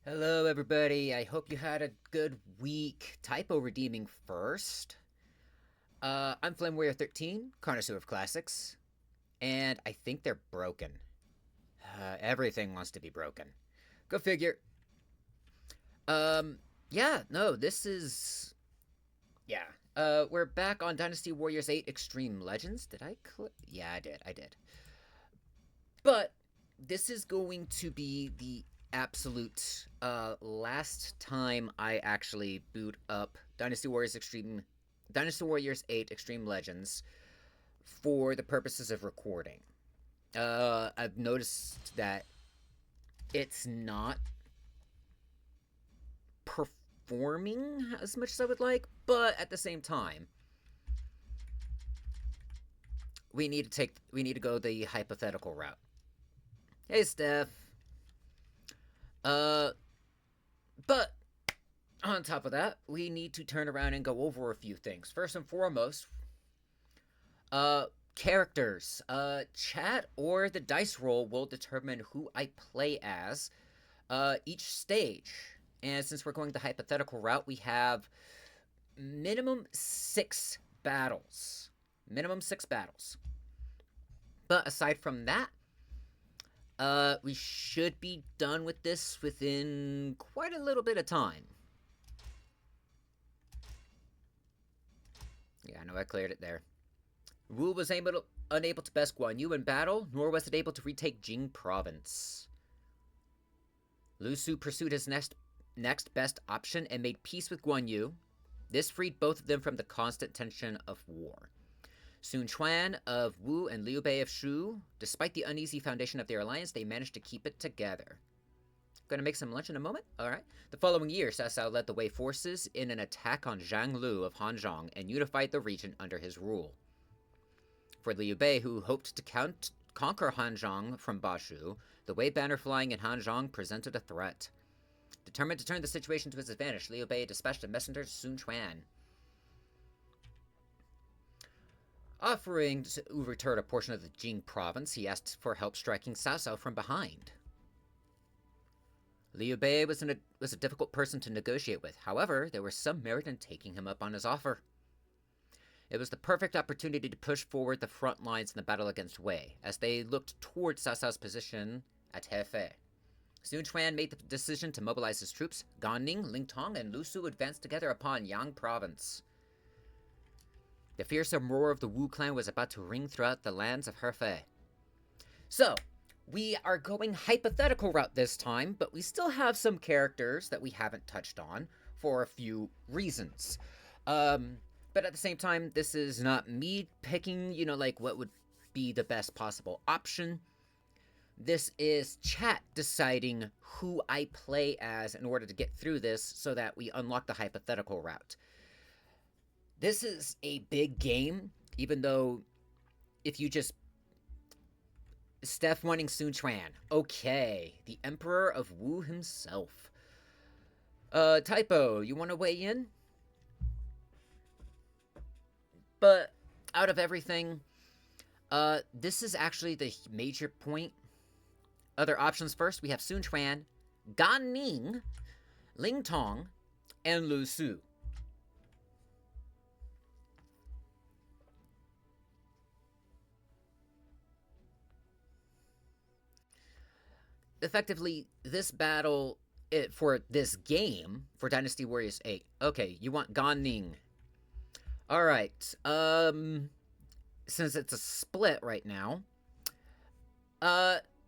Hello, everybody. I hope you had a good week. Typo redeeming first. I'm Flame Warrior 13, connoisseur of classics, and I think they're broken. Everything wants to be broken. Go figure. Yeah, no, this is. Yeah. We're back on Dynasty Warriors 8 Extreme Legends. Did I click? Yeah, I did. But this is going to be the absolute last time I actually boot up Dynasty Warriors 8 Extreme Legends for the purposes of recording. I've noticed that it's not performing as much as I would like, but at the same time, we need to go the hypothetical route. Hey, Steph. Uh, but on top of that, we need to turn around and go over a few things. First and foremost, uh, characters. Chat or the dice roll will determine who I play as each stage. And since we're going the hypothetical route, we have minimum 6 battles. Minimum 6 battles. But aside from that, we should be done with this within quite a little bit of time. Yeah, I know I cleared it there. Wu was unable to best Guan Yu in battle, nor was it able to retake Jing province. Lu Su pursued his next best option and made peace with Guan Yu. This freed both of them from the constant tension of war. Sun Quan of Wu and Liu Bei of Shu, despite the uneasy foundation of their alliance, they managed to keep it together. Gonna make some lunch in a moment? Alright. The following year, Cao Cao led the Wei forces in an attack on Zhang Lu of Hanzhong and unified the region under his rule. For Liu Bei, who hoped to conquer Hanzhong from Bashu, the Wei banner flying in Hanzhong presented a threat. Determined to turn the situation to his advantage, Liu Bei dispatched a messenger to Sun Quan. Offering to return a portion of the Jing province, he asked for help striking Cao Cao from behind. Liu Bei was a difficult person to negotiate with. However, there was some merit in taking him up on his offer. It was the perfect opportunity to push forward the front lines in the battle against Wei, as they looked toward Cao Cao's position at Hefei. Sun Quan made the decision to mobilize his troops. Gan Ning, Ling Tong, and Lu Su advanced together upon Yang province. The fearsome roar of the Wu clan was about to ring throughout the lands of Hefei. So, we are going hypothetical route this time, but we still have some characters that we haven't touched on for a few reasons. But at the same time, this is not me picking, like what would be the best possible option. This is chat deciding who I play as in order to get through this so that we unlock the hypothetical route. This is a big game, even though if you just... Steph wanting Sun Quan. Okay, the Emperor of Wu himself. Typo, you want to weigh in? But out of everything, this is actually the major point. Other options first, we have Sun Quan, Gan Ning, Ling Tong, and Lu Su. Effectively, this battle for this game, for Dynasty Warriors 8. Okay, you want Gan Ning. Alright, since it's a split right now,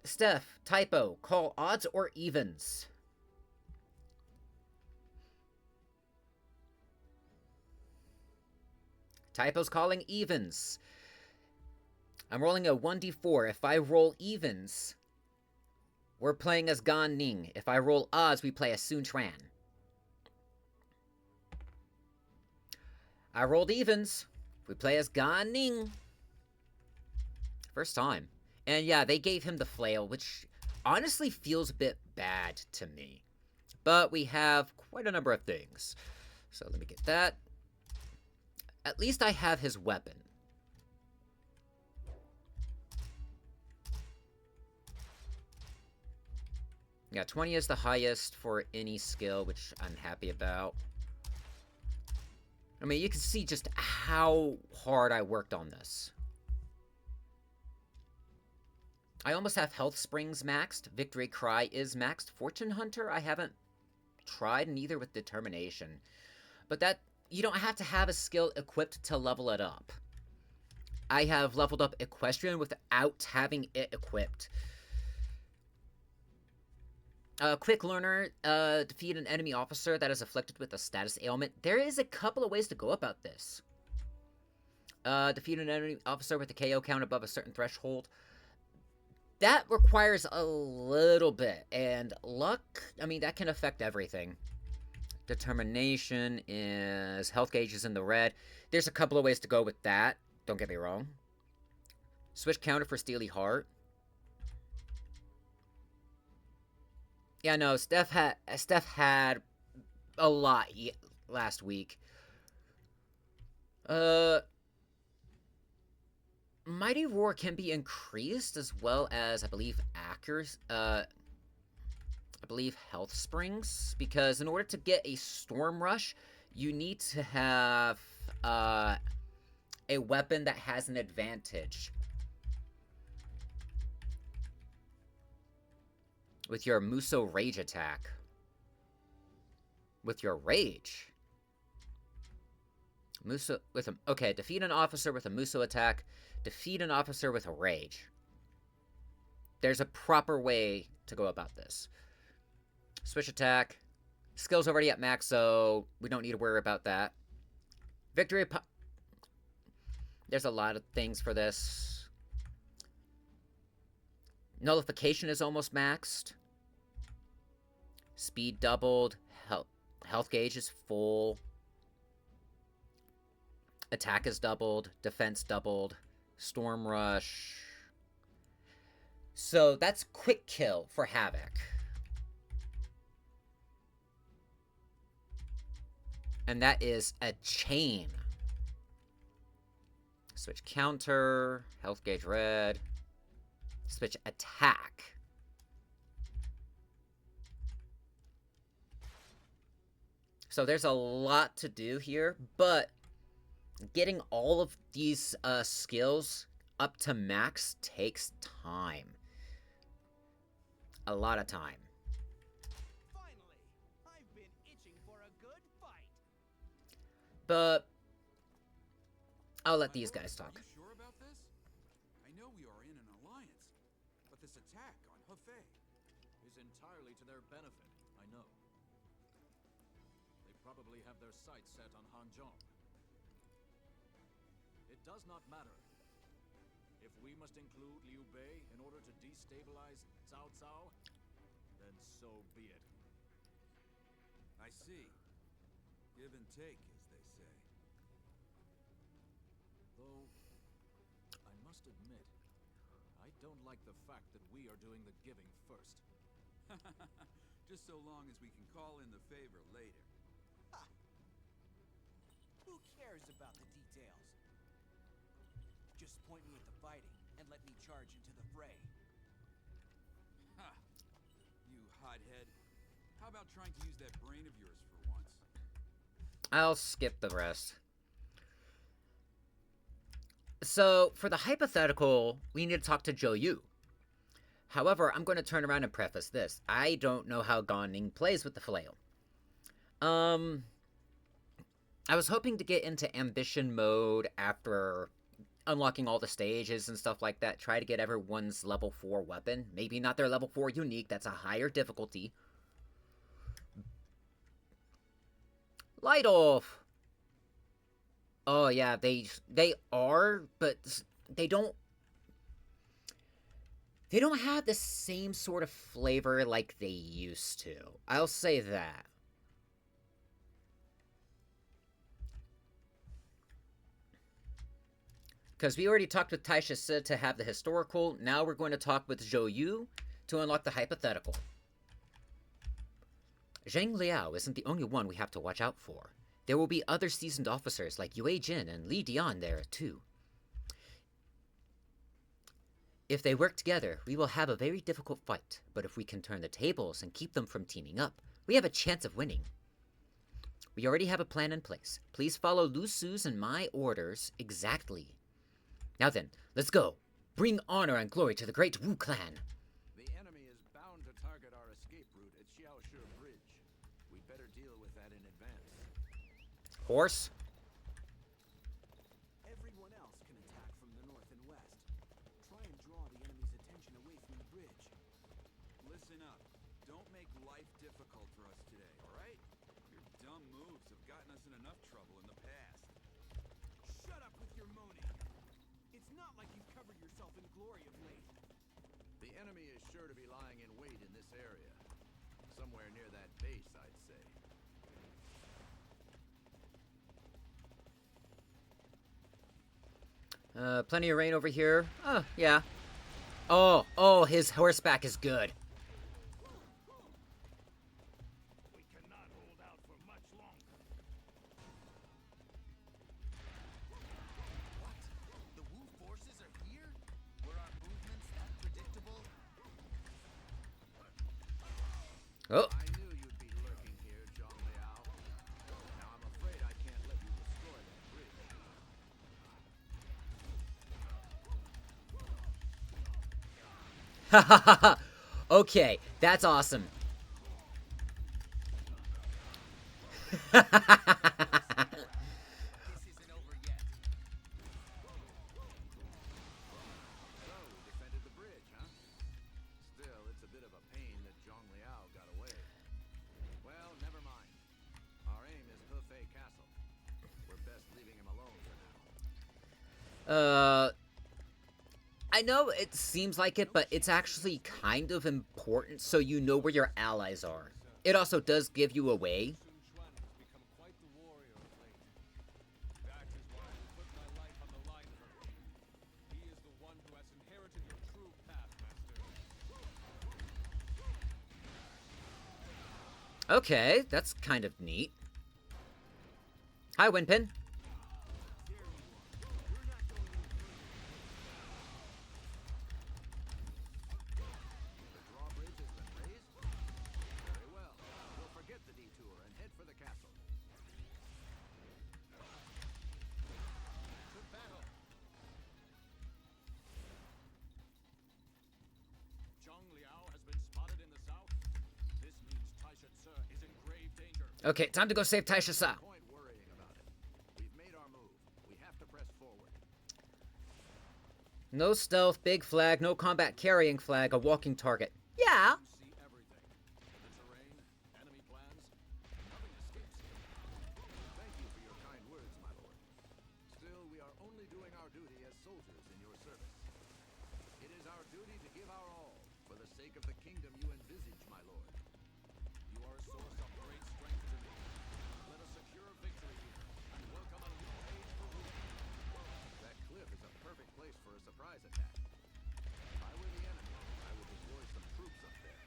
Steph, Typo, call odds or evens? Typo's calling evens. I'm rolling a 1d4. If I roll evens, we're playing as Gan Ning. If I roll odds, we play as Sun Quan. I rolled evens. We play as Gan Ning. First time. And yeah, they gave him the flail, which honestly feels a bit bad to me. But we have quite a number of things. So let me get that. At least I have his weapon. Yeah, 20 is the highest for any skill, which I'm happy about. I mean, you can see just how hard I worked on this. I almost have Health Springs maxed. Victory Cry is maxed. Fortune Hunter, I haven't tried, neither with Determination. But that, you don't have to have a skill equipped to level it up. I have leveled up Equestrian without having it equipped. Quick Learner, defeat an enemy officer that is afflicted with a status ailment. There is a couple of ways to go about this. Defeat an enemy officer with a KO count above a certain threshold. That requires a little bit, and luck, I mean, that can affect everything. Determination is health gauges in the red. There's a couple of ways to go with that, don't get me wrong. Switch counter for Steely Heart. Yeah, no, Steph had a lot last week. Mighty Roar can be increased, as well as, I believe, accuracy, I believe Health Springs, because in order to get a Storm Rush, you need to have, a weapon that has an advantage. With your Muso Rage attack. With your Rage. Muso, with a, okay, defeat an officer with a Muso attack. Defeat an officer with a Rage. There's a proper way to go about this. Switch attack. Skill's already at max, so we don't need to worry about that. Victory. There's a lot of things for this. Nullification is almost maxed. Speed doubled. Health gauge is full. Attack is doubled. Defense doubled. Storm Rush. So that's quick kill for Havoc. And that is a chain. Switch counter. Health gauge red. Switch attack. So there's a lot to do here, but getting all of these skills up to max takes time. A lot of time. Finally, I've been itching for a good fight. But I'll let these guys talk. Are you sure about this? I know we are in an alliance, but this attack on Hefei is entirely to their benefit, I know. They probably have their sights set on Hanzhong. It does not matter. If we must include Liu Bei in order to destabilize Cao Cao, then so be it. I see. Give and take, as they say. Though, I must admit, I don't like the fact that we are doing the giving first. Just so long as we can call in the favor later. Ha! Who cares about the details? Just point me at the fighting and let me charge into the fray. Ha! You hothead. How about trying to use that brain of yours for once? I'll skip the rest. So, for the hypothetical, we need to talk to Zhou Yu. However, I'm going to turn around and preface this. I don't know how Gan Ning plays with the flail. I was hoping to get into ambition mode after unlocking all the stages and stuff like that. Try to get everyone's level 4 weapon. Maybe not their level 4 unique. That's a higher difficulty. Light off. Oh yeah, they are, but they don't have the same sort of flavor like they used to. I'll say that. Because we already talked with Taisha Sid to have the historical. Now we're going to talk with Zhou Yu to unlock the hypothetical. Zhang Liao isn't the only one we have to watch out for. There will be other seasoned officers like Yue Jin and Li Dian there, too. If they work together, we will have a very difficult fight, but if we can turn the tables and keep them from teaming up, we have a chance of winning. We already have a plan in place. Please follow Lu Su's and my orders exactly. Now then, let's go. Bring honor and glory to the great Wu clan. The enemy is bound to target our escape route at Xiaoshe Bridge. We better deal with that in advance. Horse. Everyone else can attack from the north and west. Try and draw the enemy's attention away from the bridge. Listen up. Don't make life difficult for us today, alright? Your dumb moves have gotten us in enough trouble in the past. Shut up with your moaning. It's not like you've covered yourself in glory of late. The enemy is sure to be lying in wait in this area. Somewhere near that base, I'd say. Plenty of rain over here. Oh, yeah. Oh, his horseback is good. We cannot hold out for much longer. What? The Wu forces are here? Were our movements that predictable? Oh, I knew you'd be lurking here, Zhang Liao. Now I'm afraid I can't let you destroy that bridge. ha ha ha ha. Okay, that's awesome. This isn't over yet. So, we defended the bridge, huh? Still, it's a bit of a pain that Zhang Liao got away. Well, never mind. Our aim is Hefei Castle. We're best leaving him alone for now. I know it seems like it, but it's actually kind of important so you know where your allies are. It also does give you a way. Sun Quan has become quite the warrior of late. That is why I will put my life on the line for him. He is the one who has inherited your true path, Master. Okay, that's kind of neat. Hi, Winpin. The drawbridge has been raised? Very well. We'll forget the detour and head for the castle. To battle! Zhang Liao has been spotted in the south. This means Taisha Tse is in grave danger. Okay, time to go save Taisha Sa. Point worrying about it. We've made our move. We have to press forward. No stealth, big flag, no combat carrying flag, a walking target. Yeah. You see everything. The terrain, enemy plans. Nothing escapes you. Thank you for your kind words, my lord. Still, we are only doing our duty as soldiers in your service. It is our duty to give our all for the sake of the kingdom you envisage, my lord. You are a source of great strength to me. Let us secure victory here and welcome a new age for Wu. That cliff is a perfect place for a surprise attack. If I were the enemy, I would deploy some troops up there.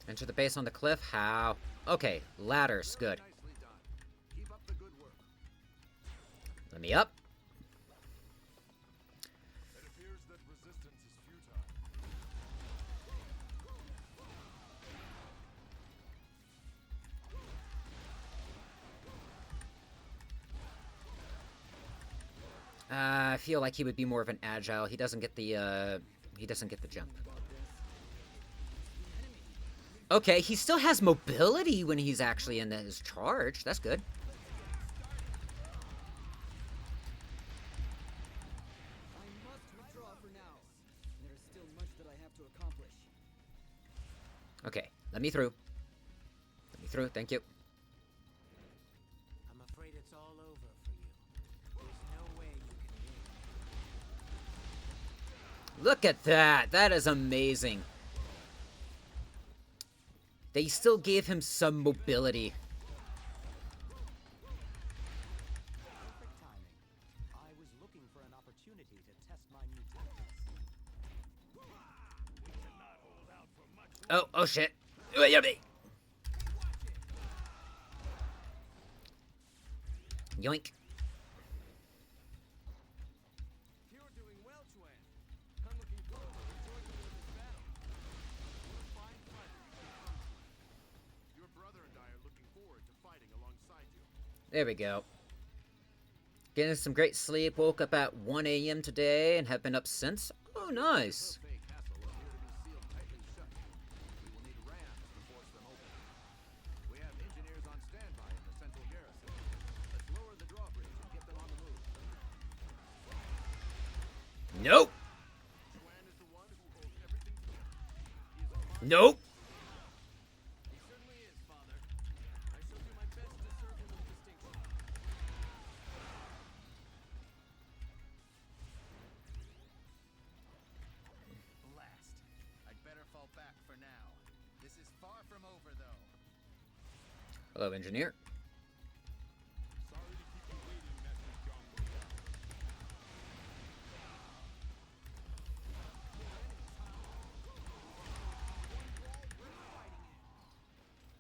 Enter the base on the cliff. How? Okay, ladders. Good. Nicely done. Keep up the good work. Let me up. It appears that resistance is futile. I feel like he would be more of an agile. He doesn't get the jump. Okay, he still has mobility when he's actually in his charge. That's good. I must withdraw for now. There is still much that I have to accomplish. Okay, let me through. Let me through, thank you. I'm afraid it's all over for you. There's no way you can win. Look at that. That is amazing. They still gave him some mobility. Perfect timing. I was looking for an opportunity to test my new tactics. Oh shit. Yoink. There we go. Getting some great sleep, woke up at 1 a.m. today and have been up since. Oh, nice. Buffet Castle appear to be sealed tightly shut. We will need rams to force them open. We have engineers on standby in the central garrison. Let's lower the drawbridge and get them on the move. Nope. Swan is the one who holds everything together. He is a martyr. Nope. He certainly is, Father. I shall do my best to serve him with distinction. Blast. I'd better fall back for now. This is far from over, though. Hello, engineer. Sorry to keep you waiting, Master John.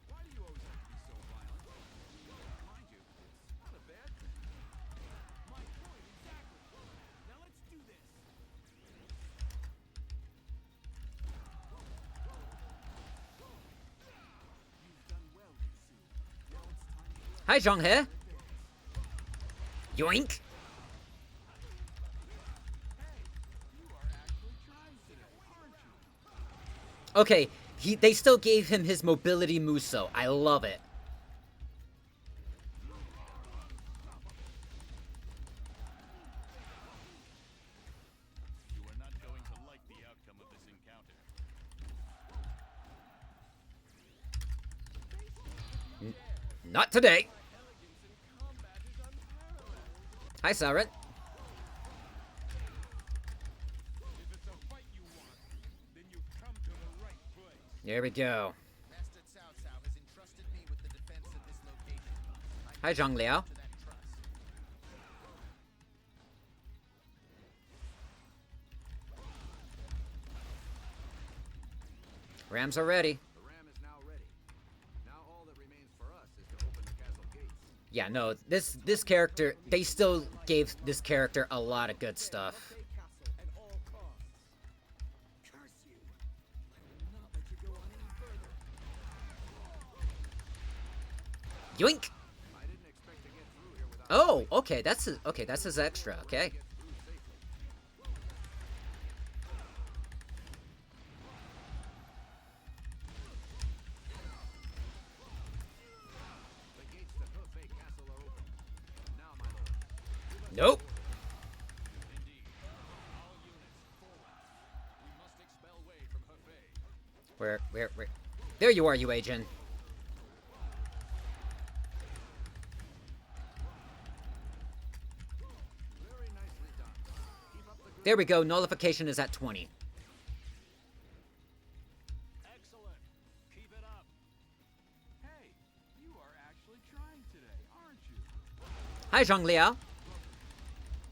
Why do you always have to be so violent? Mind you, it's not a bad thing. My point, exactly. Now let's do this. You've done well, Yusu. Now it's time to Hi, Zhonghe. Yoink. You are actually trying today, aren't you? Okay, they still gave him his mobility Muso. I love it. You are not going to like the outcome of this encounter. Not today. Elegance in combat is unparalleled. Hi, Sarat. If it's a fight you want, then you've come to the right place. There we go. Master Cao Cao has entrusted me with the defense of this location. Hi, Zhang Liao. To that trust. Rams are ready. The ram is now ready. Now all that remains for us is to open the castle gates. Yeah, no, this character, they still gave this character a lot of good stuff. Buffet Castle at all costs. Curse you. I will not let you go on any further. Yoink. I didn't expect to get through here without Oh, okay, that's his extra, okay. get through safely. The gates to Buffet Castle are open. Now, my lord. Nope. Indeed. All units, forward. We must expel Wei from Hefei. Where? There you are, you agent. Very nicely done. Keep up the good There we go, nullification is at 20. Excellent. Keep it up. Hey, you are actually trying today, aren't you? Hi, Zhang Liao.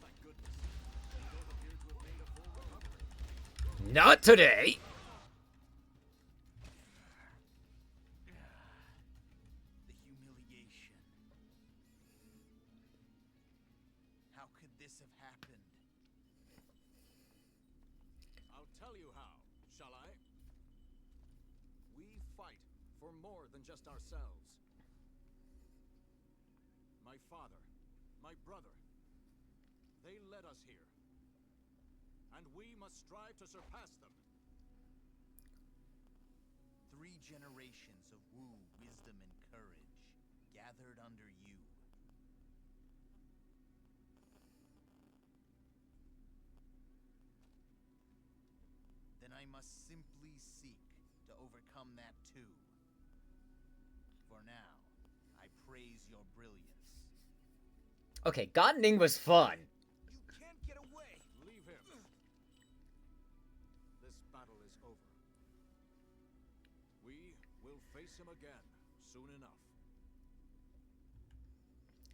Thank goodness. You don't appear to have made a full recovery. Not today. The humiliation. How could this have happened? I'll tell you how, shall I? We fight for more than just ourselves. My father, my brother, they led us here. And we must strive to surpass them. 3 generations of Wu wisdom and courage gathered under you. Then I must simply seek to overcome that too. For now, I praise your brilliance. Okay, gardening was fun. You can't get away! Leave him. This battle is over. We will face him again soon enough.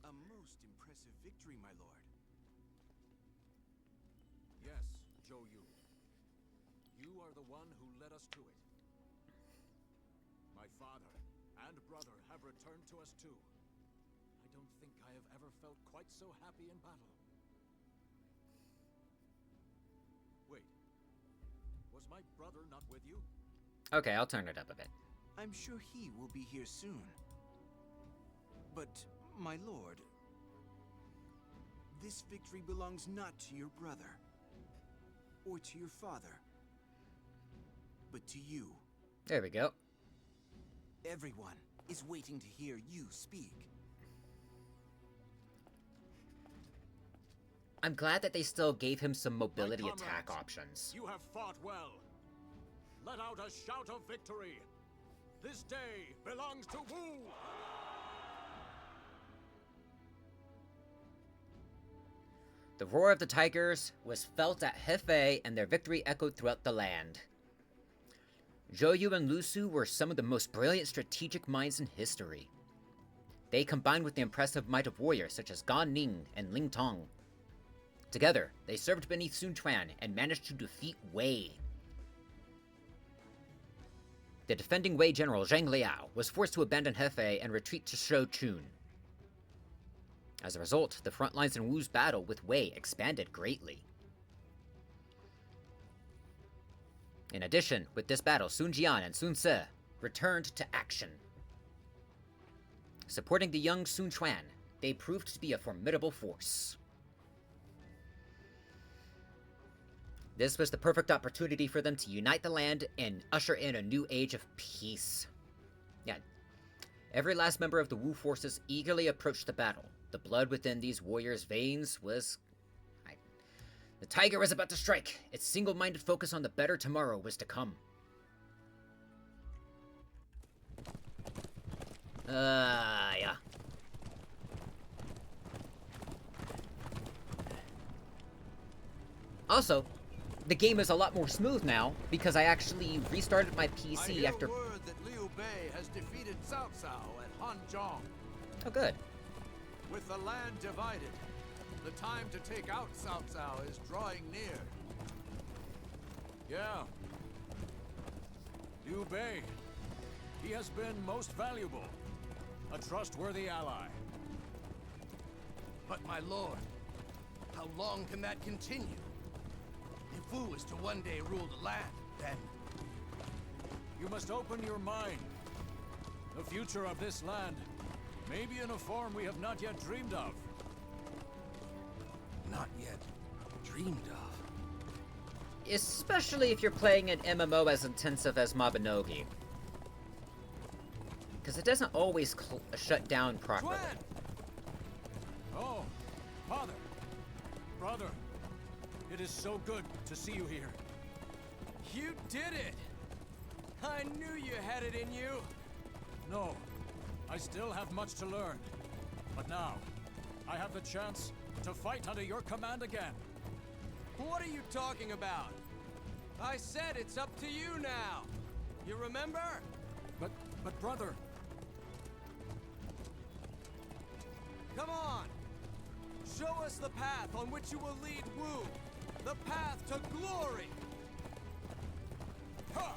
A most impressive victory, my lord. Yes, Zhou Yu. You are the one who led us to it. My father and brother have returned to us too. I don't think I have ever felt quite so happy in battle. Wait. Was my brother not with you? Okay, I'll turn it up a bit. I'm sure he will be here soon. But My lord, this victory belongs not to your brother, or to your father, but to you. There we go. Everyone is waiting to hear you speak. I'm glad that they still gave him some mobility comrades, attack options. You have fought well. Let out a shout of victory. This day belongs to Wu. The roar of the tigers was felt at Hefei, and their victory echoed throughout the land. Zhou Yu and Lu Su were some of the most brilliant strategic minds in history. They combined with the impressive might of warriors such as Gan Ning and Ling Tong. Together, they served beneath Sun Quan and managed to defeat Wei. The defending Wei general Zhang Liao was forced to abandon Hefei and retreat to Shouchun. As a result, the front lines in Wu's battle with Wei expanded greatly. In addition, with this battle, Sun Jian and Sun Ce returned to action. Supporting the young Sun Quan, they proved to be a formidable force. This was the perfect opportunity for them to unite the land and usher in a new age of peace. Yeah, every last member of the Wu forces eagerly approached the battle. The blood within these warriors' veins was... The tiger was about to strike. Its single-minded focus on the better tomorrow was to come. Yeah. Also, the game is a lot more smooth now because I actually restarted my PC after... word that Liu Bei has defeated Cao Cao at Hanzhong. Oh, good. With the land divided, the time to take out Cao Cao is drawing near. Yeah. Liu Bei. He has been most valuable. A trustworthy ally. But my lord, how long can that continue? If Wu is to one day rule the land, then... You must open your mind. The future of this land may be in a form we have not yet dreamed of. Not yet dreamed of. Especially if you're playing an MMO as intensive as Mabinogi. Because it doesn't always shut down properly. Juan! Oh, father, brother, it is so good to see you here. You did it! I knew you had it in you! No, I still have much to learn. But now, I have the chance to fight under your command again. What are you talking about? I said it's up to you now! You remember? But brother... Come on! Show us the path on which you will lead Wu! The path to glory! Ha!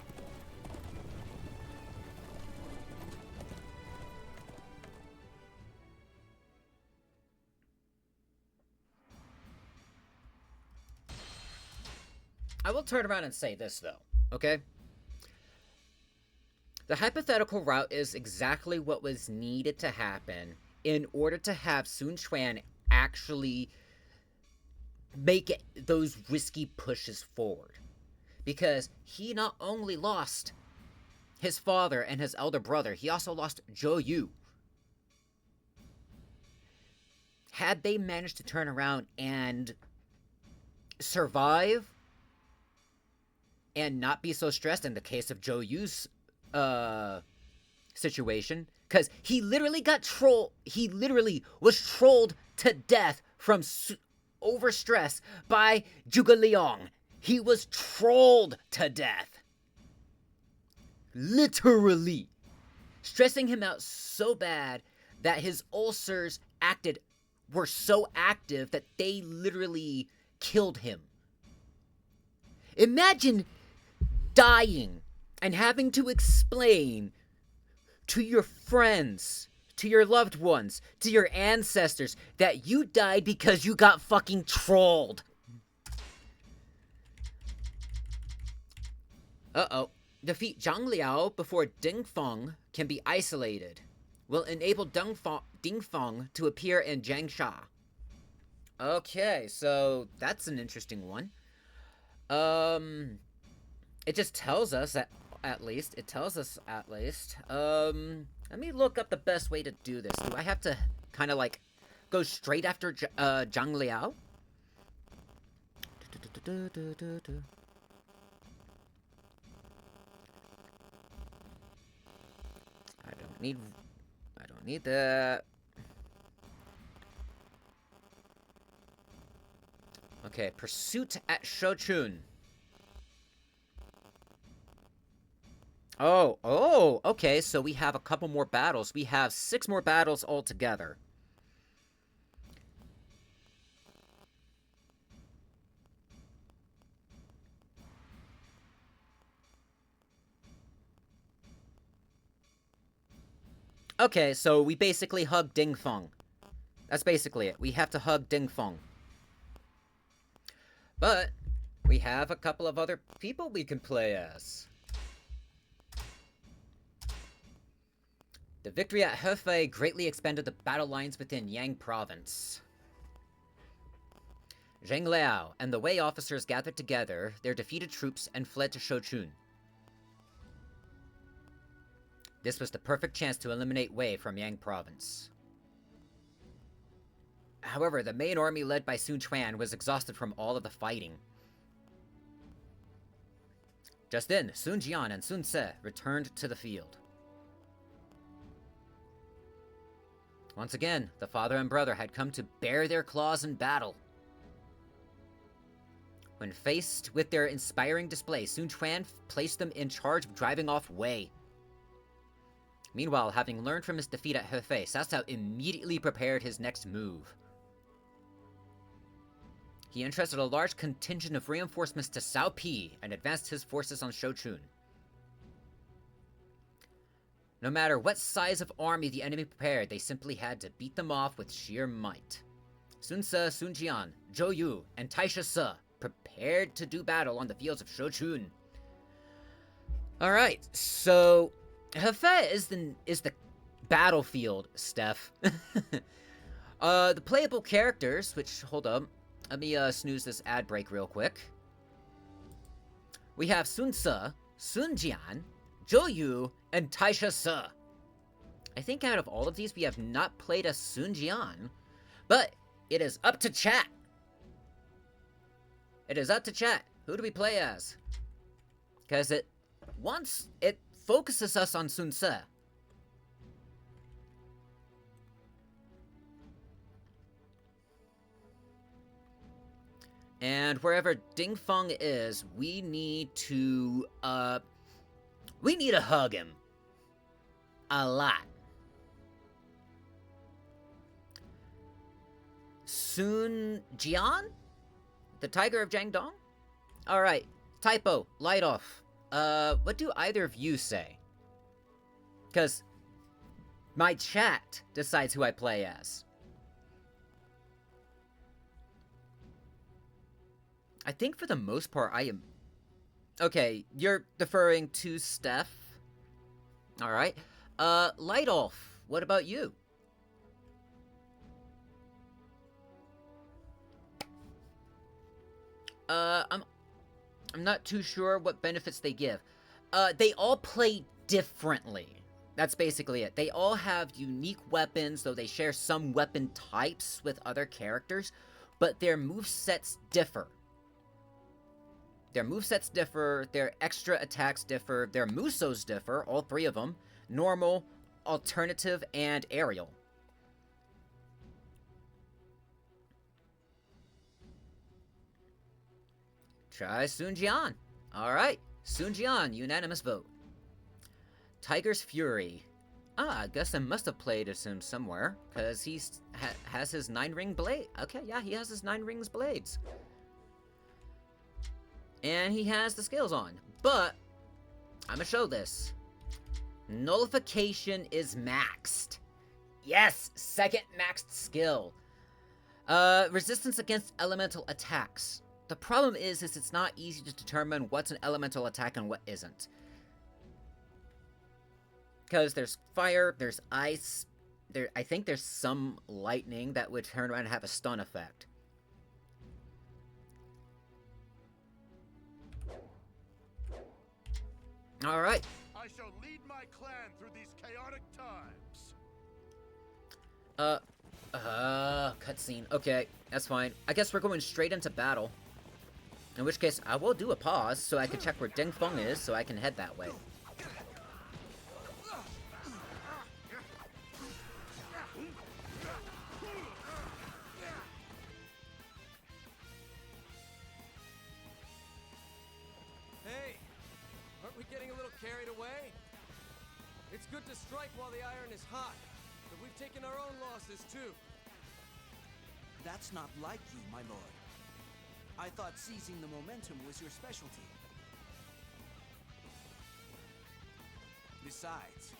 I will turn around and say this, though, okay? The hypothetical route is exactly what was needed to happen in order to have Sun Quan actually make those risky pushes forward. Because he not only lost his father and his elder brother, he also lost Zhou Yu. Had they managed to turn around and survive and not be so stressed in the case of Zhou Yu's situation, because he literally got trolled. He literally was trolled to death from overstress by Zhuge Liang. He was trolled to death. Literally. Stressing him out so bad that his ulcers were so active that they literally killed him. Imagine dying and having to explain to your friends, to your loved ones, to your ancestors that you died because you got fucking trolled. Uh-oh. Defeat Zhang Liao before Ding Feng can be isolated. will enable Ding Feng to appear in Jiangsha. Okay, so that's an interesting one. It just tells us at least. Let me look up the best way to do this. Do I have to kind of like go straight after Zhang Liao? I don't need that. Okay, pursuit at Shochun. Oh, okay, so we have a couple more battles. We have 6 more battles altogether. Okay, so we basically hug Ding Feng. That's basically it. We have to hug Ding Feng. But we have a couple of other people we can play as. The victory at Hefei greatly expanded the battle lines within Yang Province. Zhang Liao and the Wei officers gathered together their defeated troops and fled to Shochun. This was the perfect chance to eliminate Wei from Yang Province. However, the main army led by Sun Quan was exhausted from all of the fighting. Just then, Sun Jian and Sun Ce returned to the field. Once again, the father and brother had come to bare their claws in battle. When faced with their inspiring display, Sun Quan placed them in charge of driving off Wei. Meanwhile, having learned from his defeat at Hefei, Cao Cao immediately prepared his next move. He entrusted a large contingent of reinforcements to Cao Pi and advanced his forces on Shochun. No matter what size of army the enemy prepared, they simply had to beat them off with sheer might. Sun Ce, Sun Jian, Zhou Yu, and Taisha Se prepared to do battle on the fields of Shochun. Alright, so Hefei is the battlefield, Steph. The playable characters, which, hold up, let me snooze this ad break real quick. We have Sun Ce, Sun Jian, Zhou Yu, and Taisha Se. I think out of all of these, we have not played as Sun Jian, but it is up to chat. It is up to chat. Who do we play as? Because it focuses us on Sun Ce. And wherever Ding Feng is, we need to hug him. A lot. Sun Jian? The Tiger of Jiangdong? Alright, typo, light off. What do either of you say? Because my chat decides who I play as. I think for the most part, I am... Okay, you're deferring to Steph. Alright. Light off. What about you? I'm not too sure what benefits they give. They all play differently. That's basically it. They all have unique weapons, though they share some weapon types with other characters, but their movesets differ. Their movesets differ, their extra attacks differ, their musos differ, all 3 of them. Normal, alternative, and aerial. Try Sun Jian. Alright, Sun Jian, unanimous vote. Tiger's Fury. I guess I must have played as him somewhere, because he has his 9-ring blade. Okay, yeah, he has his 9 rings blades. And he has the skills on. But, I'm gonna show this. Nullification is maxed. Yes, 2nd maxed skill. Resistance against elemental attacks. The problem is it's not easy to determine what's an elemental attack and what isn't. Because there's fire, there's ice, I think there's some lightning that would turn around and have a stun effect. Alright. I shall lead my clan through these chaotic times. Cutscene. Okay, that's fine. I guess we're going straight into battle. In which case, I will do a pause so I can check where Ding Feng is so I can head that way. Hey, aren't we getting a little carried away? It's good to strike while the iron is hot, but we've taken our own losses too. That's not like you, my lord. I thought seizing the momentum was your specialty. Besides,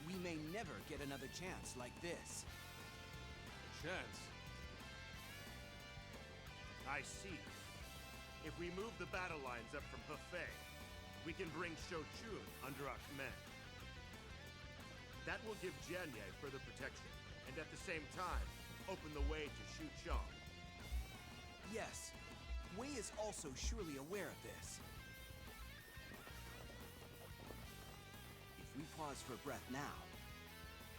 we may never get another chance like this. Chance? I see. If we move the battle lines up from Hefei, we can bring Shochun under our command. That will give Jianye further protection, and at the same time, open the way to Xuchong. Yes, Wei is also surely aware of this. If we pause for breath now,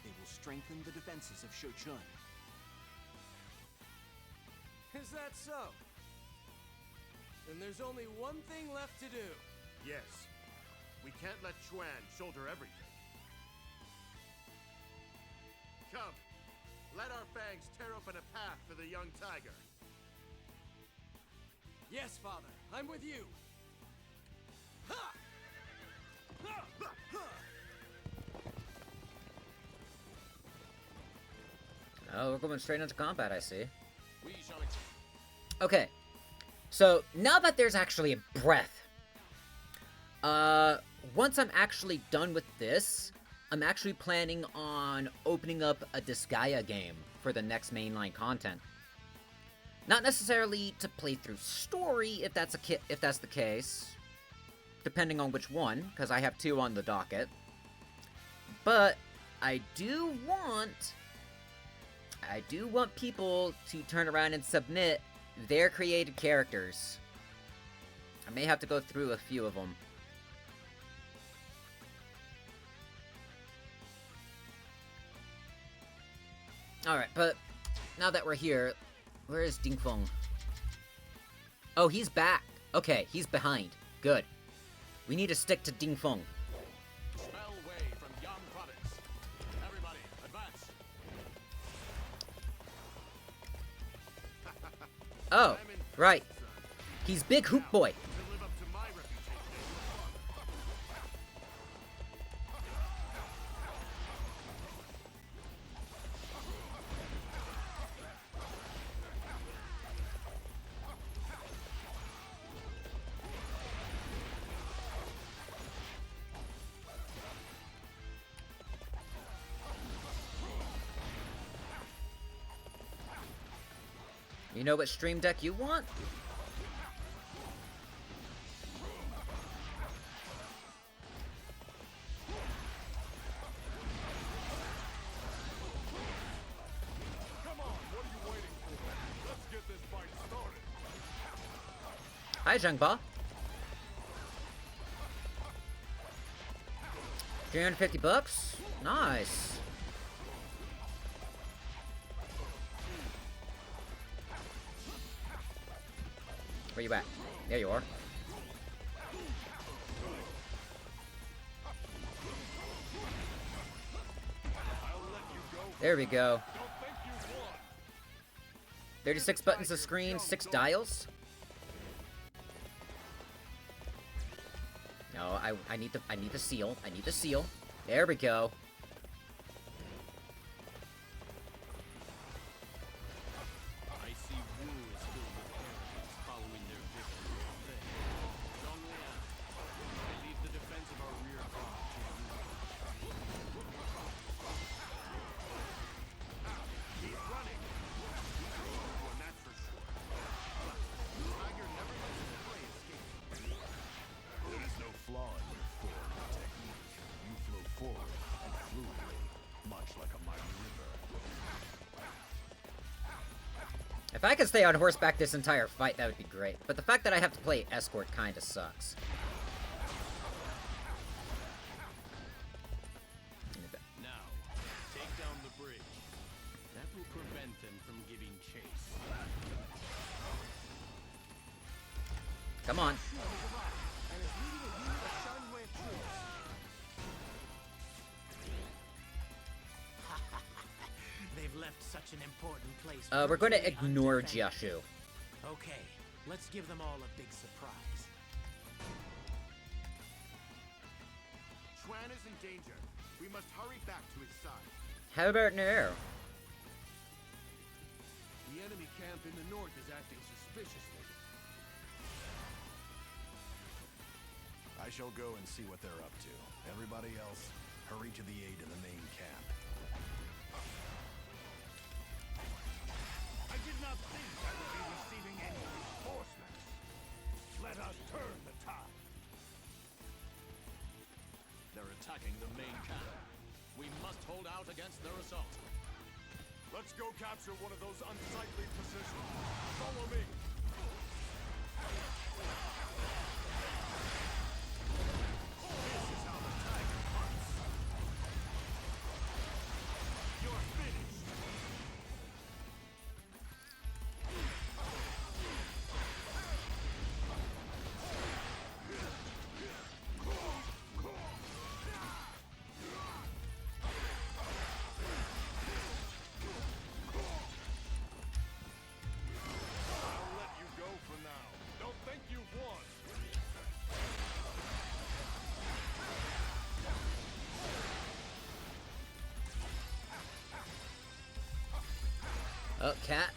they will strengthen the defenses of Shochun. Is that so? Then there's only one thing left to do. Yes, we can't let Chuan shoulder everything. Come, let our fangs tear open a path for the young tiger. Yes, Father, I'm with you. Ha! Ha! Ha! Oh, we're going straight into combat, I see. We shall. Okay. So, now that there's actually a breath, once I'm actually done with this, I'm actually planning on opening up a Disgaea game for the next mainline content. Not necessarily to play through story, if that's the case, depending on which one, because I have 2 on the docket. But I do want people to turn around and submit their created characters. I may have to go through a few of them. Alright, but now that we're here, where is Ding Feng? Oh, he's back. Okay, he's behind. Good. We need to stick to Ding Feng. Smell Wei from Yang Province. Everybody, advance. Oh, right. He's Big Hoop Boy. To live up to my reputation. You know what stream deck you want? Come on, what are you waiting for? Let's get this fight started. Hi, Zhengba. 350 bucks? Nice. Where you at? There you are. There we go. 36 buttons of screen, 6 dials. No, I need the seal. I need the seal. There we go. I see Wu is filled with arrogance following their victory. Zhong Liang, I leave the defense of our rear guard to you. Keep running. Well, that's for sure. Tiger never lets his prey escape. There is no flaw in your form or technique. You flow forward and If I could stay on horseback this entire fight, that would be great. But the fact that I have to play escort kinda sucks. Now, take down the bridge. That will prevent them from giving chase. Come on. And is leading a unit of Shanwei troops. They've left such an important place. We're going to virtually ignore undefended. Jiashu. Okay, let's give them all a big surprise. Chuan is in danger. We must hurry back to his side. How about now? The enemy camp in the north is acting suspiciously. I shall go and see what they're up to. Everybody else, hurry to the aid of the main camp. I did not think I would be receiving any reinforcements. Let us turn the tide. They're attacking the main camp. We must hold out against their assault. Let's go capture one of those unsightly positions. Follow me. This is how the tiger hunts. You're finished. I'll let you go for now. Don't think you've won. Oh, cat.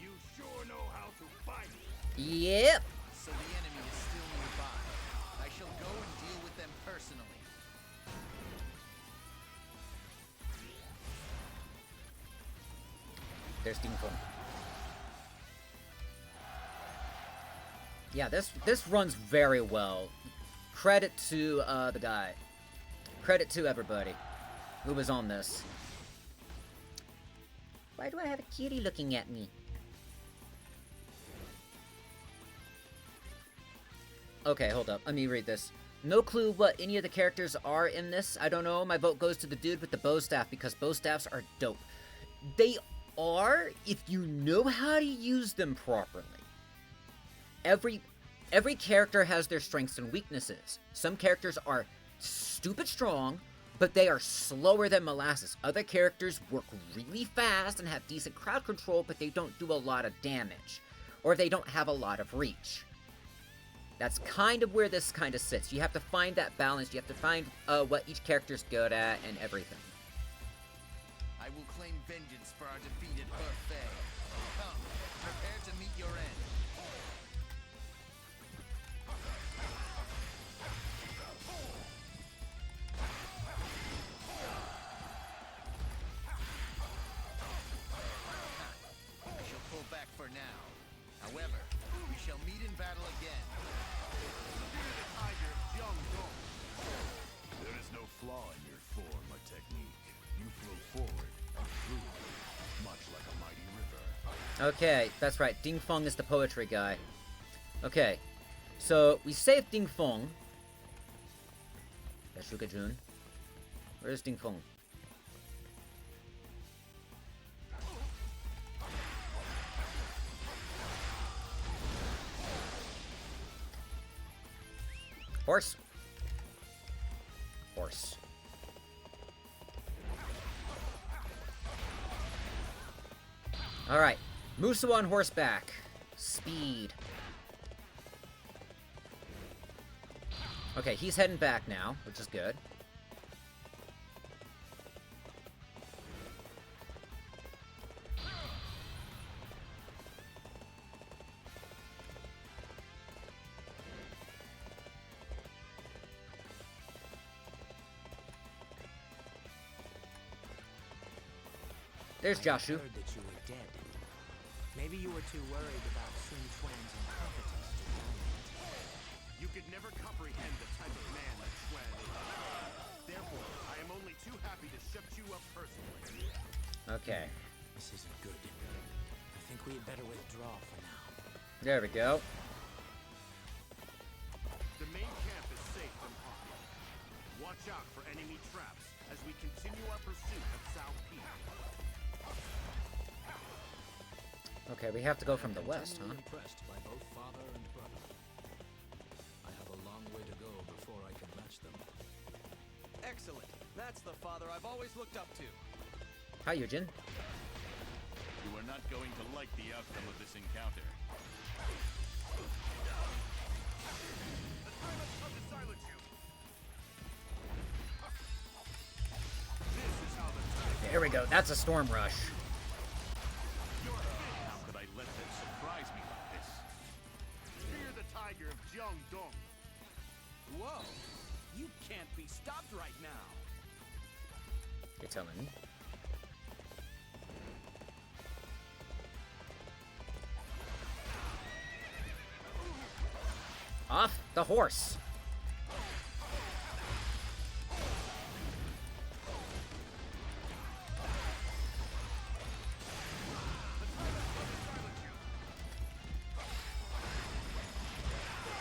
You sure know how to fight. Yep. So the enemy is still nearby. I shall go and deal with them personally. There's Dingfeng. Yeah, this runs very well. Credit to the guy. Credit to everybody who was on this. Why do I have a kitty looking at me? Okay, hold up. Let me read this. No clue what any of the characters are in this. I don't know. My vote goes to the dude with the bow staff because bow staffs are dope. They are if you know how to use them properly. Every character has their strengths and weaknesses. Some characters are stupid strong, but they are slower than molasses. Other characters work really fast and have decent crowd control, but they don't do a lot of damage. Or they don't have a lot of reach. That's kind of where this kind of sits. You have to find that balance. You have to find what each character's good at and everything. I will claim vengeance for our defeated buffet. Come, prepare to meet your end. I shall pull back for now. However, we shall meet in battle again. There is no flaw in your form or technique. You flow forward and through, much like a mighty river. Okay, that's right. Dingfeng is the poetry guy. Okay, so we saved Dingfeng. That's Shukajun. Where's Dingfeng? Horse. Horse. Alright. Musu on horseback. Speed. Okay, he's heading back now, which is good. There's Jiashu. I heard that you were dead. Maybe you were too worried about Sun Quan's incompetence to dominate. You could never comprehend the type of man that Chuan is. Therefore, I am Okay. This isn't good. I think we had better withdraw for now. There we go. The main camp is safe from harm. Watch out for enemy traps as we continue our pursuit of South Peak. Okay, we have to go from the west, huh? Impressed by both father and brother. I have a long way to go before I can match them. Excellent. That's the father I've always looked up to. Hi, Eugen. You are not going to like the outcome of this encounter. There we go. That's a storm rush. How could I let them surprise me like this? Fear the tiger of Jiangdong. Whoa! You can't be stopped right now. You're telling me? Off the horse.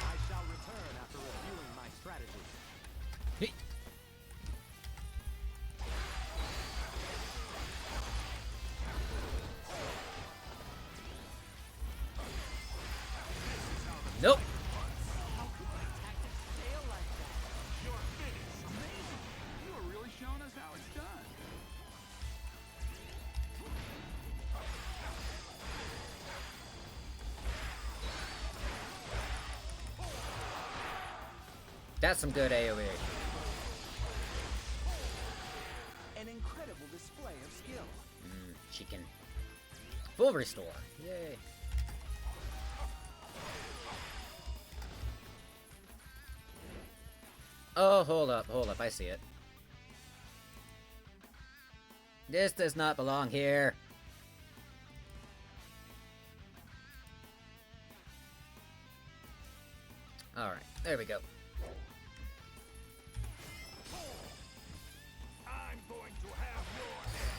I shall return after reviewing my strategy. Hey. Nope. You are really showing us how it's done. That's some good AoE. An incredible display of skill. She can full restore. Yay. Oh, hold up, I see it. This does not belong here. Alright, there we go. I'm going to have your head.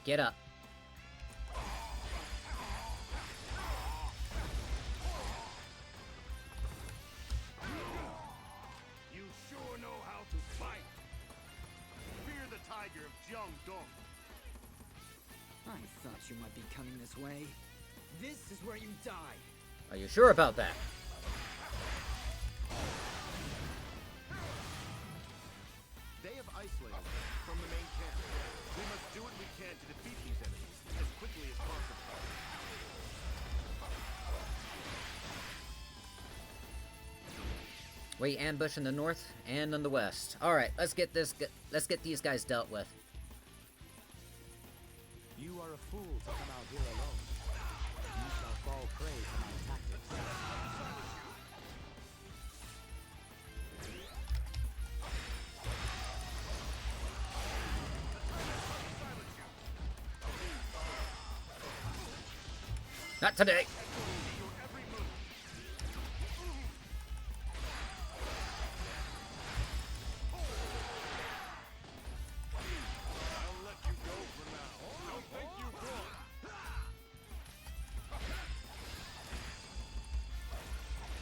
Get up. You sure know how to fight. Fear the tiger of Jiangdong. I thought you might be coming this way. This is where you die. Are you sure about that? They have isolated us from the main camp. We must do what we can to defeat these enemies as quickly as possible. We ambush in the north and in the west. All right, let's get these guys dealt with. You are a fool to come out here alone. You shall fall prey to my tactics. Not today. I'll let you go for now. Don't think you could.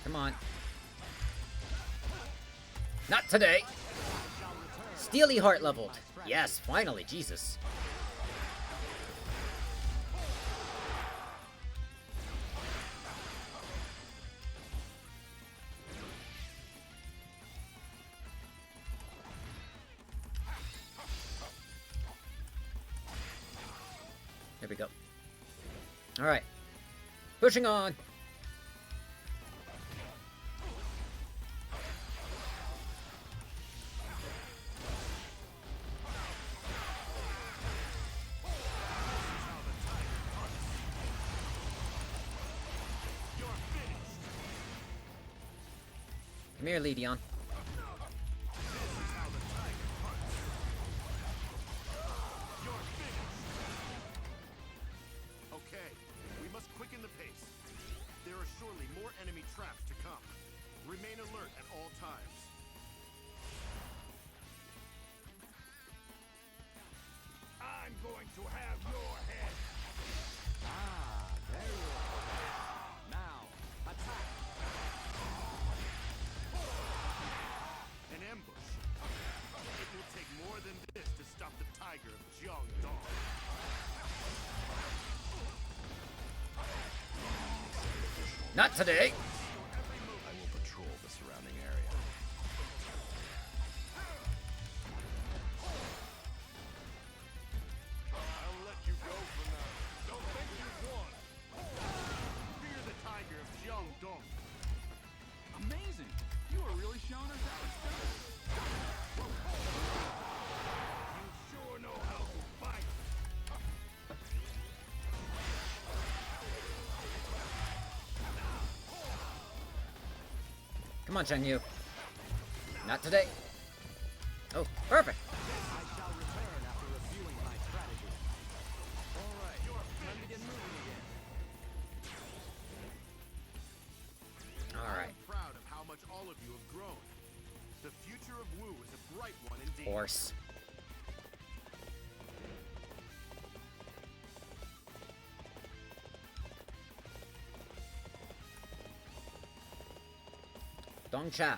Come on. Not today. Steely heart leveled. Yes, finally, Jesus. There we go. All right. Pushing on. Come here, Leedion. Okay, we must quicken the pace. There are surely more enemy traps to come. Remain alert at all times. I'm going to have your head. Ah, there you are. Now, attack. An ambush. It will take more than this to stop the tiger of Jiangdong. Not today. I will patrol the surrounding area. I'll let you go for now. Don't think you've won. Fear the tiger of Jiangdong. Amazing! You are really showing us how it's done. You sure know how to fight. Come on, Chen Yu. Not today. Oh, perfect. I shall return after reviewing my strategy. All right, time to get moving again. All right. I'm proud of how much all of you have grown. The future of Wu is a bright one indeed. Horse. Dong Chao.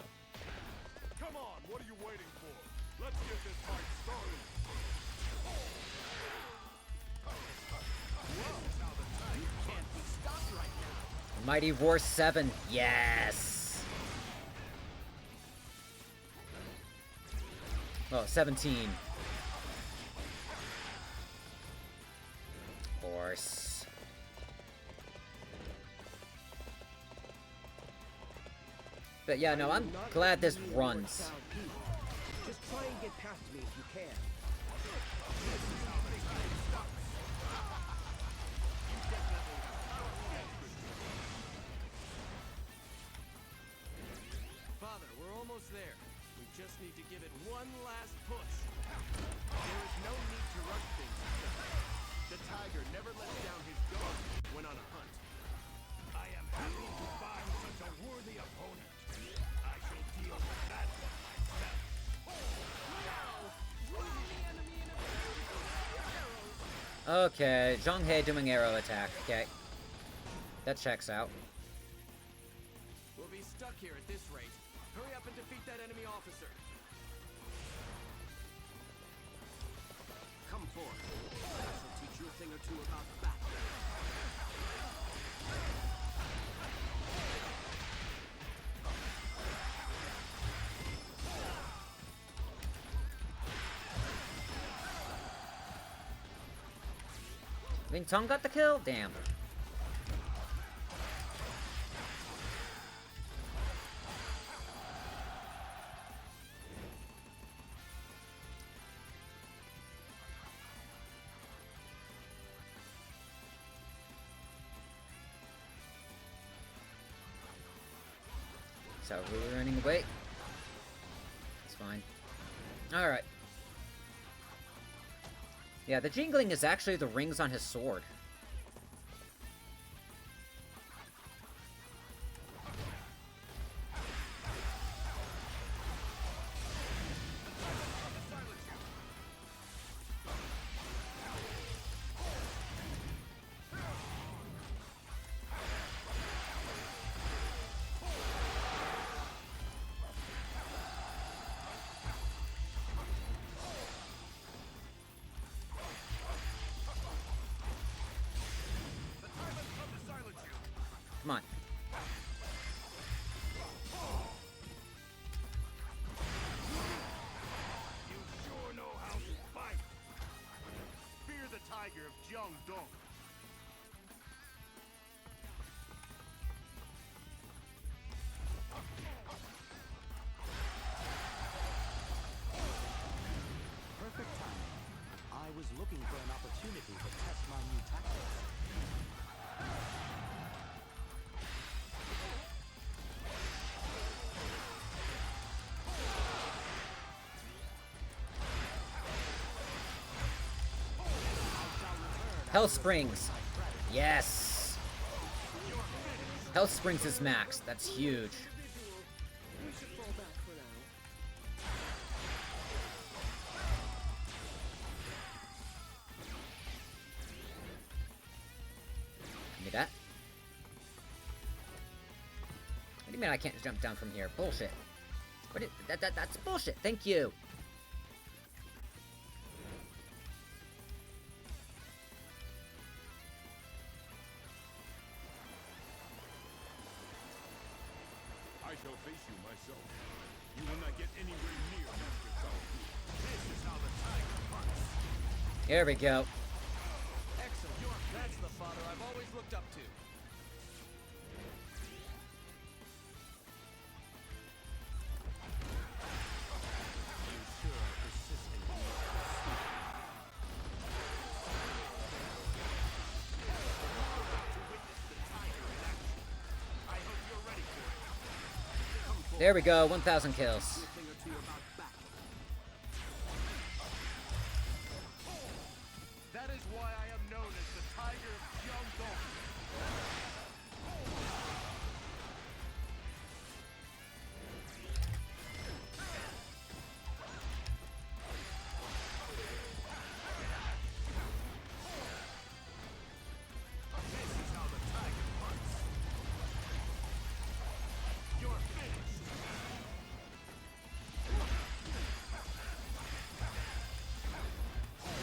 Come on, what are you waiting for? Let's get this fight started. Can't be stopped right now. Mighty Roar 7. Yes. Oh, 17. Horse. But yeah, no, I'm glad this runs. Just try and get past me if you can. Father, we're almost there. We just need to give it one last push. There is no need to rush things. The tiger never lets down his guard when on a hunt. I am happy to find such a worthy opponent. I shall deal with that one myself. Okay, Zhang He doing arrow attack. Okay. That checks out. We'll be stuck here at this rate. Hurry up and defeat that enemy officer. Come forth. I shall teach you a thing or two about battle. Ling Tong got the kill? Damn. So we're running away. It's fine. Alright. Yeah, the jingling is actually the rings on his sword. Come on. You sure know how to fight. Fear the tiger of Jiangdong. Perfect timing. I was looking for an opportunity to test my new tactics. Hell Springs. Yes. Hell Springs is maxed. That's huge. We should fall back for now. me that. What do you mean I can't jump down from here? Bullshit. What is, that's bullshit. Thank you. I shall face you myself. You will not get anywhere near Master Cao. This is how the tiger hunts. Here we go. Excellent. That's the father I've always looked up to. You sure are persisting. To witness the tiger in action. I hope you're ready for it. There we go. 1,000 kills. That is why I am known as the Tiger of Jiangdong. This is how the tiger hunts. You're finished.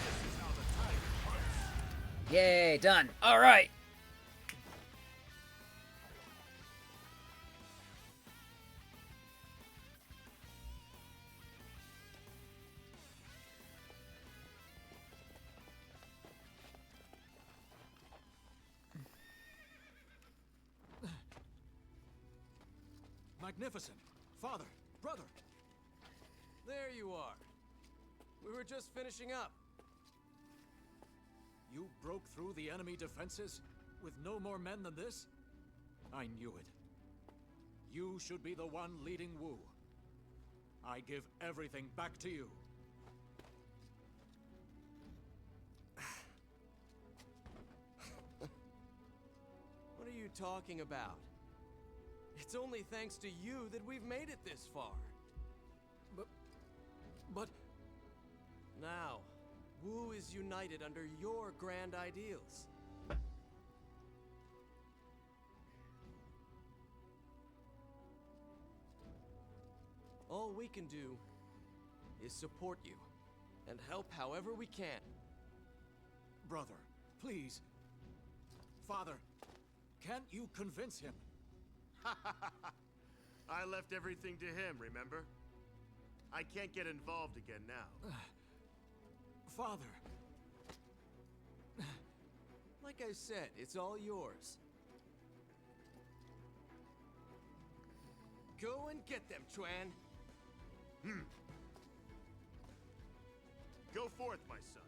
This is how the tiger hunts. Yay, done. All right. Magnificent. Father, brother. There you are. We were just finishing up. You broke through the enemy defenses with no more men than this? I knew it. You should be the one leading Wu. I give everything back to you. What are you talking about? It's only thanks to you that we've made it this far. But Now, Wu is united under your grand ideals. All we can do is support you and help however we can. brother, please. Father, can't you convince him? I left everything to him, remember? I can't get involved again now. Father, Like I said, it's all yours. Go and get them, Chuan. Go forth, my son.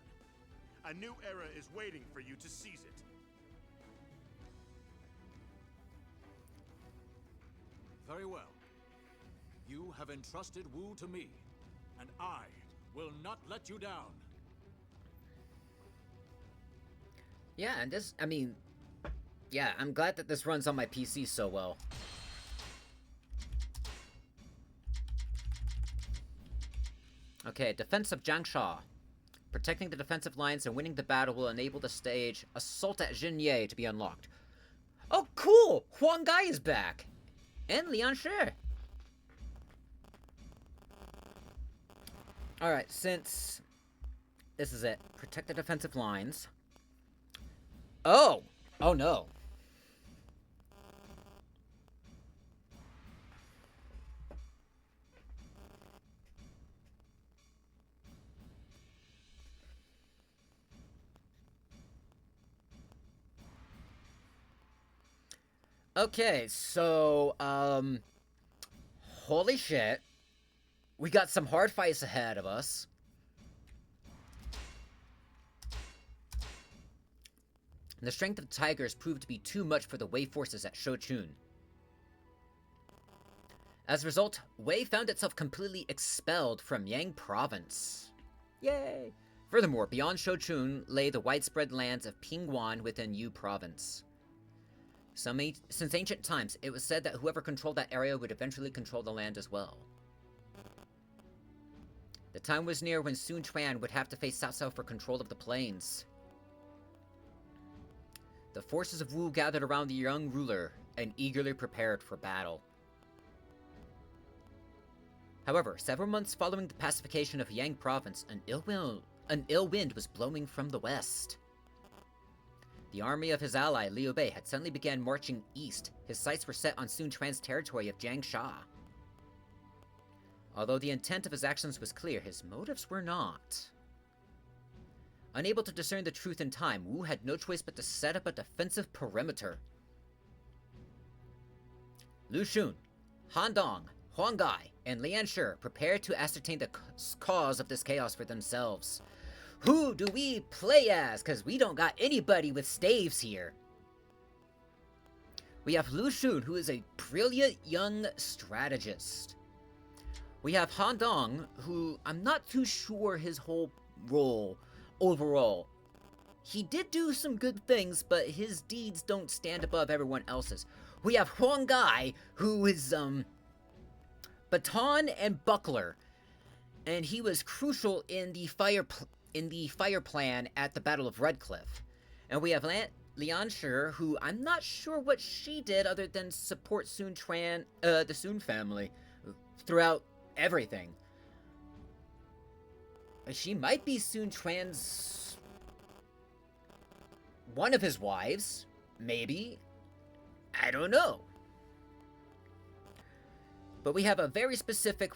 A new era is waiting for you to seize it. very well. You have entrusted Wu to me, and I will not let you down. Yeah, and this, I mean, yeah, I'm glad that this runs on my PC so well. Okay, defense of Jiangsha. Protecting the defensive lines and winning the battle will enable the stage Assault at Jinye to be unlocked. Oh, cool! Huang Gai is back! And Lian Shi. Alright, since this is it. Protect the defensive lines. Oh! Oh no. Okay, so, holy shit. We got some hard fights ahead of us. The strength of the Tigers proved to be too much for the Wei forces at Shochun. As a result, Wei found itself completely expelled from Yang Province. Yay! Furthermore, beyond Shochun lay the widespread lands of Pingguan within Yu Province. Since ancient times, it was said that whoever controlled that area would eventually control the land as well. The time was near when Sun Quan would have to face Cao Cao for control of the plains. The forces of Wu gathered around the young ruler and eagerly prepared for battle. However, several months following the pacification of Yang province, an ill wind was blowing from the west. The army of his ally, Liu Bei, had suddenly began marching east. His sights were set on Sun Quan's territory of Jiangsha. Although the intent of his actions was clear, his motives were not. Unable to discern the truth in time, Wu had no choice but to set up a defensive perimeter. Lu Xun, Han Dong, Huang Gai, and Lian Shi prepared to ascertain the cause of this chaos for themselves. Who do we play as? Because we don't got anybody with staves here. We have Lu Xun, who is a brilliant young strategist. We have Han Dong, who I'm not too sure his whole role overall. He did do some good things, but his deeds don't stand above everyone else's. We have Huang Gai, who is, baton and buckler, and he was crucial in the fire plan at the Battle of Redcliffe. And we have Lian Shi, who I'm not sure what she did other than support Sun Quan, the Sun family, throughout everything. She might be Sun Quan's one of his wives, maybe. I don't know. But we have a very specific,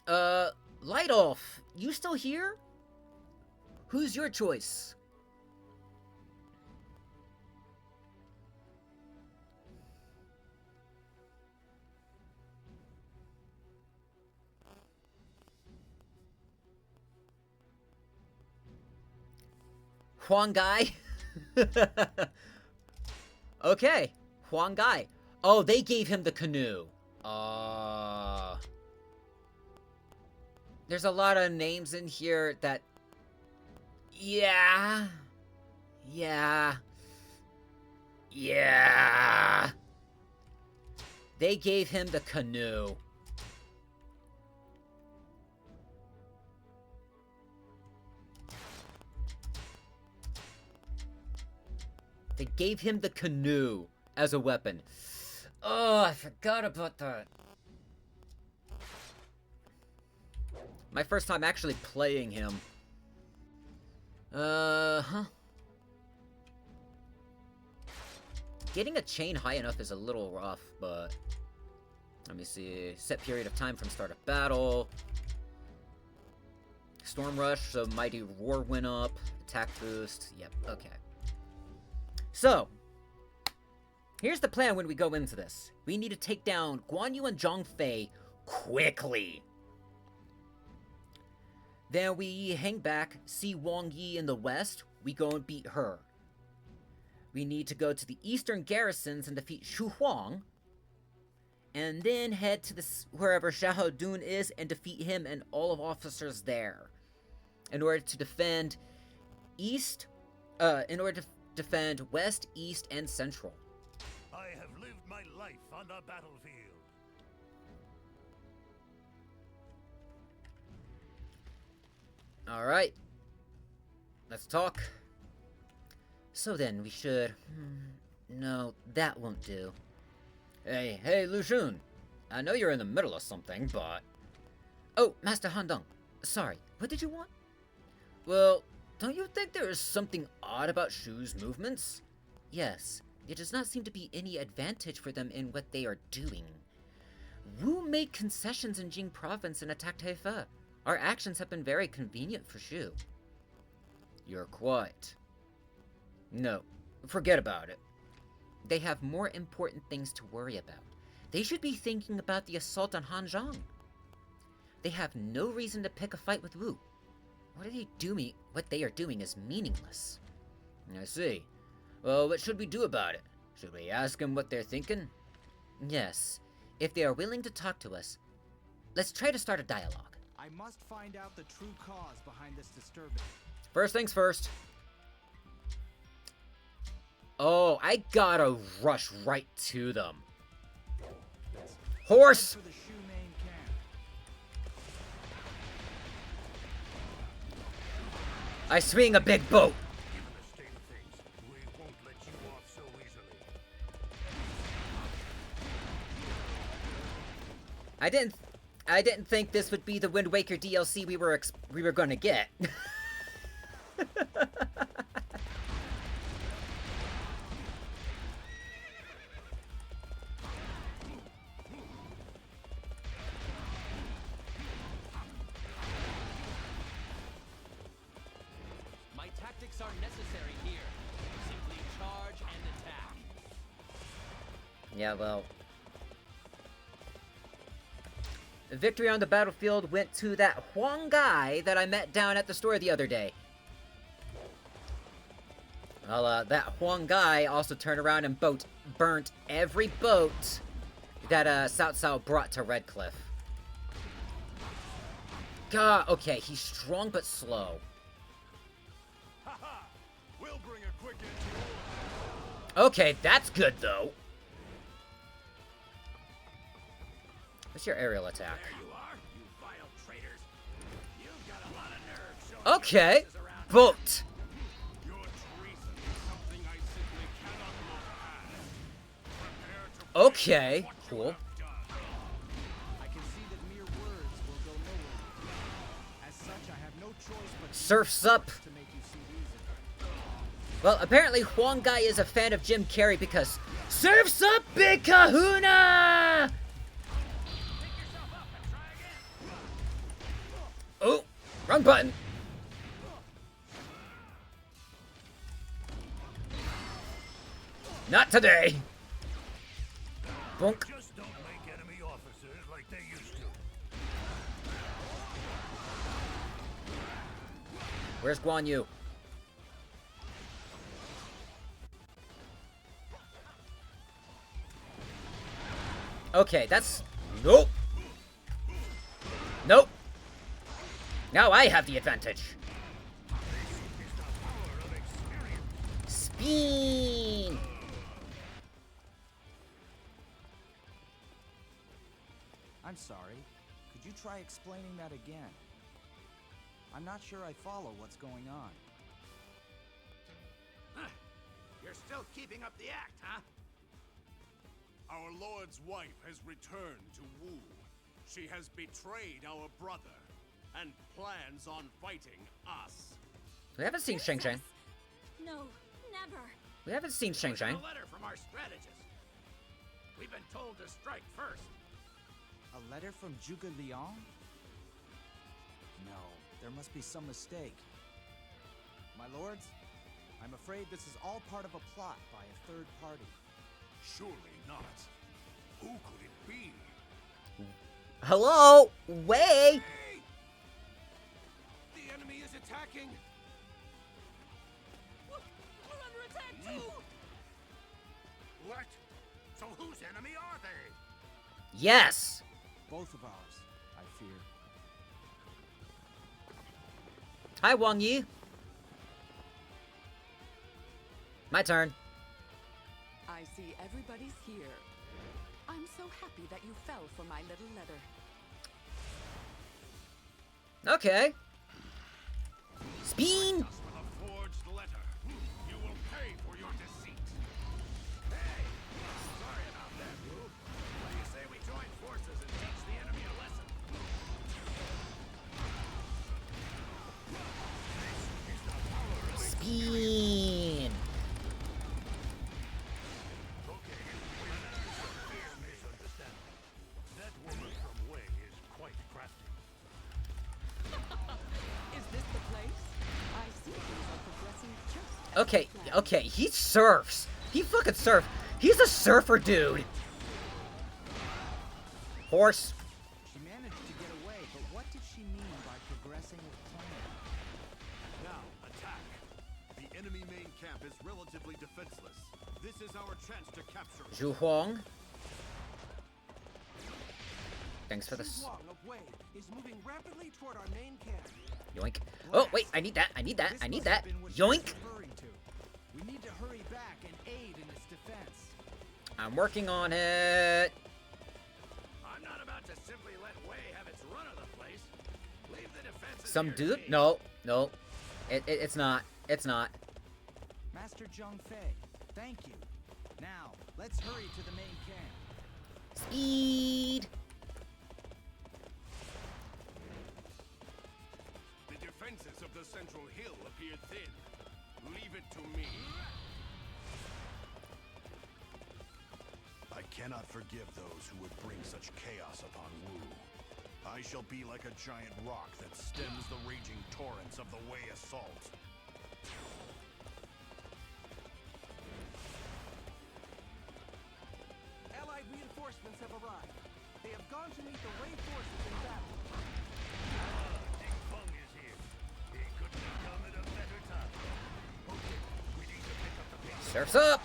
Lidolf, you still here? Who's your choice? Huang Gai? Okay, Huang Gai. Oh, they gave him the canoe. There's a lot of names in here that... Yeah. They gave him the canoe. They gave him the canoe as a weapon. Oh, I forgot about that. My first time actually playing him. Getting a chain high enough is a little rough, but... Let me see. Set period of time from start of battle. Storm Rush, so Mighty Roar went up. Attack boost. Yep, okay. So, here's the plan when we go into this. We need to take down Guan Yu and Zhang Fei quickly. Then we hang back, see Wang Yi in the west, we go and beat her. We need to go to the eastern garrisons and defeat Shu Huang. And then head to wherever Xiahou Dun is and defeat him and all of officers there. In order to defend defend west, east, and central. I have lived my life on the battlefield. Alright. Let's talk. So then, we should... No, that won't do. Hey, Lu Xun. I know you're in the middle of something, but... Oh, Master Han Dong. Sorry, what did you want? Well, don't you think there is something odd about Shu's movements? Yes, there does not seem to be any advantage for them in what they are doing. Wu made concessions in Jing province and attacked Hefei. Our actions have been very convenient for Shu. You're quite. No, forget about it. They have more important things to worry about. They should be thinking about the assault on Hanzhong. They have no reason to pick a fight with Wu. What they are doing is meaningless. I see. Well, what should we do about it? Should we ask them what they're thinking? Yes. If they are willing to talk to us, let's try to start a dialogue. I must find out the true cause behind this disturbance. First things first. Oh, I gotta rush right to them. Horse! Head for the Shu main camp. I swing a big boat. Given the state of things, we won't let you I didn't think this would be the Wind Waker DLC we were gonna get. My tactics are necessary here. Simply charge and attack. Yeah, well. The victory on the battlefield went to that Huang guy that I met down at the store the other day. Well, that Huang guy also turned around and burnt every boat that Cao Cao brought to Redcliffe. God, okay, he's strong but slow. Haha! We'll bring a quick end to all of Okay, that's good though. What's your aerial attack? There you are, you vile traitors. You've got a lot of nerve showing Okay, your faces around. boat. Your treason is something I simply cannot look past. Prepare to pay Okay, what you cool. have done. I can see that mere words will go nowhere. As such, I have no choice but to Surf's up. to make you see reason. Well, apparently Huang guy is a fan of Jim Carrey because Surf's up, Big Kahuna! Oh, wrong button. Not today. Bonk. Just don't make enemy officers like they used to. Where's Guan Yu? Okay, that's... Nope. Nope. Now I have the advantage. Spin. I'm sorry. Could you try explaining that again? I'm not sure I follow what's going on. You're still keeping up the act, huh? Our Lord's wife has returned to Wu. She has betrayed our brother and plans on fighting us. We haven't seen Shang Shang. No, never. We haven't seen Shang Shang. A letter from our strategist. We've been told to strike first. A letter from Zhuge Liang? No, there must be some mistake. My lords, I'm afraid this is all part of a plot by a third party. Surely not. Who could it be? Hello? Wei? Hey! The enemy is attacking! We're under attack too! What? So whose enemy are they? Yes. Both of ours, I fear. Hi, Wang Yi. My turn. I see everybody's here. I'm so happy that you fell for my little letter. Okay. Spin. Us with a forged letter. You will pay for your deceit. Hey! Sorry about that, Wu. What do you say we join forces and teach the enemy a lesson? Spin. Okay. Misunderstanding. That woman from Wei is quite crafty. Is this the place? I see things are progressing just as Okay, planned. okay, he surfs. He fucking surfs. He's a surfer dude. Horse. She managed to get away, but what did she mean by progressing with plan? Now, attack. The enemy main camp is relatively defenseless. This is our chance to capture it. Zhu Huang. Thanks for this. Wang of Wei is moving rapidly toward our main camp. Yoink. Oh, wait, I need that. I need that. I need that. Yoink. Referring to. We need to hurry back and aid in its defense. I'm working on it. I'm not about to simply let Wei have its run of the place. Leave the defenses Some here to dude? me. No, no. It's not. It's not. Master Zhang Fei, thank you. Now, let's hurry to the main camp. Speed. defenses of the central hill appear thin. Leave it to me. I cannot forgive those who would bring such chaos upon Wu. I shall be like a giant rock that stems the raging torrents of the Wei assault. Allied reinforcements have arrived. They have gone to meet the Wei forces in battle. King Feng is here. He couldn't have come at a better time. Okay, we need to pick up the pace. Surf's up!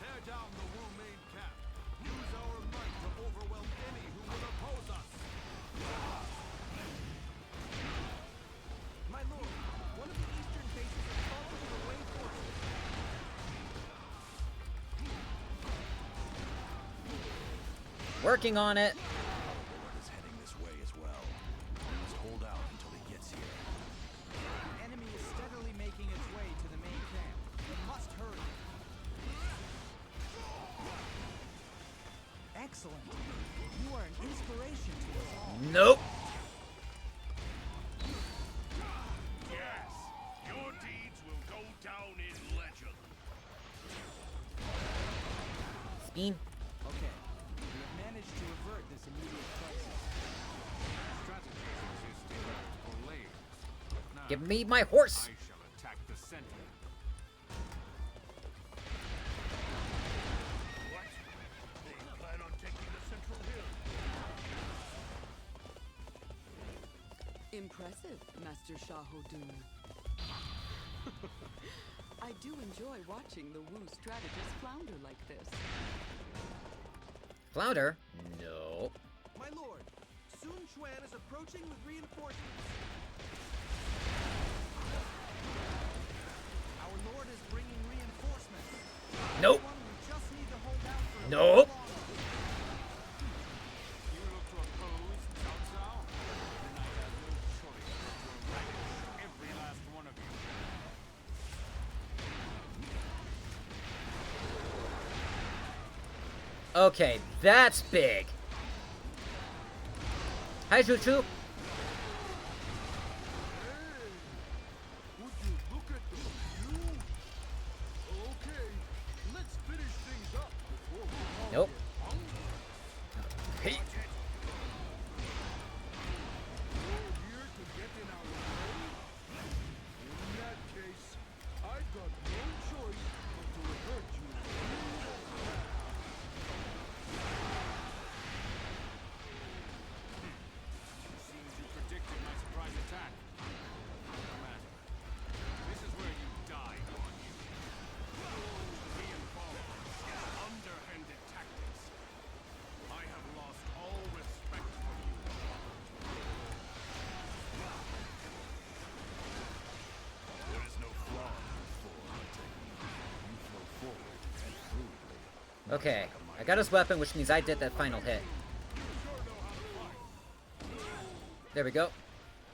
Tear down the Wu main camp. Use our might to overwhelm any who will oppose us. My lord, one of the eastern bases has fallen to the Wei forces. Working on it. Lord is heading this way as well. We must hold out until he gets here. The enemy is steadily making its way to the main camp. We must hurry. Excellent. You are an inspiration to us all. Nope. Yes, your deeds will go down in legend. Steam. Okay. We have managed to avert this immediate crisis. Strategy is developed for layers. Now, Give me my horse. I shall attack the center. What? They plan on taking the central hill. Impressive, Master Shahodun. I do enjoy watching the Wu strategists flounder like this. Flounder? No. My lord, Sun Quan is approaching with reinforcements. Our lord is bringing reinforcements. Nope. We just need to hold out for a Nope. little longer. You look to oppose Cao Cao? Then I have no choice but to eradicate every last one of you. Okay, that's big. Hi, Chuchu. Would you look at the view? Okay, let's finish things up before we all Nope. get hungry. Hey. You're here to get in our way? In that case, I've got no choice but to hurt you. Seems you predicted my surprise attack. No matter. This is where you die, Guan Yu. Reinforcements, underhanded tactics. I have lost all respect for you. There is no flaw in hunting. You flow forward and fluidly. Okay, I got his weapon, which means I did that final hit. There we go.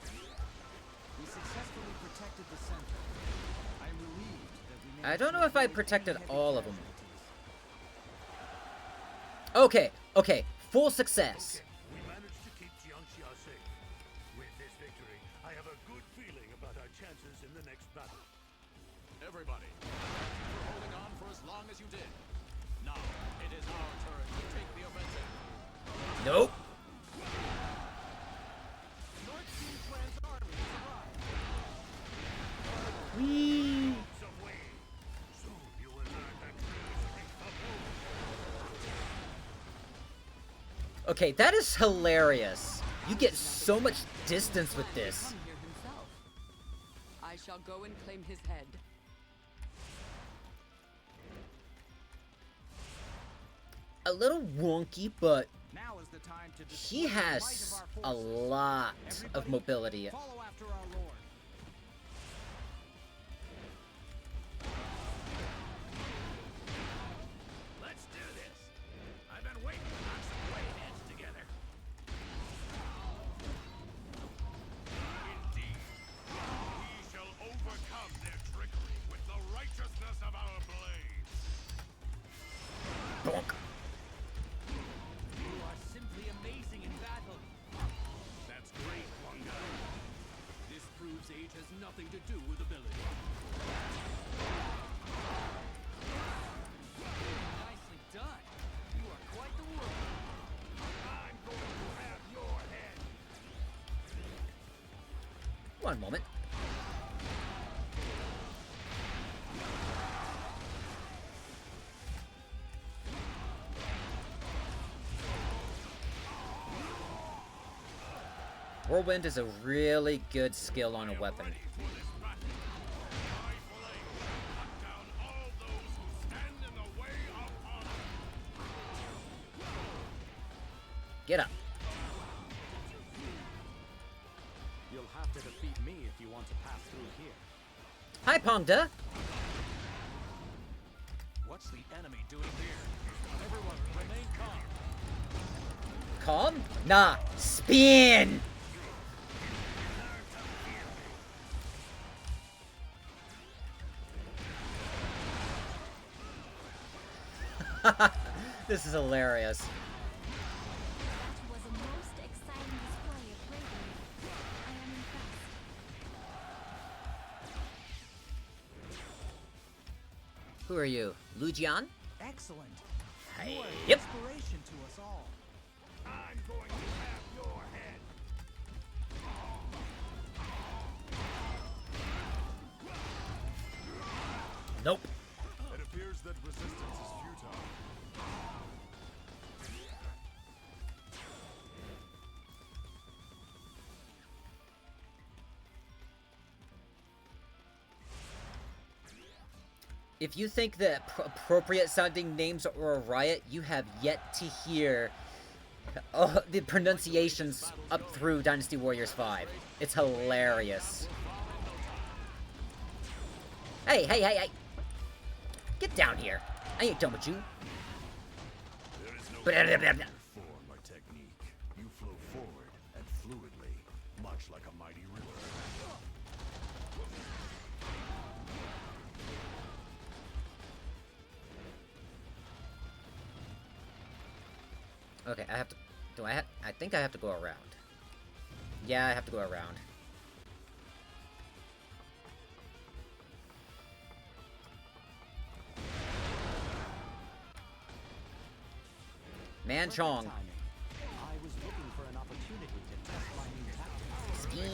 We successfully protected the center. I am relieved that we managed I don't to know if I avoid protected any heavy all of them. casualties. Okay, full success. We managed to keep Jiangxia safe. With this victory, I have a good feeling about our chances in the next battle. Everybody, thank you for holding on for as long as you did. Now, it is our turn to take the offensive. Nope. North Sun Quan's army has arrived. Whee. Some way. Soon you will learn the true strength of Wu. Okay, that is hilarious. You get so much distance with this. Come here himself. I shall go and claim his head. A little wonky, but Now is the time to he display the might of has our a forces. lot of Everybody, mobility. Follow after our lord. Let's do this. I've been waiting to knock some blade heads together. Indeed. We shall overcome their trickery with the righteousness of our blades. Bonk. You are simply amazing in battle. That's great, Wanga. One moment. Whirlwind is a really good skill on a weapon. Get up. You'll have to defeat me if you want to pass through here. Hi, Pongda. What's the enemy doing here? Everyone, remain calm. Calm? Nah. Spin! This is hilarious. That was a most exciting display of bravery. I am impressed. Who are you? Lujian? Excellent. Hey. You are an Yep. inspiration to us all. I'm going to have your head. Nope. It appears that resistance is futile. If you think that appropriate sounding names are a riot, you have yet to hear the pronunciations up through Dynasty Warriors 5. It's hilarious. Hey, hey, hey, hey! Get down here. I ain't done with you. There is no Blah, blah, blah, blah. for my technique. You flow forward and fluidly, much like a mighty river. Okay, I have to... I think I have to go around. Yeah, I have to go around. Man Chong. Timing. I was looking for an opportunity to test my new tactics. Spin.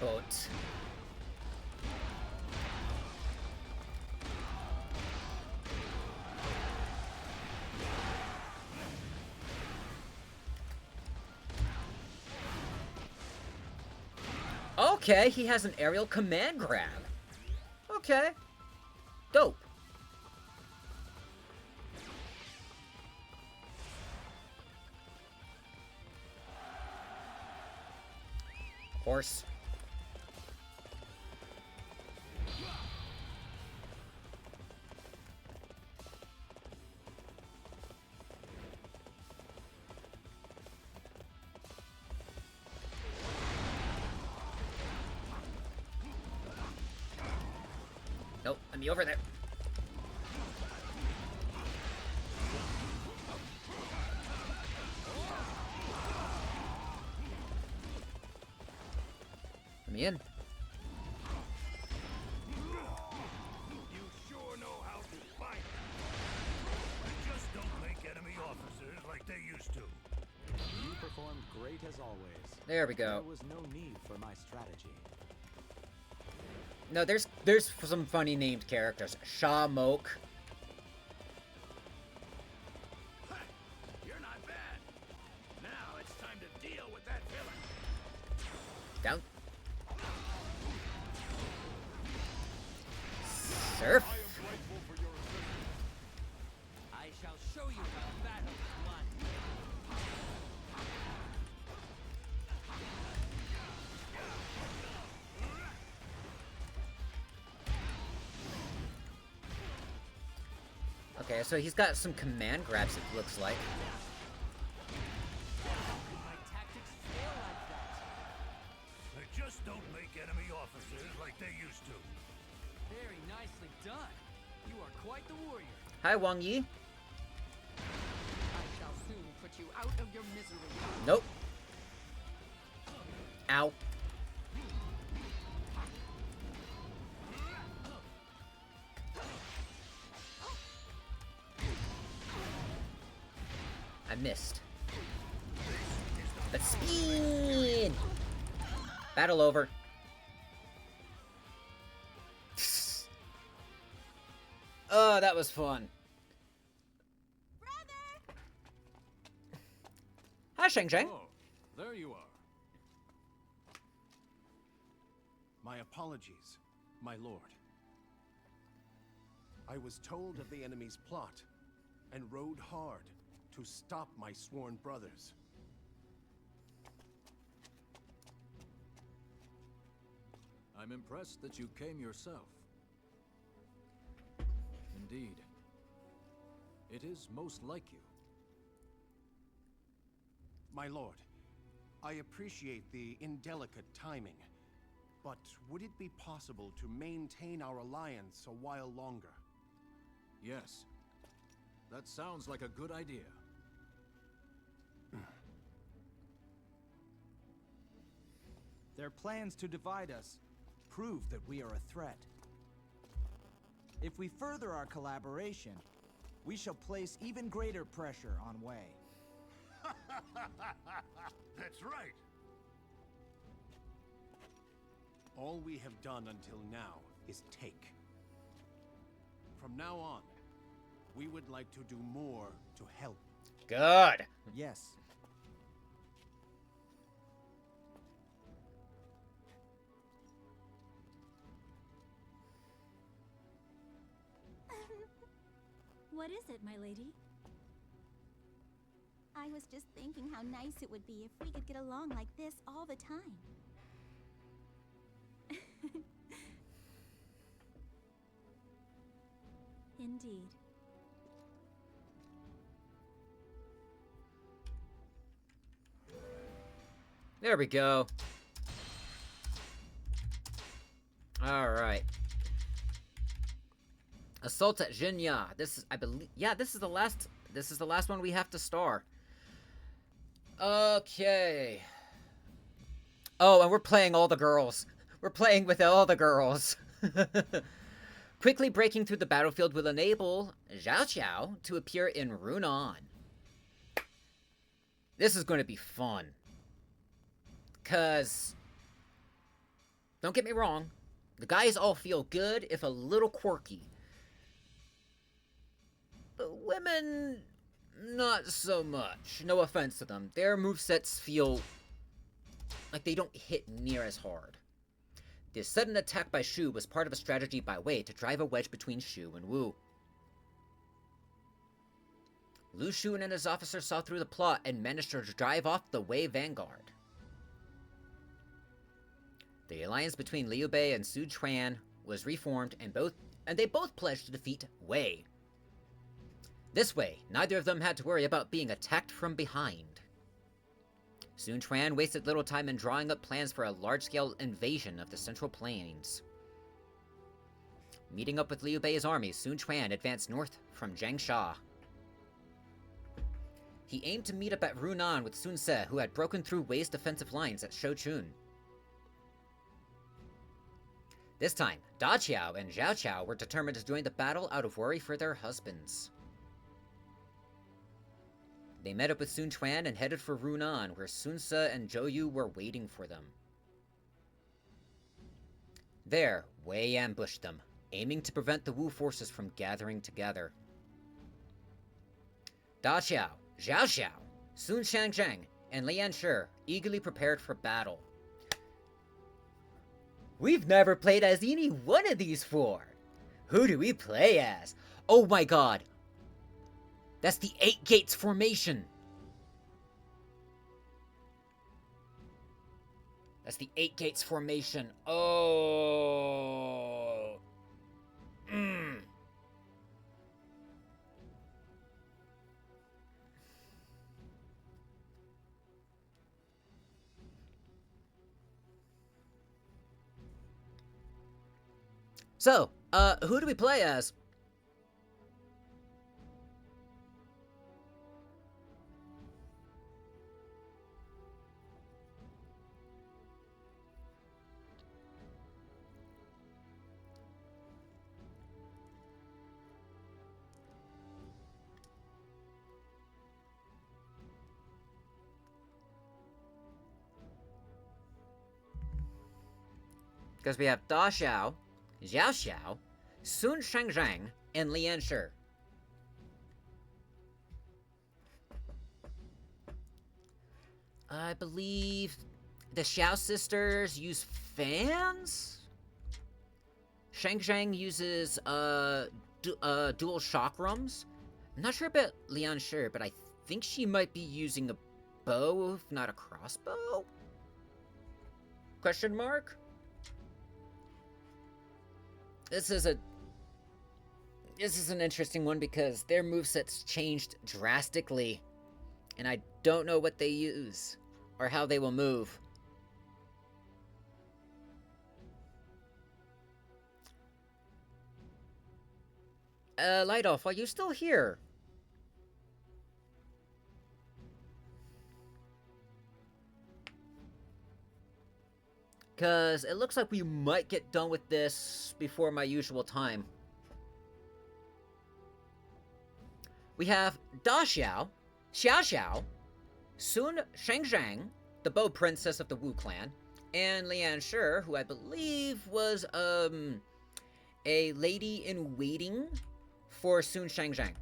Boat. Okay, he has an aerial command grab. Okay. Dope. Horse. Nope, let me over there. Let me in. You sure know how to fight. Just don't make enemy officers like they used to. You performed great as always. There we go. There was no need for my strategy. No, there's some funny named characters. Sha Moke. You're not bad. Now it's time to deal with that villain. Down. Surf. I shall show you how battle is won. Okay, so he's got some command grabs, it looks like. My tactics fail like that. They just don't make enemy officers like they used to. Very nicely done. You are quite the warrior. Hi, Wang Yi. I shall soon put you out of your misery. Nope. Ow. I missed. But speed! Battle over. Oh, that was fun. Brother! Hi, Shang Shang. Oh, there you are. My apologies, my lord. I was told of the enemy's plot, and rode hard to stop my sworn brothers. I'm impressed that you came yourself. Indeed. It is most like you. My lord, I appreciate the indelicate timing, but would it be possible to maintain our alliance a while longer? Yes. That sounds like a good idea. Their plans to divide us prove that we are a threat. If we further our collaboration, we shall place even greater pressure on Wei. That's right. All we have done until now is take. From now on, we would like to do more to help. Good. Yes. What is it, my lady? I was just thinking how nice it would be if we could get along like this all the time. Indeed. There we go. Alright. Assault at Jinya. This is, I believe, yeah, this is the last one we have to star. Okay. Oh, and we're playing all the girls. We're playing with all the girls. Quickly breaking through the battlefield will enable Xiao Xiao to appear in Runan. This is going to be fun. Cause, don't get me wrong, the guys all feel good, if a little quirky. But women, not so much. No offense to them. Their movesets feel like they don't hit near as hard. This sudden attack by Shu was part of a strategy by Wei to drive a wedge between Shu and Wu. Lu Xun and his officers saw through the plot and managed to drive off the Wei vanguard. The alliance between Liu Bei and Su Chuan was reformed, and they both pledged to defeat Wei. This way, neither of them had to worry about being attacked from behind. Sun Quan wasted little time in drawing up plans for a large-scale invasion of the Central Plains. Meeting up with Liu Bei's army, Sun Quan advanced north from Jiangsha. He aimed to meet up at Runan with Sun Ce, who had broken through Wei's defensive lines at Shouchun. This time, Da Qiao and Zhao Qiao were determined to join the battle out of worry for their husbands. They met up with Sun Quan and headed for Runan, where Sun Ce and Zhou Yu were waiting for them. There, Wei ambushed them, aiming to prevent the Wu forces from gathering together. Da Qiao, Zhao Xiao, Sun Shangzheng, and Lian Shi eagerly prepared for battle. We've never played as any one of these four. Who do we play as? Oh my god. That's the 8 Gates formation. That's the 8 Gates formation. Oh. So, who do we play as? Because we have Da Xiao, Xiao Xiao, Sun Shangzhang, and Lian Shi. I believe the Xiao sisters use fans? Shangzhang uses dual chakrams. I'm not sure about Lian Shi, but I think she might be using a bow, if not a crossbow? Question mark? This is an interesting one because their moveset's changed drastically, and I don't know what they use or how they will move. Light-Off, are you still here? Because it looks like we might get done with this before my usual time. We have Da Xiao, Xiao Xiao, Sun Shangzhang, the Bow Princess of the Wu clan, and Lian Shi, who I believe was a lady-in-waiting for Sun Shangzhang.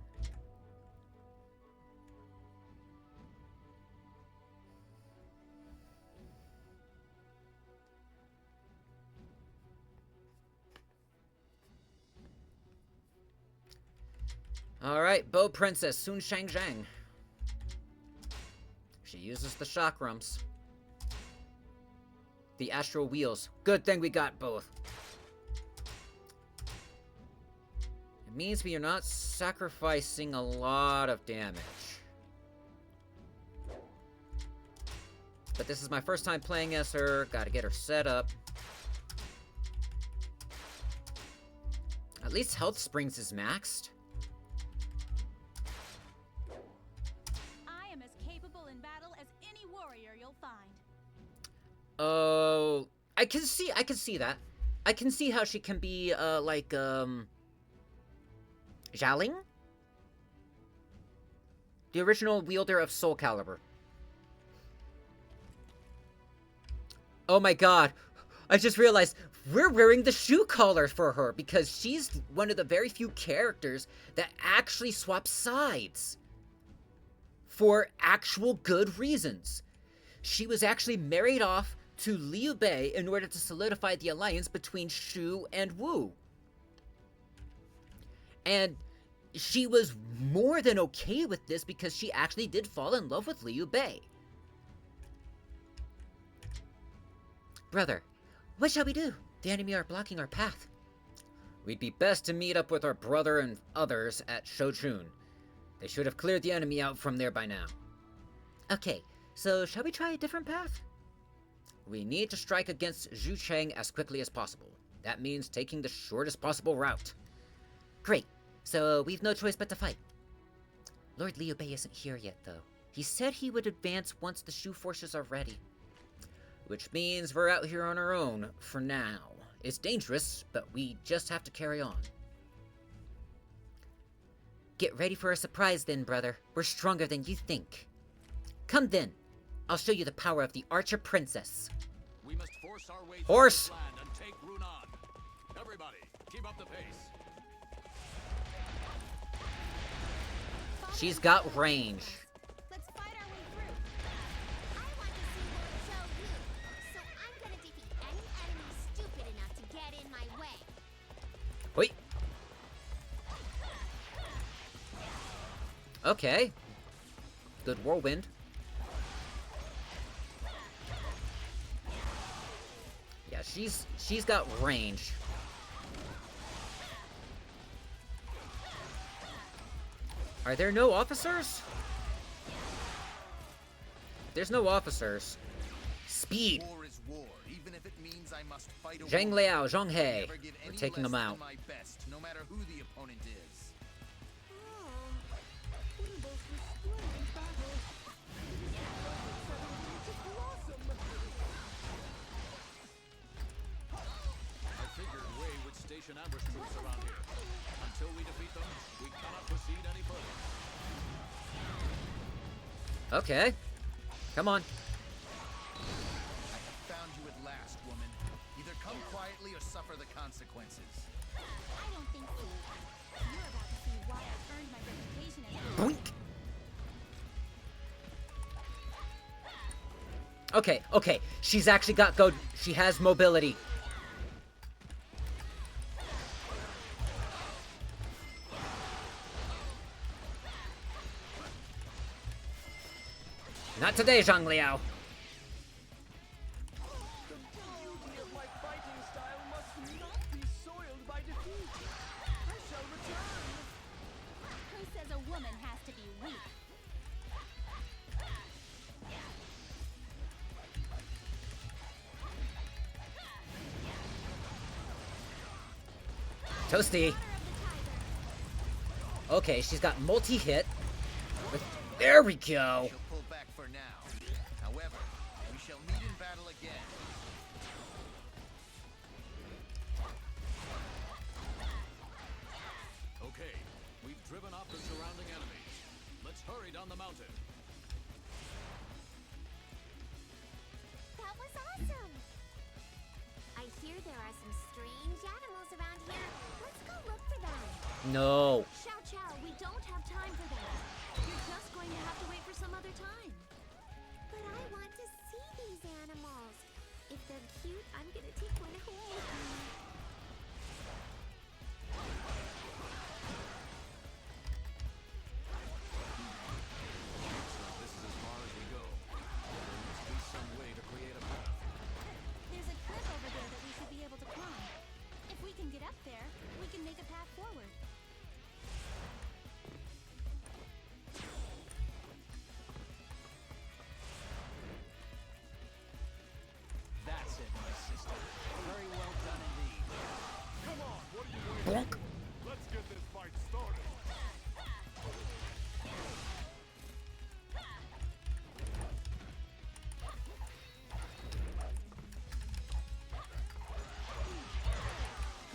Alright, Bow Princess, Sun Shangzhang. She uses the chakrams. The astral wheels. Good thing we got both. It means we are not sacrificing a lot of damage. But this is my first time playing as her. Gotta get her set up. At least Health Springs is maxed. I am as capable in battle as any warrior you'll find. Oh, I can see that. I can see how she can be, Xialing? The original wielder of Soul Calibur. Oh my god. I just realized we're wearing the shoe collar for her because she's one of the very few characters that actually swaps sides. For actual good reasons. She was actually married off to Liu Bei in order to solidify the alliance between Shu and Wu. And she was more than okay with this because she actually did fall in love with Liu Bei. Brother, what shall we do? The enemy are blocking our path. We'd be best to meet up with our brother and others at Shouchun. They should have cleared the enemy out from there by now. Okay, so shall we try a different path? We need to strike against Zhu Cheng as quickly as possible. That means taking the shortest possible route. Great, so we've no choice but to fight. Lord Liu Bei isn't here yet, though. He said he would advance once the Shu forces are ready. Which means we're out here on our own, for now. It's dangerous, but we just have to carry on. Get ready for a surprise then, brother. We're stronger than you think. Come then. I'll show you the power of the Archer Princess. We must force our way Horse! through this land and take Runan. Everybody, keep up the pace. She's got range. Let's fight our way through. I want to see Lord Zhou Yu, so I'm gonna defeat any enemy stupid enough to get in my way. Wait. Okay. Good whirlwind. Yeah, she's got range. Are there no officers? There's no officers. Speed. War is war, even if it means I must fight a Zhang war. Liao, Zhang I He. never give We're any taking them less out. than my best, no matter who the opponent is. I figured Wei would station ambush troops around here. Until we defeat them, we cannot proceed any further. Okay. Come on. I have found you at last, woman. Either come quietly suffer the consequences. I don't think so. You're about to see why I've earned my reputation as Boink. Okay, okay. She's actually got go. She has mobility. Not today, Zhang Liao. The beauty of my fighting style must not be soiled by defeat. I shall return. Who says a woman has to be weak? Toasty. Okay, she's got multi-hit. There we go. She'll pull back for now. However, we shall meet in battle again. Okay, we've driven off the surrounding enemies. Let's hurry down the mountain. That was awesome! I hear there are some strange animals around here. Let's go look for them. No. Xiao Chow, we don't have time for that. You're just going to have to wait for some other time. But I want to see these animals. If they're cute, I'm gonna take one home with me. This is as far as we go. There must be some way to create a path. There's a cliff over there that we should be able to climb. If we can get up there, we can make a path forward. That's it, my sister. Very well done indeed. Come on, what are you waiting Bonk. for? Let's get this fight started.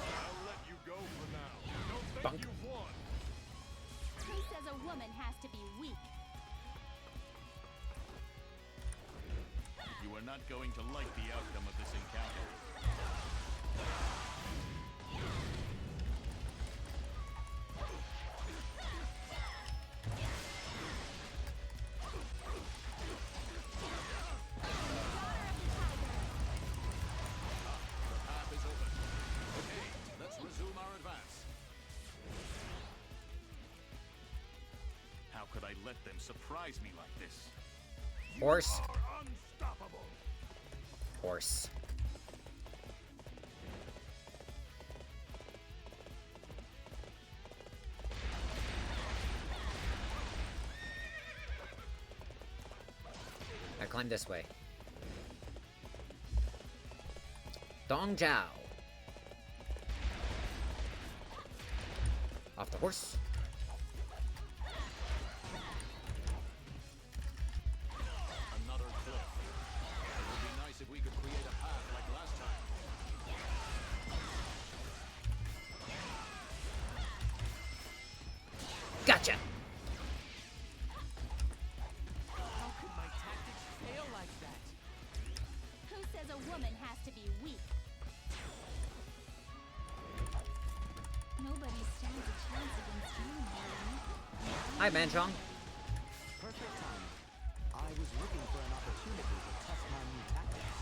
I'll let you go for now. Don't think Bonk. you've won. Who says a woman has to be weak? You are not going to like the outcome of this encounter. The path is open. Okay, let's resume our advance. How could I let them surprise me like this? Horse. Are unstoppable. Horse. I climb this way. Dong Jiao. Off the horse. Another cliff. It would be nice if we could create a path like last time. Gotcha. How could my tactics fail like that? Who says a woman has to be weak? Nobody stands a chance against you, Marlene. Hi, Manchong. Perfect timing. I was looking for an opportunity to test my new tactics.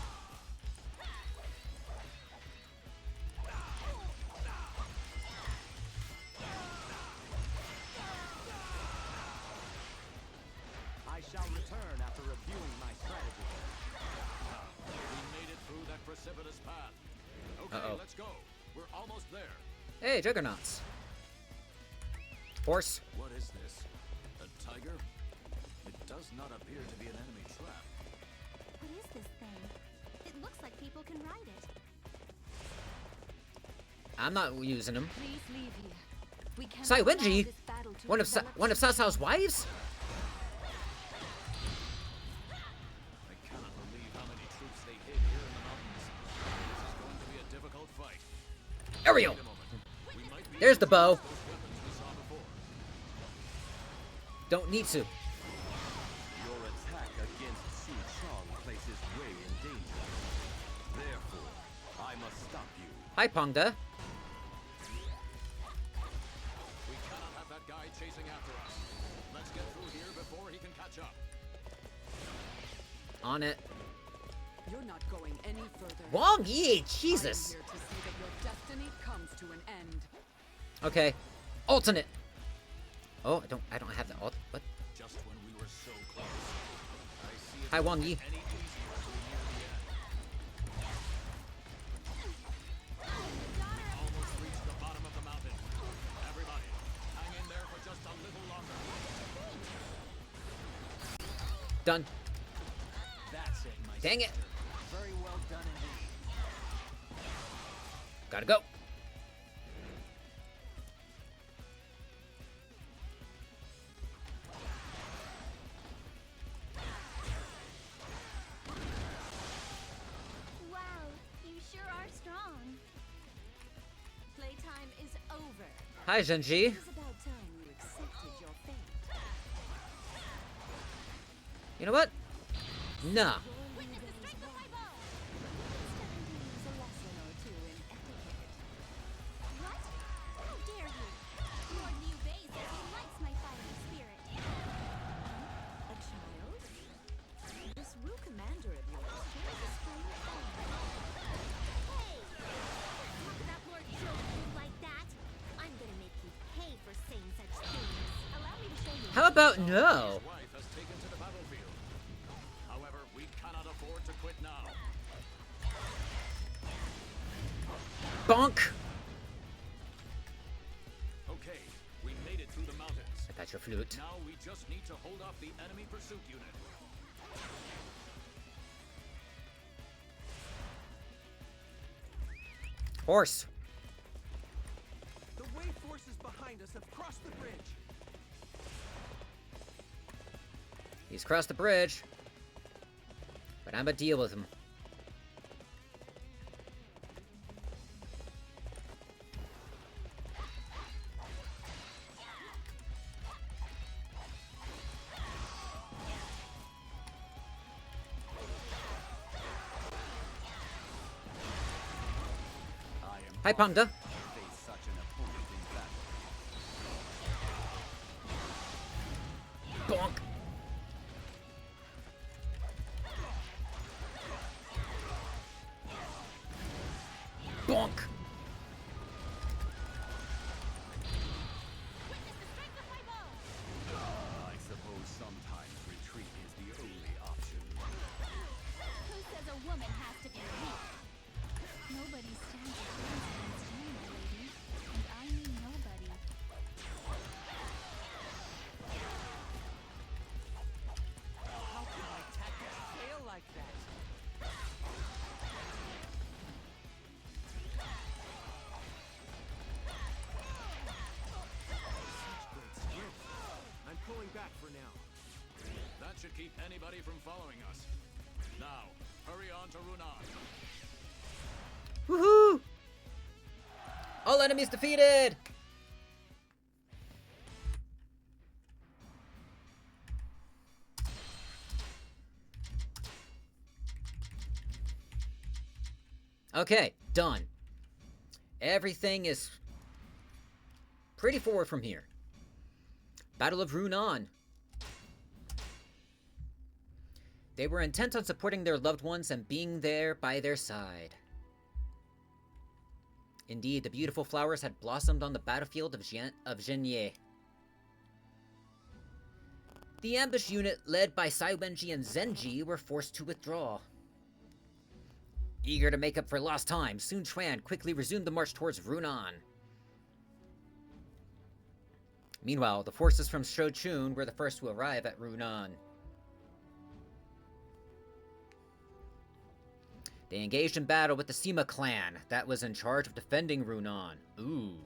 I shall return after reviewing my strategy. We made it through that precipitous path. Okay, Uh-oh. let's go. We're almost there. Hey, Juggernauts. Horse. What is this? A tiger? It does not appear to be an enemy trap. What is this thing? It looks like people can ride it. I'm not using them. Please leave here. We cannot Sai allow Wenji? this battle to One of develop Cao Cao's wives? I cannot believe how many troops they hid here in the mountains. This is going to be a difficult fight. Ariel. Wait a moment. We might be There's the able to bow. use those weapons we saw before. Don't need to. Your attack against Su Chong places Wei in danger. Therefore, I must stop you. Hi, Pongda. We cannot have that guy chasing after us. Let's get through here before he can catch up. On it. You're not going any further. Wong Yi, I Jesus. am here to see that your destiny comes to an end. Okay. Alternate. Oh, I don't have the alt. What? Just when we were so close. I see it Hi, Wang Yi. any easier as we near the end. Almost reached the bottom of the mountain. Everybody, hang in there for just a little longer. Done. That's it, my Dang it. sister. Very well done indeed. Gotta go. Wow, you sure are strong. Playtime is over. Hi, Zhenji. It's about time you accepted your fate. You know what? Nah. Witness the strength of my bow! It's time to use a lesson or two in etiquette. What? How dare you? Your new base says he likes my fighting spirit. A child? This Wu commander of yours shares a strange thing. Hey! Talk about Lord Joe like that. I'm gonna make you pay for saying such things. Allow me to show you. How about no? His wife has taken to the battlefield. However, we cannot afford to quit now. Bonk. Okay, we made it through the mountains. I got your flute. Now we just need to hold off the enemy pursuit unit. Horse. The Wei forces behind us have crossed the bridge. He's crossed the bridge. But I'm gonna deal with him. Hi, Panda. Face such an opponent in battle. Bonk. Bonk. Witness the strength of my bow! I suppose sometimes retreat is the only option. Who says a woman has to be weak? Nobody stands a chance against you, my lady. And I mean nobody. How can my tactics fail like that? Such great strength. I'm pulling back for now. That should keep anybody from following us. Now, hurry on to Runan. Woohoo! All enemies defeated! Okay, done. Everything is pretty forward from here. Battle of Runan. They were intent on supporting their loved ones and being there by their side. Indeed, the beautiful flowers had blossomed on the battlefield of Zhenye. The ambush unit, led by Saiwenji and Zenji, were forced to withdraw. Eager to make up for lost time, Sun Quan quickly resumed the march towards Runan. Meanwhile, the forces from Shochun were the first to arrive at Runan. They engaged in battle with the Sima clan that was in charge of defending Runan. Ooh.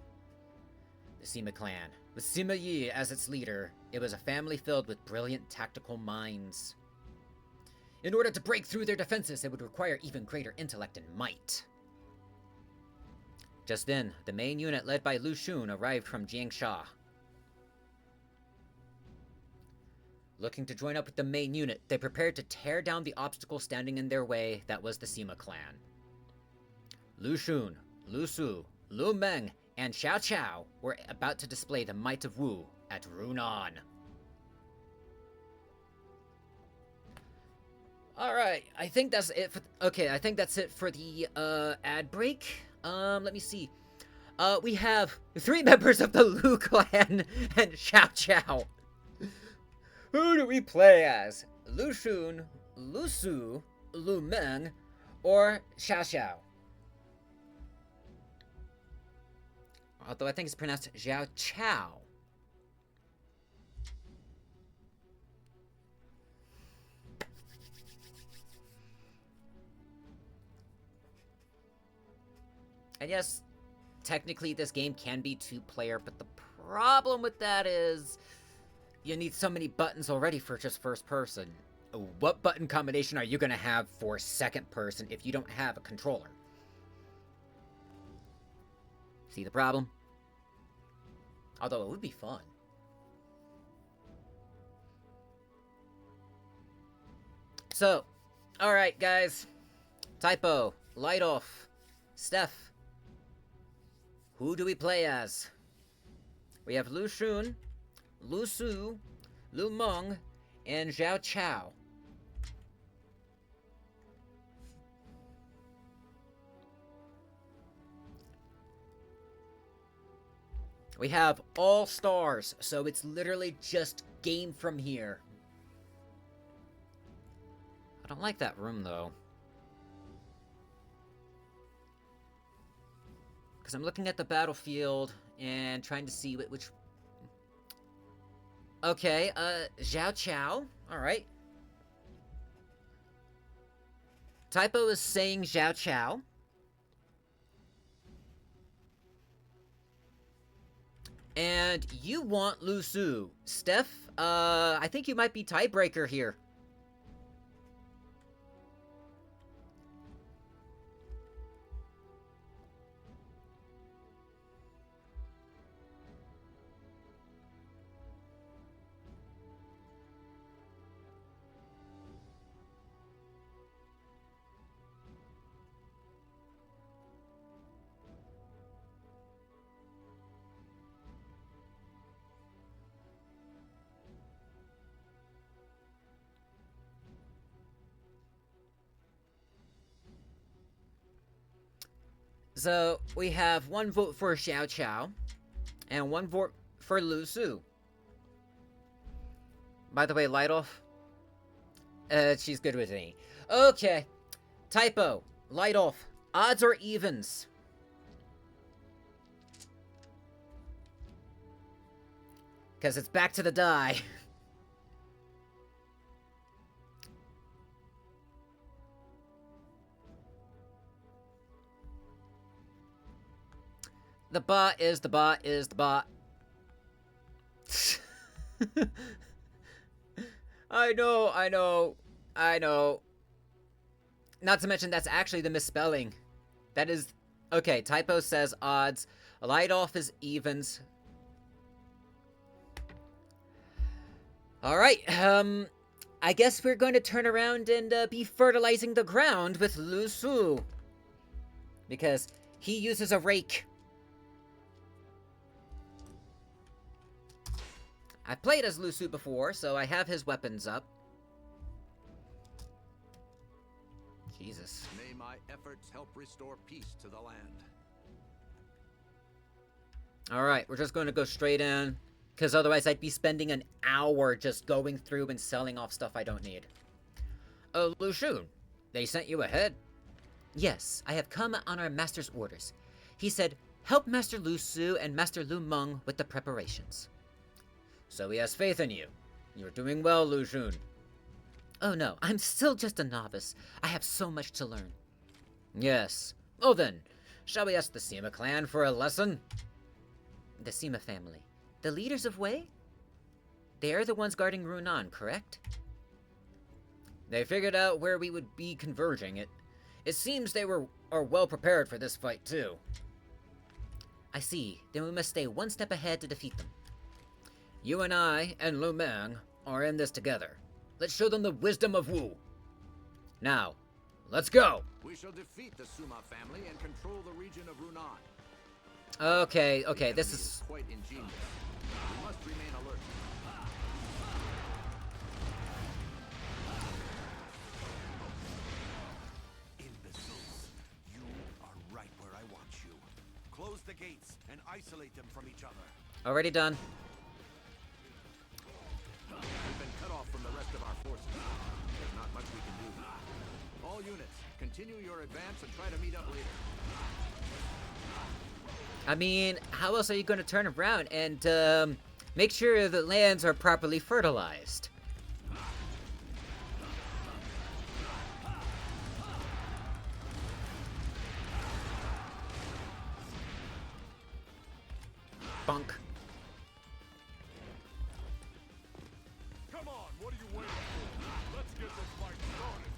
The Sima clan, with Sima Yi as its leader, it was a family filled with brilliant tactical minds. In order to break through their defenses, it would require even greater intellect and might. Just then, the main unit led by Lu Xun arrived from Jiangsha. Looking to join up with the main unit, they prepared to tear down the obstacle standing in their way that was the Sima clan. Lu Xun, Lu Su, Lu Meng, and Xiao Qiao were about to display the might of Wu at Runan. Alright, I think that's it for... Okay, I think that's it for the, ad break. Let me see. We have 3 members of the Lu clan and Xiao Qiao. Who do we play as? Lu Xun, Lu Su, Lu Meng, or Xiao Xiao? Although I think it's pronounced Xiao Qiao. And yes, technically this game can be 2-player, but the problem with that is you need so many buttons already for just first person. What button combination are you going to have for second person if you don't have a controller? See the problem? Although it would be fun. So, alright guys. Typo, Light Off, Steph. Who do we play as? We have Lu Xun, Lu Su, Lu Meng, and Xiao Qiao. We have all stars, so it's literally just game from here. I don't like that room, though. Because I'm looking at the battlefield and trying to see which... Okay, Xiao Qiao. Alright. Typo is saying Xiao Qiao. And you want Lu Su. Steph, I think you might be tiebreaker here. So, we have 1 vote for Xiao Qiao, and 1 vote for Lu Su. By the way, Light Off, she's good with me. Okay, Typo, Light Off, odds or evens? Because it's back to the die. The bot is the bot is the bot. I know. Not to mention that's actually the misspelling. That is... Okay, Typo says odds. Light Off is evens. Alright, I guess we're going to turn around and be fertilizing the ground with Lu Su. Because he uses a rake. I've played as Lu Su before, so I have his weapons up. Jesus. May my efforts help restore peace to the land. Alright, we're just going to go straight in. Because otherwise I'd be spending an hour just going through and selling off stuff I don't need. Oh, Lu Xun, they sent you ahead? Yes, I have come on our master's orders. He said, help Master Lu Su and Master Lu Meng with the preparations. So he has faith in you. You're doing well, Lu Xun. Oh no, I'm still just a novice. I have so much to learn. Yes. Oh then, shall we ask the Sima clan for a lesson? The Sima family. The leaders of Wei? They are the ones guarding Runan, correct? They figured out where we would be converging. It seems they are well prepared for this fight too. I see. Then we must stay one step ahead to defeat them. You and I, and Lu Meng, are in this together. Let's show them the wisdom of Wu. Now, Let's go. We shall defeat the Suma family and control the region of Runan. Okay, okay, The this enemy is... quite ingenious. We must remain alert. Imbeciles, you are right where I want you. Close the gates and isolate them from each other. Already done. We've been cut off from the rest of our forces. There's not much we can do. All units, continue your advance and try to meet up later. I mean, how else are you going to turn around and make sure the lands are properly fertilized? Bunk. Come on, what are you waiting for? Let's get this fight started.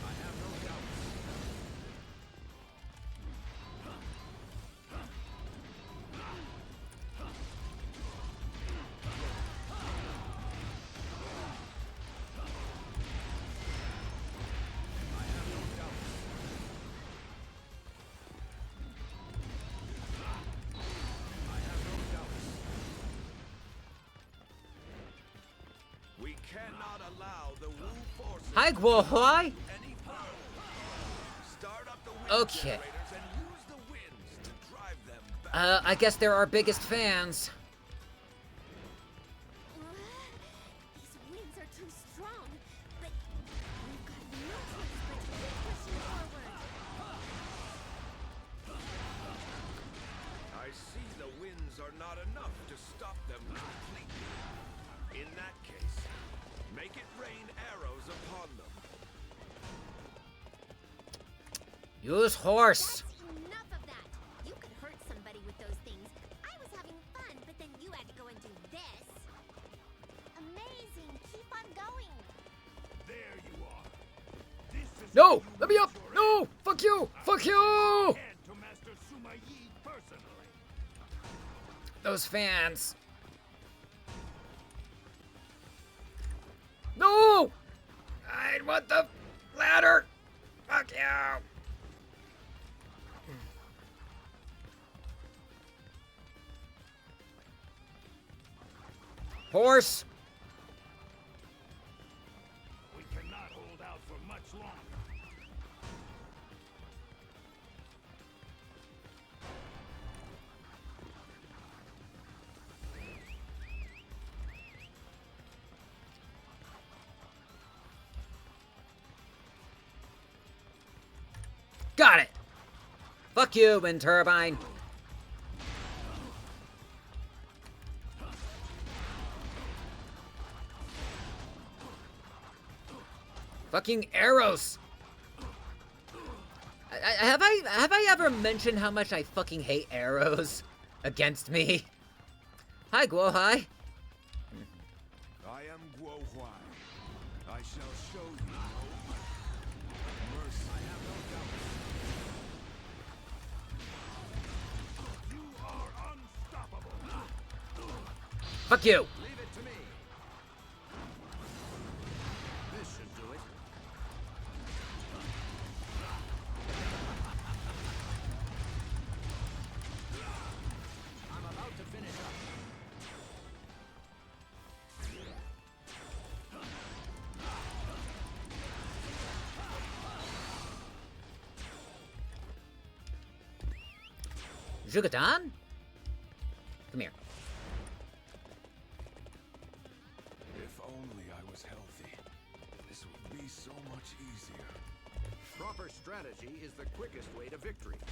I have no doubts. We cannot allow the Wu forces Hi, Guohai. any further. Start up the wind Okay. generators and use the winds to drive them back. I guess they're our biggest fans. These winds are too strong, but we've got no choice but to keep pushing forward. I see the winds are not enough to stop them completely. In that case, make it rain arrows upon them. Use horse. That's enough of that. You could hurt somebody with those things. I was having fun, but then you had to go and do this. Amazing. Keep on going. There you are. This is No, how you let me up. reach your No, end. fuck you. Fuck you. Head to Master Suma Yi personally. Those fans. No! I want the ladder. Fuck you. Horse. We cannot hold out for much longer. Got it. Fuck you, wind turbine. Fucking arrows. Have I ever mentioned how much I fucking hate arrows against me? Hi, Guohai. I am Guo Huai. I shall show you no mercy. I have no doubt. You are unstoppable. Fuck you. Leave it to me. This should do it. I'm about to finish up. Jugadan? Come here. If only I was healthy. This would be so much easier. Proper strategy is the quickest way to victory. The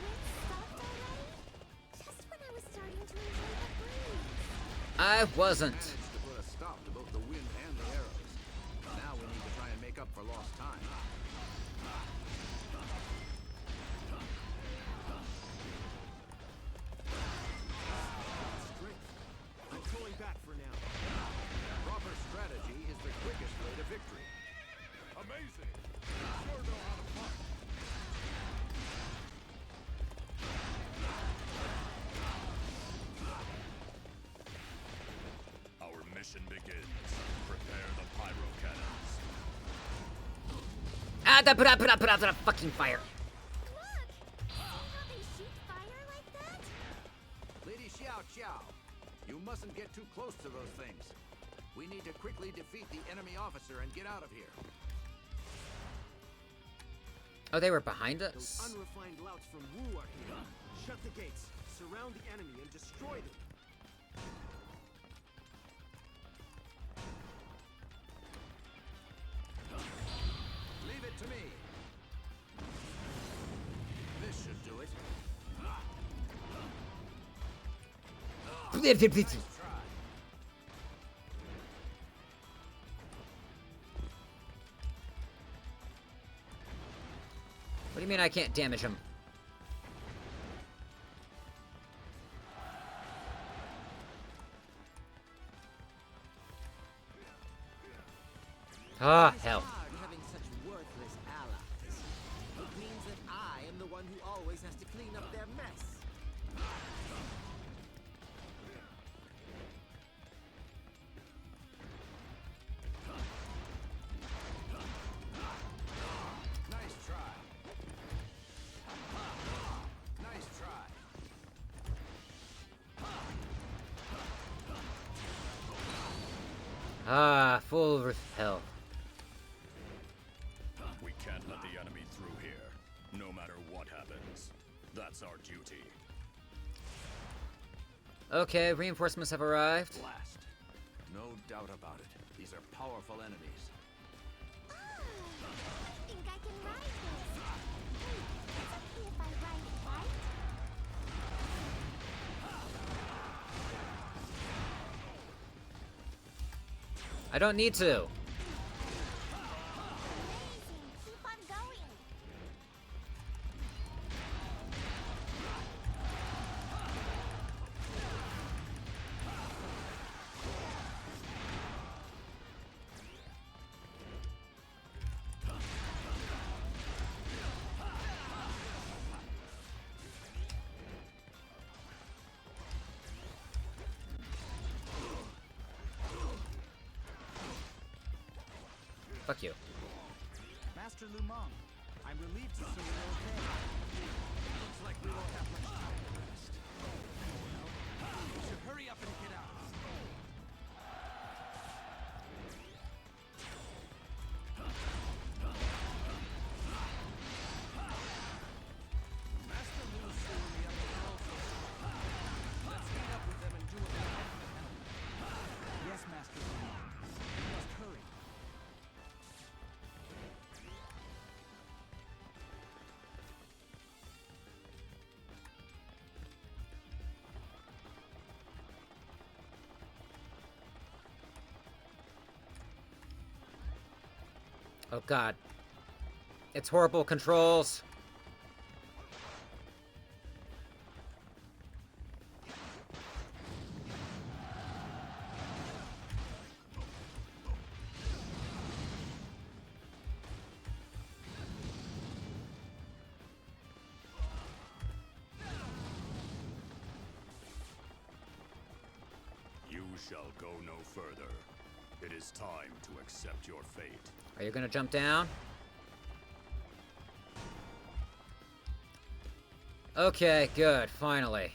wind stopped already? Just when I was starting to enjoy the breeze. I wasn't. Managed to put a stop to both the wind and the arrows. Now we need to try and make up for lost time. I'm pulling back for now. Proper strategy is the quickest way to victory. Amazing. You sure know how to fight. Fucking fire. Look! See how they shoot fire like that? Lady Xiao Xiao, you mustn't get too close to those things. We need to quickly defeat the enemy officer and get out of here. Oh, they were behind Those us? unrefined louts from Wu are here. Shut the gates, surround the enemy, and destroy them. Leave it to me. This should do it. Nice try. What do you mean I can't damage him? Ah, hell. Hard having such worthless allies. It means that I am the one who always has to clean up their mess. Nice try. Nice try. Ah, full of hell. We can't let the enemy through here, no matter what happens. That's our duty. Okay, reinforcements have arrived. Blast. No doubt about it. These are powerful enemies. Ah, I think I can ride this. Hey, it's okay if I ride it, right? I don't need to. Amazing. Keep on going. Fuck you. Master Lu Meng, I'm relieved to see you're okay. Looks like we won't have much time to rest. We should hurry up and get out. Master Lu's soon the other world. Let's meet up with them and do what we can for the enemy. Yes, Master Lu Meng. We must hurry. Oh god. It's horrible controls. You shall go no further. It is time to accept your fate. Are you gonna jump down? Okay, good, finally.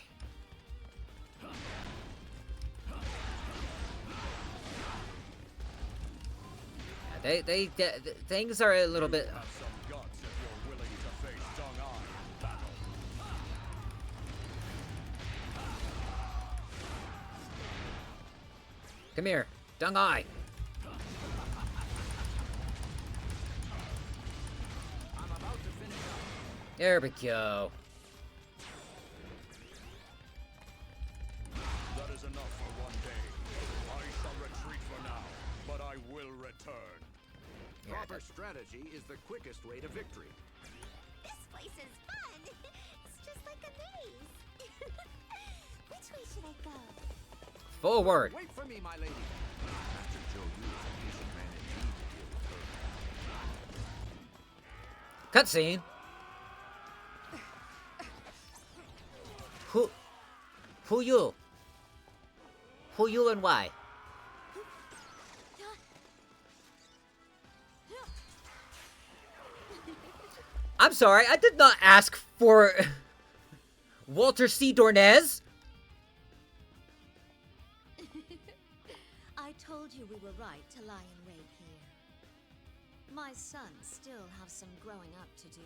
Yeah, things are a little bit. Have some guts if you're willing to face Dong-Ai in battle. Come here, Dong-Ai. I'm about to finish up. There we go. That is enough for one day. I shall retreat for now, but I will return. Proper strategy is the quickest way to victory. This place is fun. It's just like a maze. Which way should I go? Forward. Wait for me, my lady. Master Zhou Yu is a patient man indeed to deal with her. Cutscene. Who you? Who you and why? I'm sorry, I did not ask for Walter C. Dornez. I told you we were right to lie in wait here. My sons still have some growing up to do,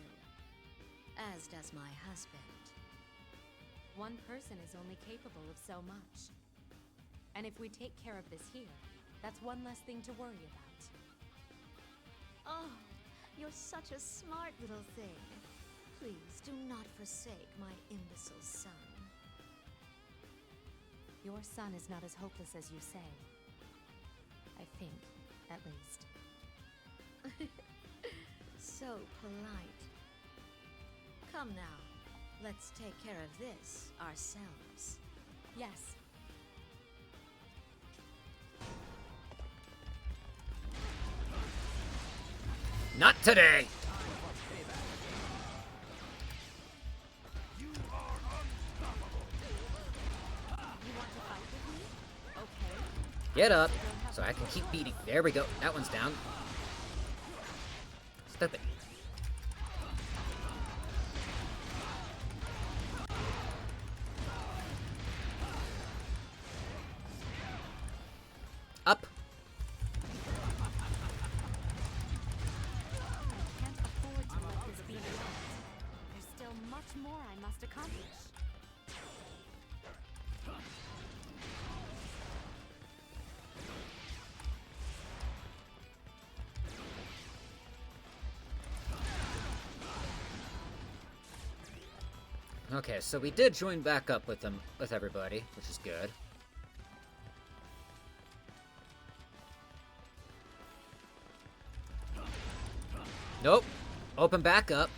as does my husband. One person is only capable of so much. And if we take care of this here, that's one less thing to worry about. Oh, you're such a smart little thing. Please do not forsake my imbecile son. Your son is not as hopeless as you say. I think, at least. So polite. Come now, let's take care of this ourselves. Yes. Not today. You are unstoppable. You want to fight with me? Okay. Get up, so I can keep beating. There we go. That one's down. Stupid. Up. Can't afford to let this be lost. There's still much more I must accomplish. Okay, so we did join back up with them, with everybody, which is good. Nope. Open back up.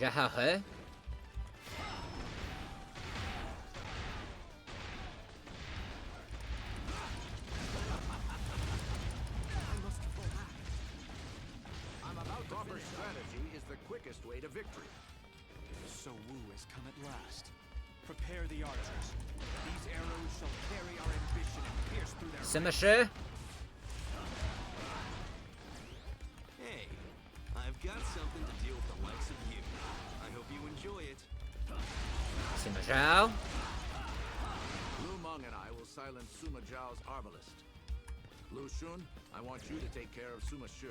Jahahe. I'm about to Proper strategy is the quickest way to victory. So Wu has come at last. Prepare the archers. These arrows shall carry our ambition and pierce through their Simashe. Hey, I've got something to deal with the likes of you. I hope you enjoy it. Sima Zhao. Lu Meng and I will silence Sima Zhao's arbalist. Lu Xun, I want you to take care of Sima Shi.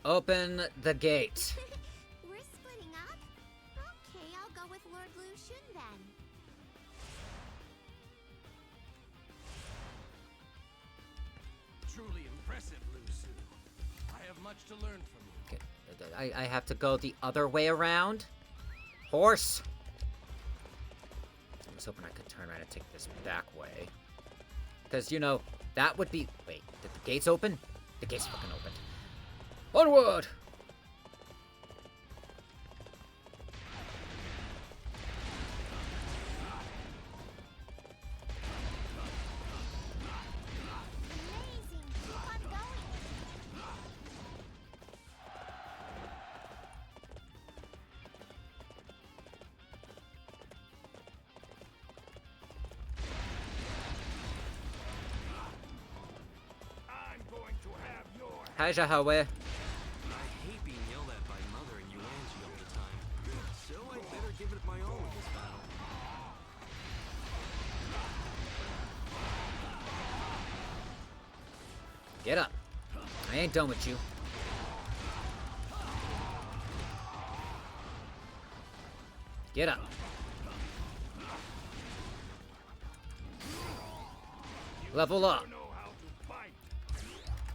Open the gate. We're splitting up? Okay, I'll go with Lord Lucian then. Truly impressive, Lu Su. I have much to learn from you. Okay, I have to go the other way around. Horse. I was hoping I could turn around and take this back way. Because, you know, that would be... Wait, did the gates open? The gates fucking opened. Onward! Amazing! Keep on going! I'm going to have your... Hi, Jahawe. I hate being yelled at by Mother and Yuanji all the time. So I better give it my all in this battle. Get up. I ain't done with you. Get up. Level up. Know how to fight.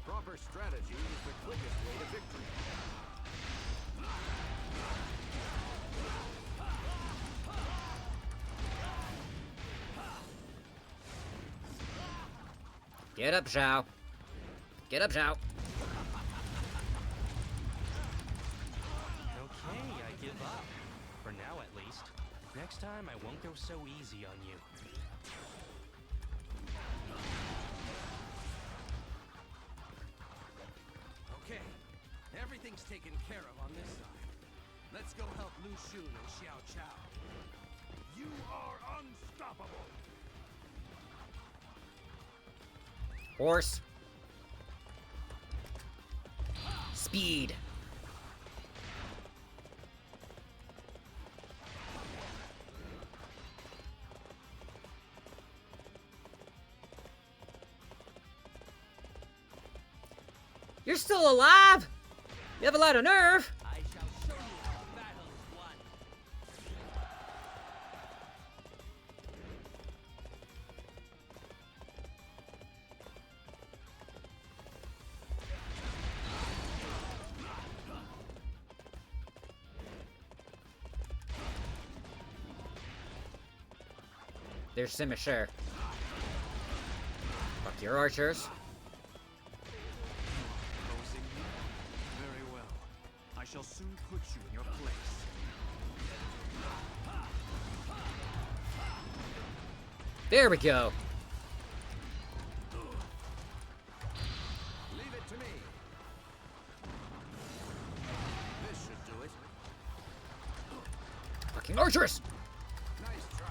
Proper strategy is the quickest way to victory. Get up, Zhao. Get up, Zhao. Okay, I give up. For now, at least. Next time, I won't go so easy on you. Okay, everything's taken care of on this side. Let's go help Lu Xun and Xiao Chao. You are unstoppable. Horse. Speed. You're still alive? You have a lot of nerve. I shall show you how battle is won. There's Simishare. Fuck your archers. Opposing me? Very well. I shall soon put you in your place. There we go. Leave it to me. This should do it. Fucking archers! Nice try.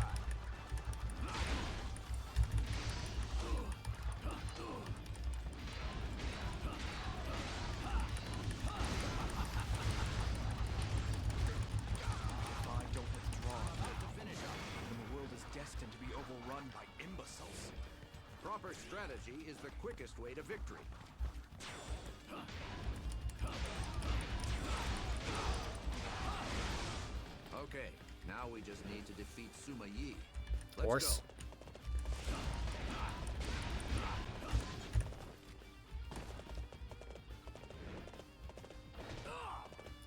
If I don't withdraw, then the world is destined to be overrun by imbeciles. Proper strategy is the quickest way to victory. Okay, now we just need to defeat Suma Yi. Of course.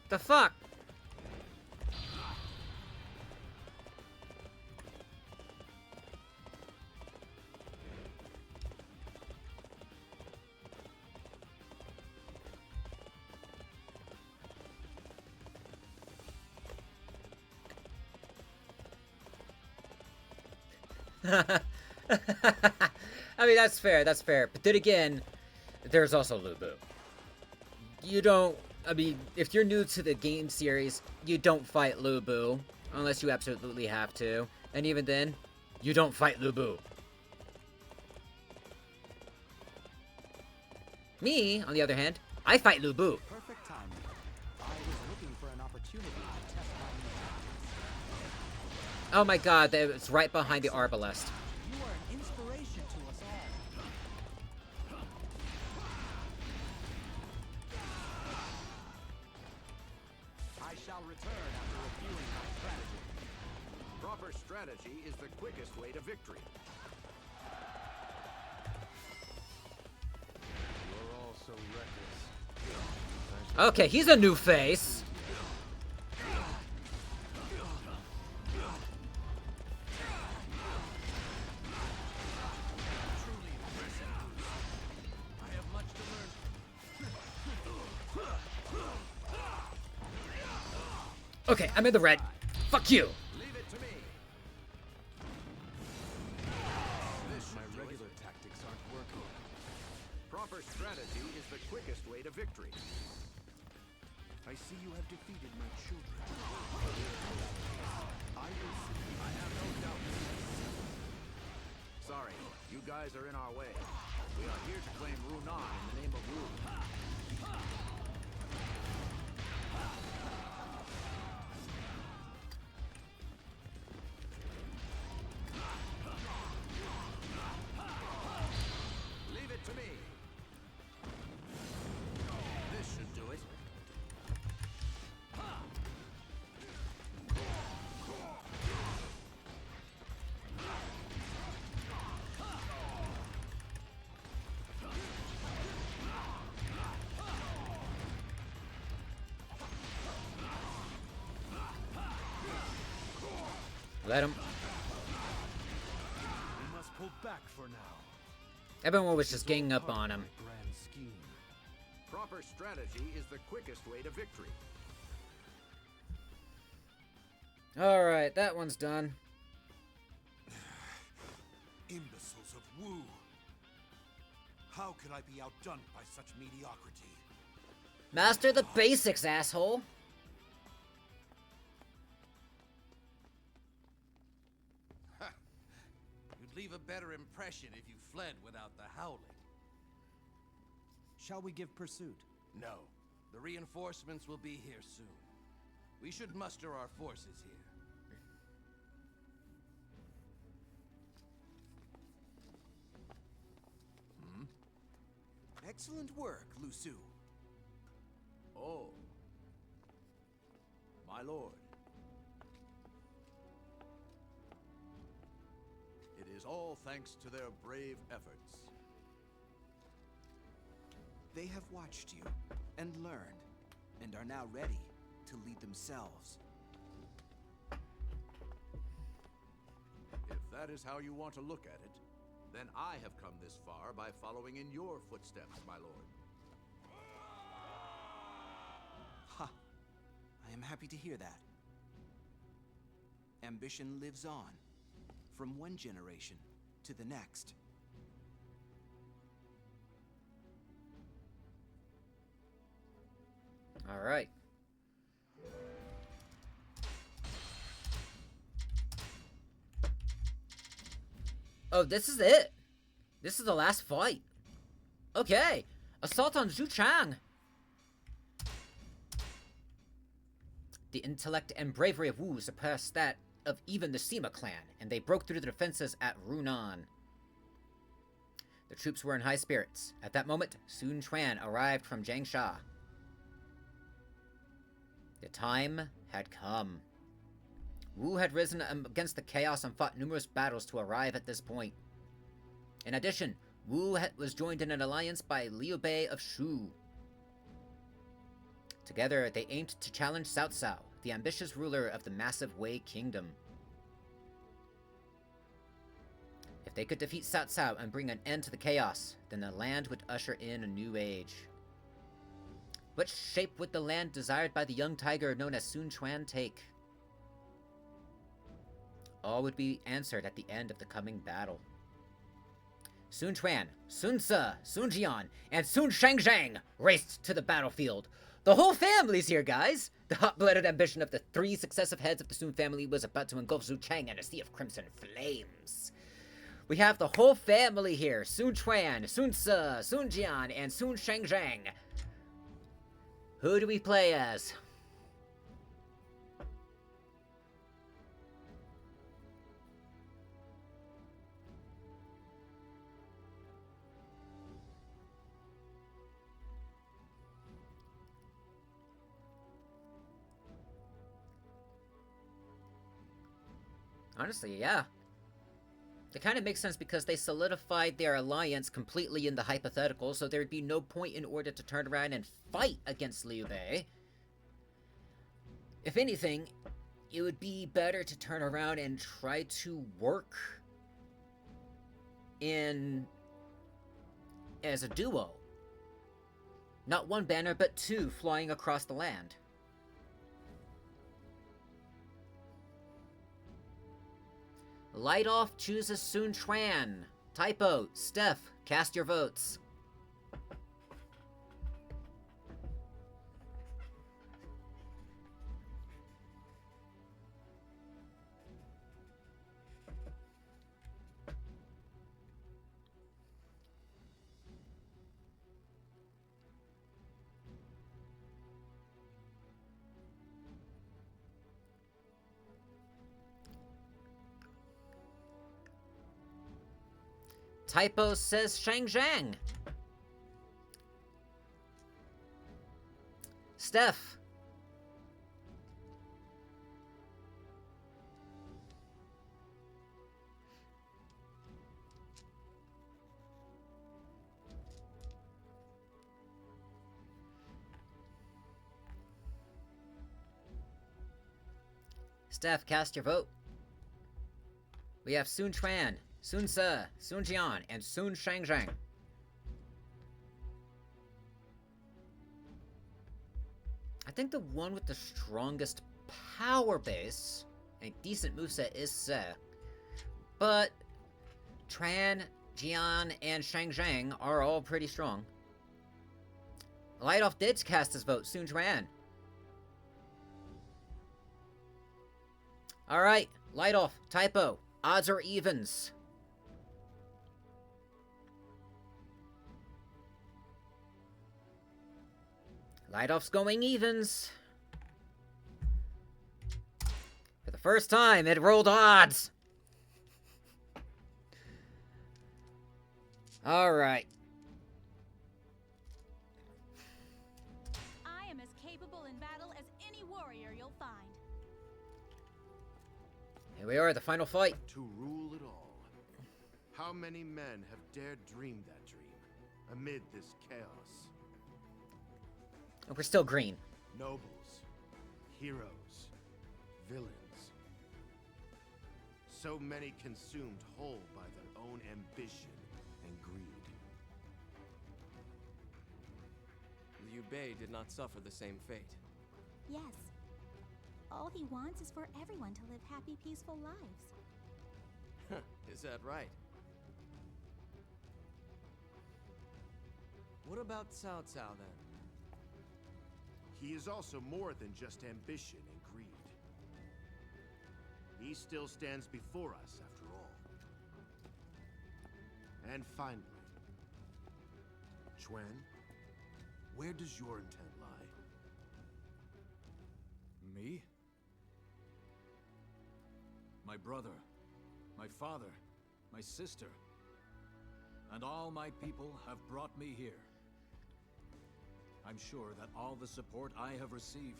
The fuck? I mean, that's fair, that's fair. But then again, there's also Lubu. You don't, I mean, if you're new to the game series, you don't fight Lubu, unless you absolutely have to. And even then, you don't fight Lubu. Me, on the other hand, I fight Lubu. Perfect timing. I was looking for an opportunity to test my new tactics. Oh my god, it's right behind the Arbalest. You are an inspiration to us all. I shall return after reviewing my strategy. Proper strategy is the quickest way to victory. You're all so reckless. Okay, he's a new face. Truly impressive. I have much to learn. Okay, I'm in the red. Fuck you. Leave it to me. My regular tactics aren't working. Proper strategy is the quickest way to victory. I see you have defeated my children. I will see. I have no doubt. Sorry, you guys are in our way. We are here to claim Runan in the name of Wu. Leave it to me. This should do it. Let him. We must pull back for now. Everyone was just ganging up on him. Grand scheme. Proper strategy is the quickest way to victory. Alright, that one's done. Imbeciles of Wu. How could I be outdone by such mediocrity? Master the basics, asshole. You'd leave a better impression if you fled without the howling. Shall we give pursuit? No. The reinforcements will be here soon. We should muster our forces here. Excellent work, Lusu. Oh. My lord. It is all thanks to their brave efforts. They have watched you and learned, and are now ready to lead themselves. If that is how you want to look at it, then I have come this far by following in your footsteps, my lord. Ha! I am happy to hear that. Ambition lives on, from one generation to the next. All right. Oh, this is it. This is the last fight. Okay. Assault on Zhuchang. The intellect and bravery of Wu surpassed that of even the Sima clan, and they broke through the defenses at Runan. The troops were in high spirits. At that moment, Sun Quan arrived from Jiangsha. The time had come. Wu had risen against the chaos and fought numerous battles to arrive at this point. In addition, Wu was joined in an alliance by Liu Bei of Shu. Together, they aimed to challenge Cao Cao, the ambitious ruler of the massive Wei kingdom. If they could defeat Cao Cao and bring an end to the chaos, then the land would usher in a new age. What shape would the land desired by the young tiger known as Sun Quan take? All would be answered at the end of the coming battle. Sun Quan, Sun Ce, Sun Jian, and Sun Shangzhang raced to the battlefield. The whole family's here, guys! The hot-blooded ambition of the three successive heads of the Sun family was about to engulf Zhu Chang in a sea of crimson flames. We have the whole family here. Sun Quan, Sun Ce, Sun Jian, and Sun Shangzhang. Who do we play as? Honestly, yeah. It kind of makes sense because they solidified their alliance completely in the hypothetical, so there'd be no point in order to turn around and fight against Liu Bei. If anything, it would be better to turn around and try to work in as a duo. Not one banner, but two flying across the land. Light Off chooses Sun Quan. Typo, Steph, cast your votes. Typo says Shangzhang. Steph. Steph, cast your vote. We have Sun Quan, Sun Ce, Sun Jian, and Sun Shangzhang. I think the one with the strongest power base and decent moveset is Ce. But Tran, Jian, and Shangzhang are all pretty strong. Light Off did cast his vote, Sun Tran. Alright, Light Off, Typo, odds or evens? Light-off's going evens. For the first time, it rolled odds. Alright. I am as capable in battle as any warrior you'll find. Here we are, the final fight. To rule it all. How many men have dared dream that dream amid this chaos? And we're still green. Nobles, heroes, villains. So many consumed whole by their own ambition and greed. Liu Bei did not suffer the same fate. Yes. All he wants is for everyone to live happy, peaceful lives. Is that right? What about Cao Cao then? He is also more than just ambition and greed. He still stands before us, after all. And finally, Quan, where does your intent lie? Me? My brother, my father, my sister, and all my people have brought me here. I'm sure that all the support I have received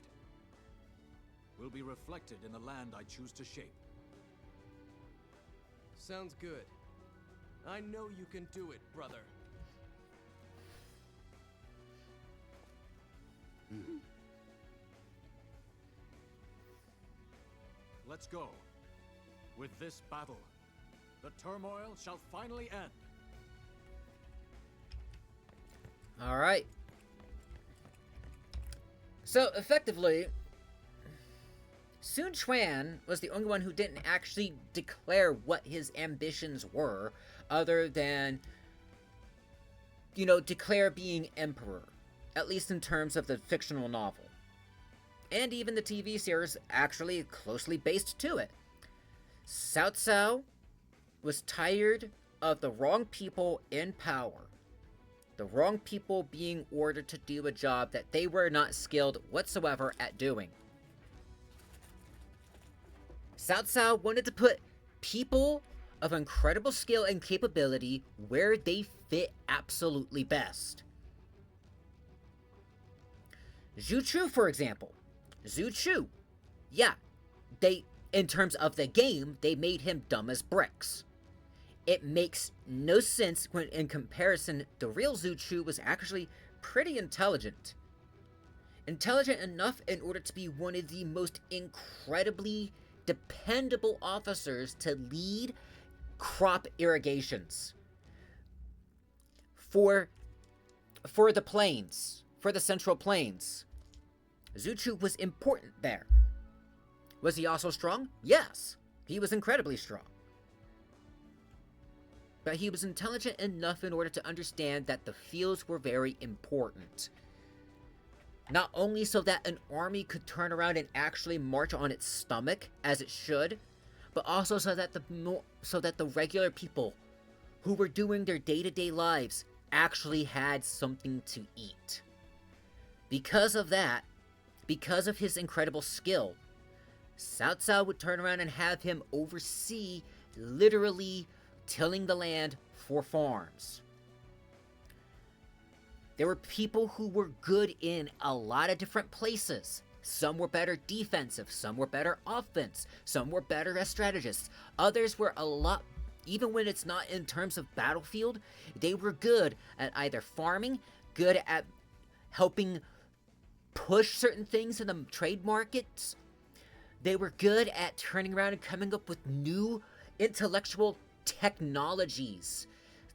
will be reflected in the land I choose to shape. Sounds good. I know you can do it, brother. Let's go. With this battle, the turmoil shall finally end. Alright. So, effectively, Sun Quan was the only one who didn't actually declare what his ambitions were, other than, you know, declare being emperor. At least in terms of the fictional novel. And even the TV series actually closely based to it. Cao Cao was tired of the wrong people in power. The wrong people being ordered to do a job that they were not skilled whatsoever at doing. Cao Cao wanted to put people of incredible skill and capability where they fit absolutely best. Zhu Chu, for example. Zhu Chu. Yeah, in terms of the game, they made him dumb as bricks. It makes no sense when, in comparison, the real Zhu Chu was actually pretty intelligent. Intelligent enough in order to be one of the most incredibly dependable officers to lead crop irrigations. For the plains, for the Central Plains. Zhu Chu was important there. Was he also strong? Yes, he was incredibly strong. But he was intelligent enough in order to understand that the fields were very important. Not only so that an army could turn around and actually march on its stomach, as it should, but also so that the regular people who were doing their day-to-day lives actually had something to eat. Because of that, because of his incredible skill, Cao Cao would turn around and have him oversee literally tilling the land for farms. There were people who were good in a lot of different places. Some were better defensive, some were better offense, some were better as strategists. Others were a lot, even when it's not in terms of battlefield, they were good at either farming, good at helping push certain things in the trade markets. They were good at turning around and coming up with new intellectual technologies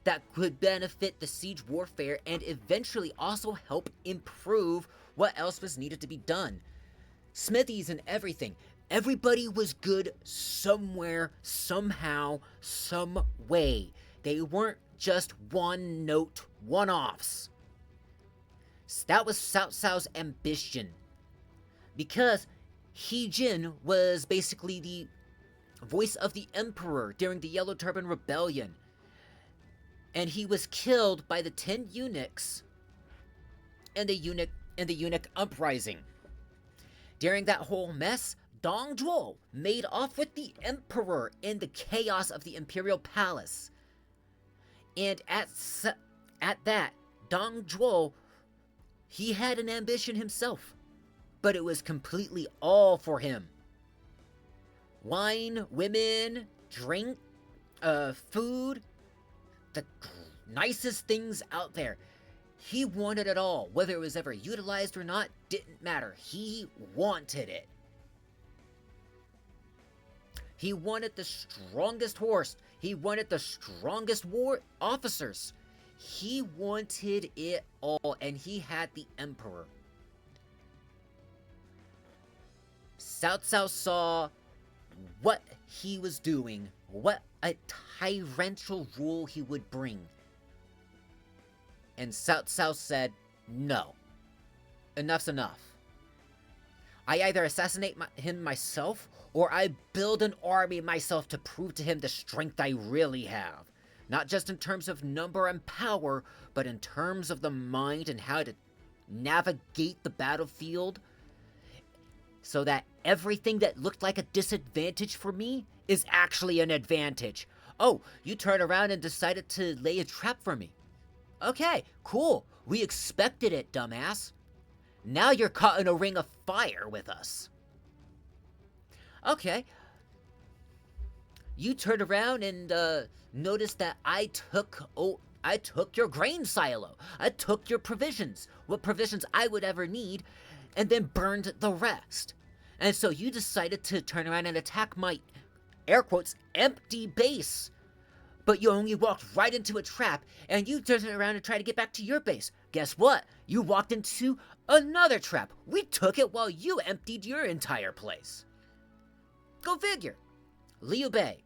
that could benefit the siege warfare and eventually also help improve what else was needed to be done. Smithies and everything. Everybody was good somewhere, somehow, some way. They weren't just one-note one-offs. That was Cao Cao's ambition. Because He Jin was basically the voice of the Emperor during the Yellow Turban Rebellion. And he was killed by the 10 eunuchs. And the eunuch in the eunuch uprising. During that whole mess, Dong Zhuo made off with the emperor in the chaos of the imperial palace. And at that, Dong Zhuo, he had an ambition himself, but it was completely all for him. Wine, women, drink, food, the nicest things out there. He wanted it all. Whether it was ever utilized or not, didn't matter. He wanted it. He wanted the strongest horse. He wanted the strongest war officers. He wanted it all, and he had the emperor. Cao Cao saw what he was doing, what a tyrannical rule he would bring. And Cao Cao said, no. Enough's enough. I either assassinate him myself, or I build an army myself to prove to him the strength I really have. Not just in terms of number and power, but in terms of the mind and how to navigate the battlefield, so that everything that looked like a disadvantage for me is actually an advantage. Oh, you turned around and decided to lay a trap for me. Okay, cool. We expected it, dumbass. Now you're caught in a ring of fire with us. Okay. You turned around and noticed that I took your grain silo. I took your provisions, what provisions I would ever need, and then burned the rest. And so you decided to turn around and attack my, air quotes, empty base. But you only walked right into a trap, and you turned around and tried to get back to your base. Guess what? You walked into another trap. We took it while you emptied your entire place. Go figure. Liu Bei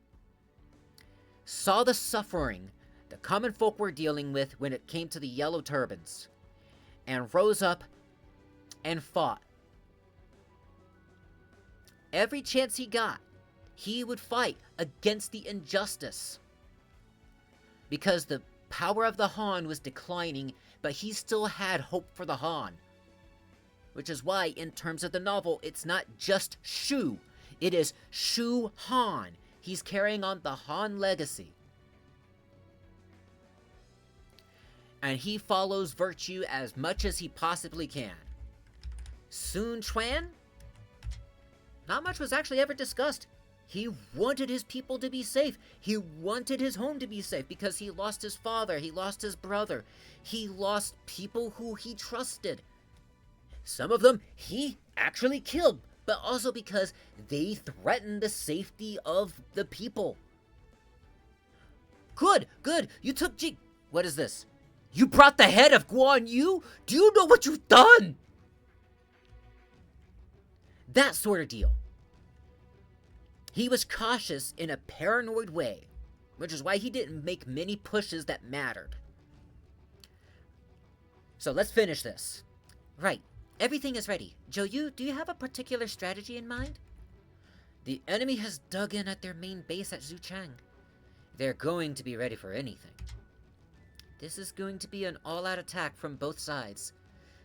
saw the suffering the common folk were dealing with when it came to the yellow turbans, and rose up and fought. Every chance he got, he would fight against the injustice. Because the power of the Han was declining, but he still had hope for the Han. Which is why, in terms of the novel, it's not just Shu. It is Shu Han. He's carrying on the Han legacy. And he follows virtue as much as he possibly can. Sun Quan? Not much was actually ever discussed. He wanted his people to be safe. He wanted his home to be safe because he lost his father, he lost his brother, he lost people who he trusted. Some of them he actually killed, but also because they threatened the safety of the people. Good. You took What is this? You brought the head of Guan Yu? Do you know what you've done? That sort of deal. He was cautious in a paranoid way, which is why he didn't make many pushes that mattered. So let's finish this. Right, everything is ready. Zhou Yu, do you have a particular strategy in mind? The enemy has dug in at their main base at Xuchang. They're going to be ready for anything. This is going to be an all-out attack from both sides.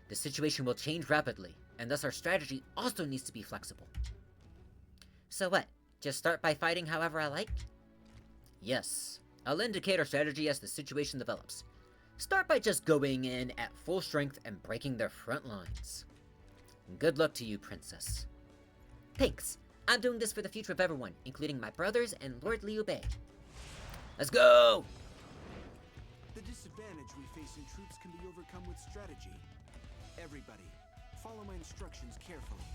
The situation will change rapidly, and thus our strategy also needs to be flexible. So what? Just start by fighting however I like? Yes. I'll indicate our strategy as the situation develops. Start by just going in at full strength and breaking their front lines. Good luck to you, Princess. Thanks. I'm doing this for the future of everyone, including my brothers and Lord Liu Bei. Let's go! The disadvantage we face in troops can be overcome with strategy. Everybody, follow my instructions carefully.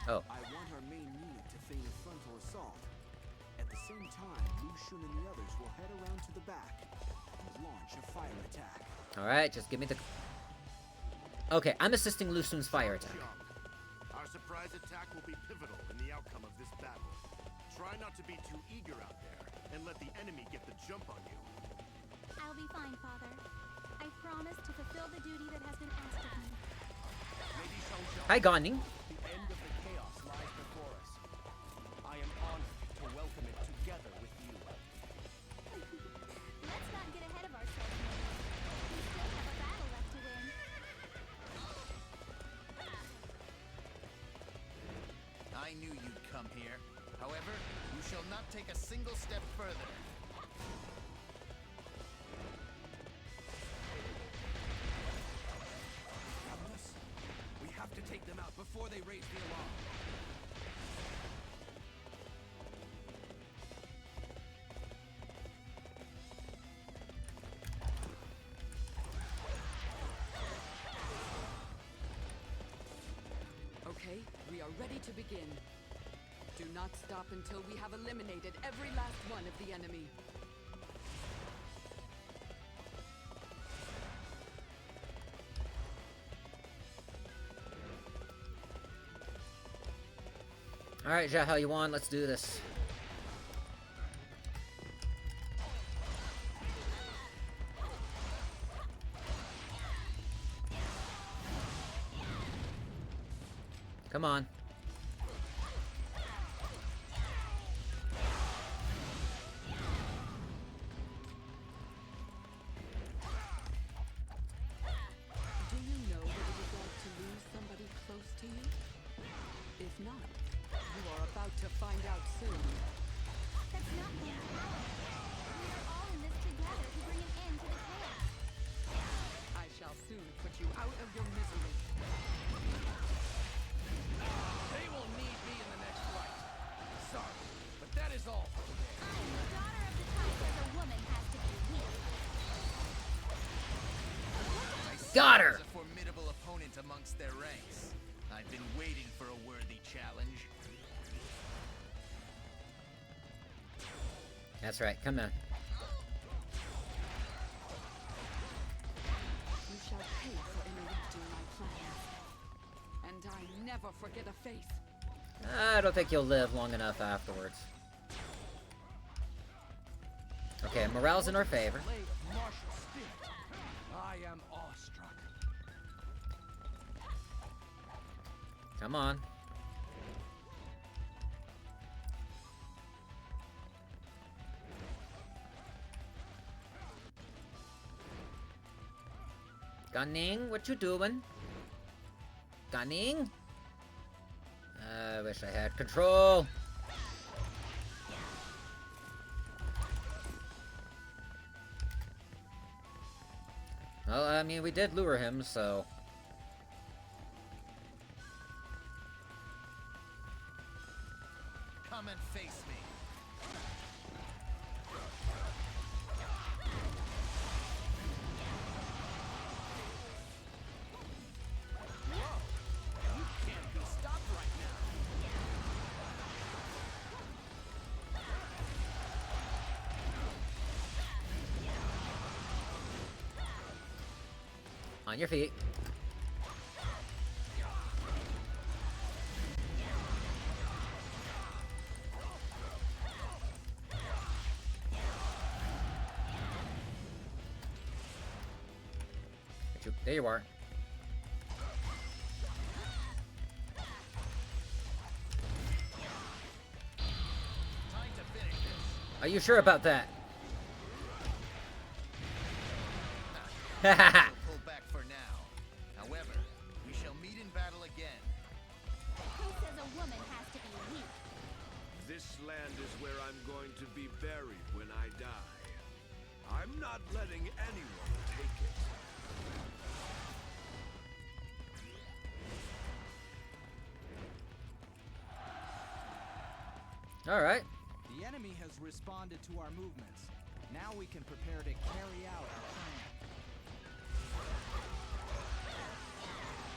Oh. I want our main unit to feign a frontal assault. At the same time, Lu Xun and the others will head around to the back and launch a fire attack. Alright, just give me the... Okay, I'm assisting Lu Xun's fire attack. Our surprise attack will be pivotal in the outcome of this battle. Try not to be too eager out there, and let the enemy get the jump on you. I'll be fine, Father. I promise to fulfill the duty that has been asked of me. Hi, Ganding. The end of the chaos lies before us. I am honored to welcome it together with you. Let's not get ahead of ourselves. We still have a battle left to win. shall not take a single step further. We have to take them out before they raise the alarm. Okay, we are ready to begin. Do not stop until we have eliminated every last one of the enemy. Alright, Jahel, you won. Let's do this. Come on. Do you know what it is like to lose somebody close to you? If not, you are about to find out soon. That's not going to happen. We are all in this together to bring an end to the chaos. I shall soon put you out of your misery. They will need me in the next fight. Sorry, but that is all for today. I am the daughter of the tiger. A woman has to be weak. Got her! A formidable opponent amongst their ranks. I've been waiting for a worthy challenge. That's right. Come on. You shall pay for interrupting my plans. And I never forget a face. I don't think you'll live long enough afterwards. Okay, morale's in our favor. Martial spirit. I am awestruck. Come on. Gunning, what you doing? Gunning? I wish I had control. Well, I mean, we did lure him, so... Come and face me. You can't be stopped right now. On your feet. There you are. Time to finish this. Are you sure about that? We'll pull back for now. However, we shall meet in battle again. Who says a woman has to be weak? This land is where I'm going to be buried when I die. I'm not letting anyone take it. All right. The enemy has responded to our movements. Now we can prepare to carry out our plan.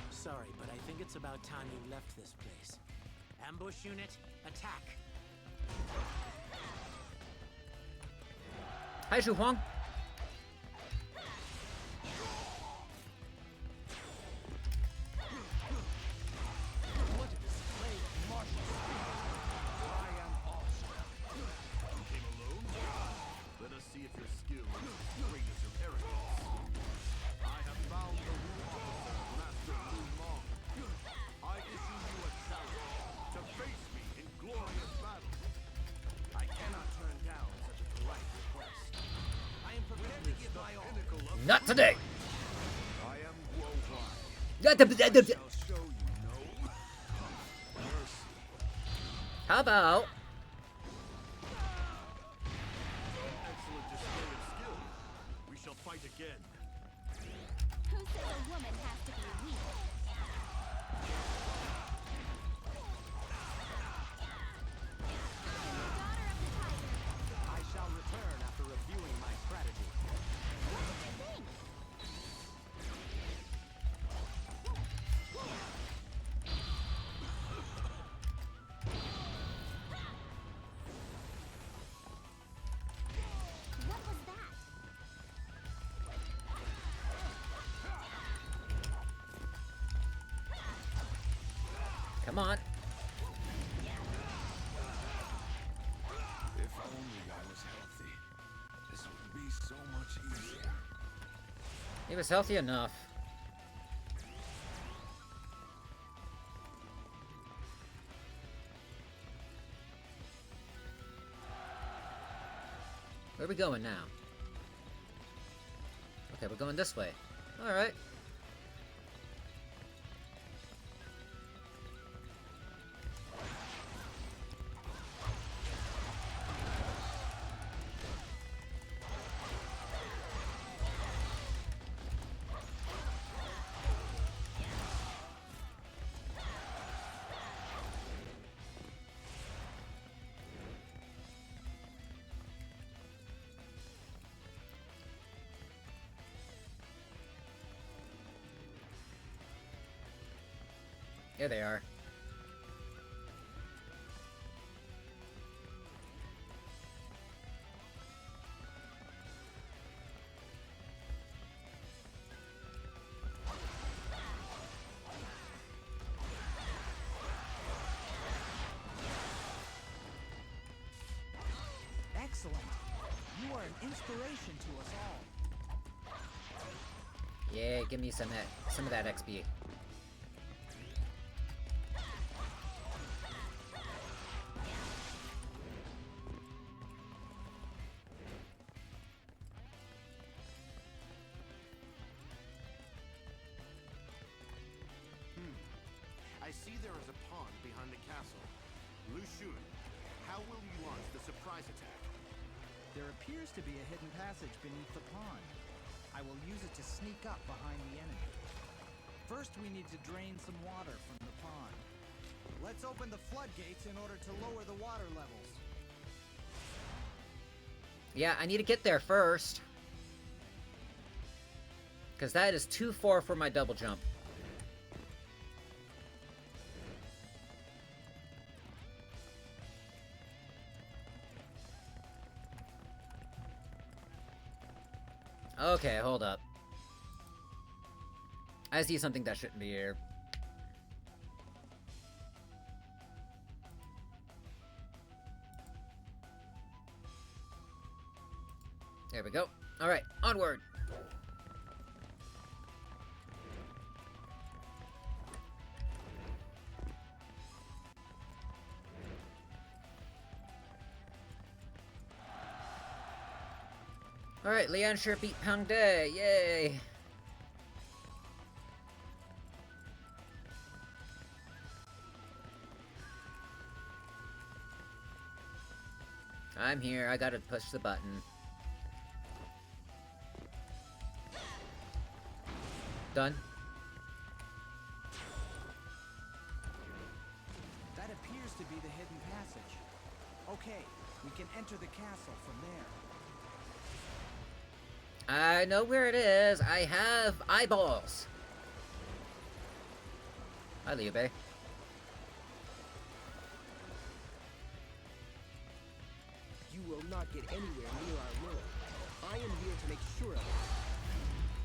Sorry, but I think it's about time you left this place. Ambush unit, attack! Hi, Shu Huang. What a display of martial spirit. I am awestruck. You came alone? Let us see if your skill is as great as your arrogance. I have found the Wu officer, Master Lu Mong. I issue you a challenge to face me in glorious battle. I cannot turn down such a polite request. I am prepared to give my all. Not today. I am Guo Huai. How Shall show you no mercy. about fight again. Who says a woman has to be weak? I shall return after reviewing my strategy. What did you think? What was that? Come on. If only I was healthy, this would be so much easier. He was healthy enough. Where are we going now? Okay, we're going this way. Alright. Here they are. Excellent. You are an inspiration to us all. Yeah, give me some of that XP. I see there is a pond behind the castle. Lu Xun, how will you launch the surprise attack? There appears to be a hidden passage beneath the pond. I will use it to sneak up behind the enemy. First, we need to drain some water from the pond. Let's open the floodgates in order to lower the water levels. Yeah, I need to get there first. Because that is too far for my double jump. Okay, hold up. I see something that shouldn't be here. There we go. Alright, onward! Alright, Leon sure beat Pang De, yay! I'm here, I gotta push the button. Done. That appears to be the hidden passage. Okay, we can enter the castle from there. I know where it is. I have eyeballs. Hi, Liu Bei. You will not get anywhere near our lord. I am here to make sure of it.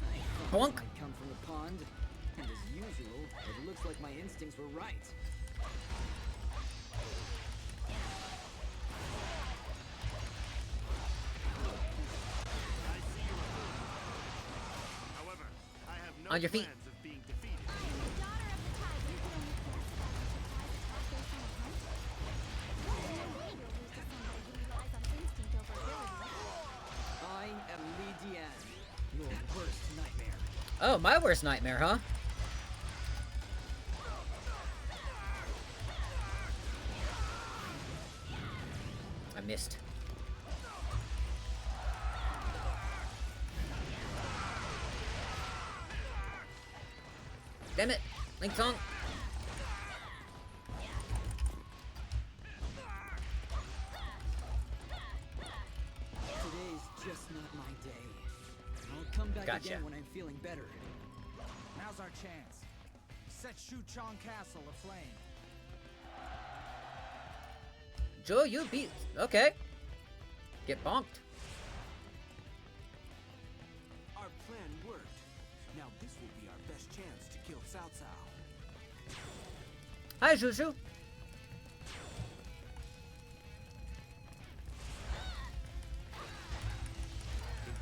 I thought it might come from the pond, and as usual, it looks like my instincts were right. However, I have no On your feet. plans of being defeated. The daughter of the tiger could only force about a surprise attack based on a hunch. There's no way you'll lose to somebody who relies on instinct over ability. I am Li Dian, your worst nightmare. Oh, my worst nightmare, huh? I missed. Damn it! Link Song! Today's just not my day. I'll come back Gotcha. again when I'm feeling better. Now's our chance. Set Shuchong Castle aflame. Joe, you beat. Okay. Get bonked. Our plan worked. Now this will be our best chance to kill Cao Cao. Hi, Zhu. The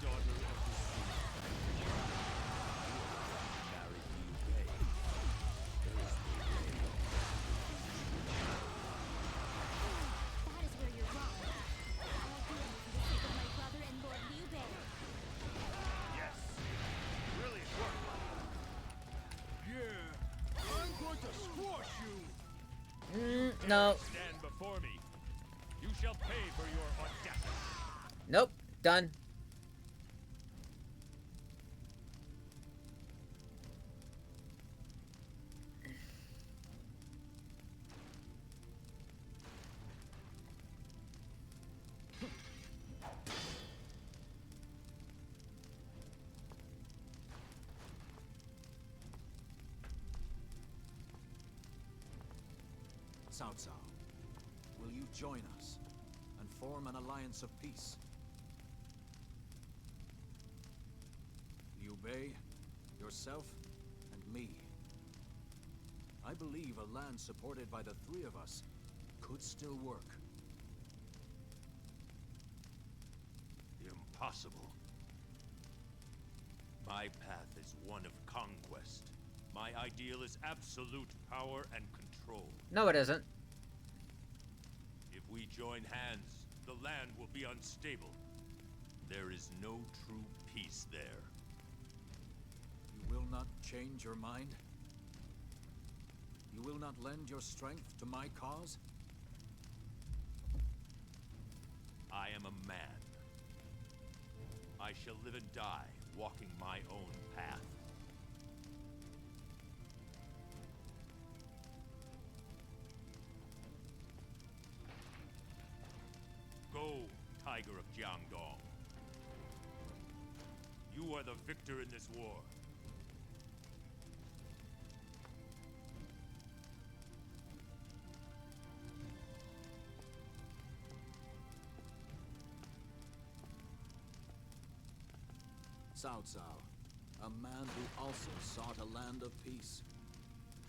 daughter of the sea. Married Liu Bei. There is no way. That is where you're wrong. I'll do anything for the sake of my brother and Lord Liu Bei. Yes. Brilliant work, yeah. I'm going to squash you. No. Stand before me. You shall pay for your audacity. Nope. Done. Cao Cao, will you join us and form an alliance of peace? Liu Bei, yourself, and me. I believe a land supported by the three of us could still work. Impossible. My path is one of conquest. My ideal is absolute power and control. No, it isn't. If we join hands, the land will be unstable. There is no true peace there. You will not change your mind? You will not lend your strength to my cause? I am a man. I shall live and die walking my own path. Go, Tiger of Jiangdong. You are the victor in this war. Cao Cao, a man who also sought a land of peace,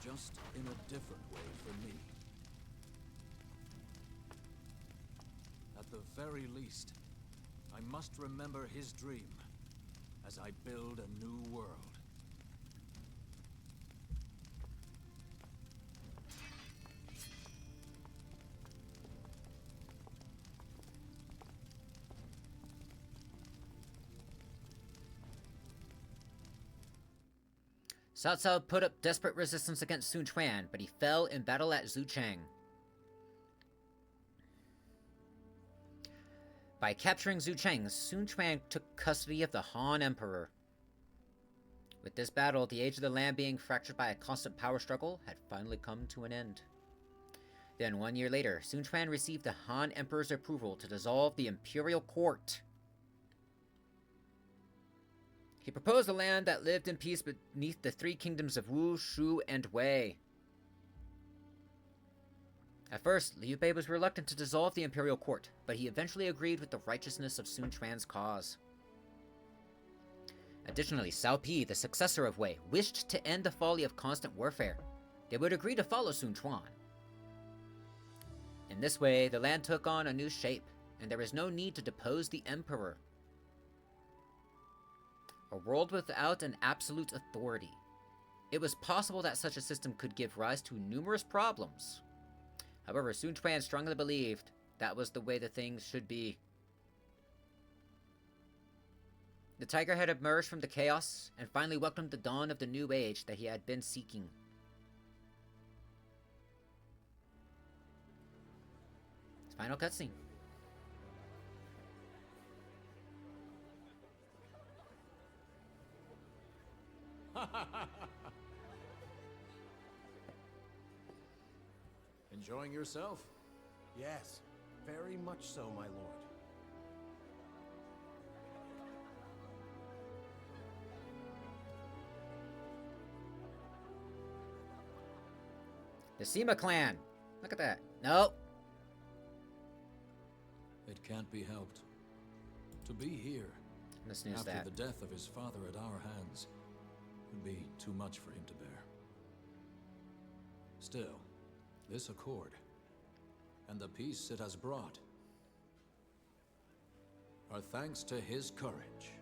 just in a different way from me. At the very least, I must remember his dream as I build a new world. Cao Cao put up desperate resistance against Sun Quan, but he fell in battle at Zhucheng. By capturing Zhucheng, Sun Quan took custody of the Han Emperor. With this battle, the age of the land being fractured by a constant power struggle had finally come to an end. Then, 1 year later, Sun Quan received the Han Emperor's approval to dissolve the imperial court. He proposed a land that lived in peace beneath the three kingdoms of Wu, Shu, and Wei. At first, Liu Bei was reluctant to dissolve the imperial court, but he eventually agreed with the righteousness of Sun Quan's cause. Additionally, Cao Pi, the successor of Wei, wished to end the folly of constant warfare. They would agree to follow Sun Quan. In this way, the land took on a new shape, and there was no need to depose the emperor. A world without an absolute authority. It was possible that such a system could give rise to numerous problems. However, Sun Quan strongly believed that was the way the things should be. The tiger had emerged from the chaos and finally welcomed the dawn of the new age that he had been seeking. Final cutscene. Enjoying yourself? Yes, very much so, my lord. The Sema clan. Look at that. Nope. It can't be helped. To be here, Let's snooze after that. the death of his father at our hands, would be too much for him to bear. Still, this accord, and the peace it has brought, are thanks to his courage.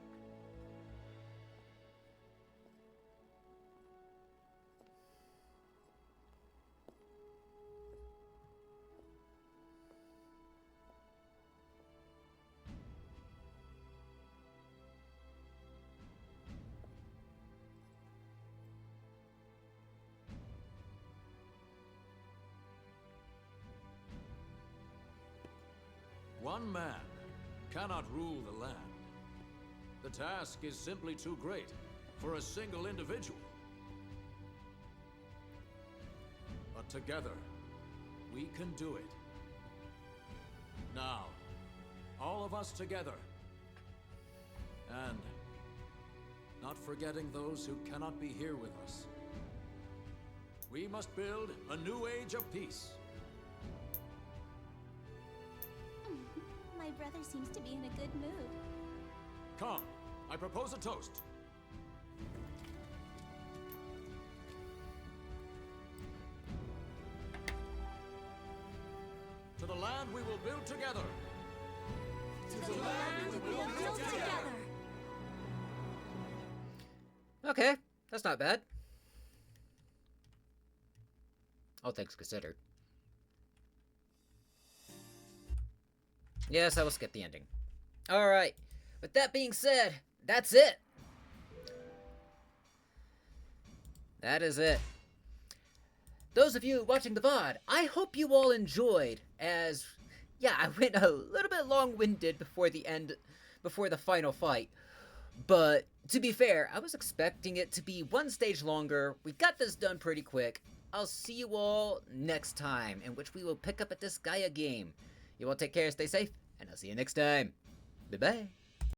One man cannot rule the land. The task is simply too great for a single individual. But together, we can do it. Now, all of us together. And not forgetting those who cannot be here with us. We must build a new age of peace. My brother seems to be in a good mood. Come, I propose a toast. To the land we will build together. To the land we will build together. Okay, that's not bad. All things considered. Yes, I will skip the ending. Alright, with that being said, that's it. That is it. Those of you watching the VOD, I hope you all enjoyed, as, yeah, I went a little bit long-winded before the final fight. But, to be fair, I was expecting it to be one stage longer. We got this done pretty quick. I'll see you all next time, in which we will pick up at this Gaia game. You all take care, stay safe, and I'll see you next time. Bye-bye.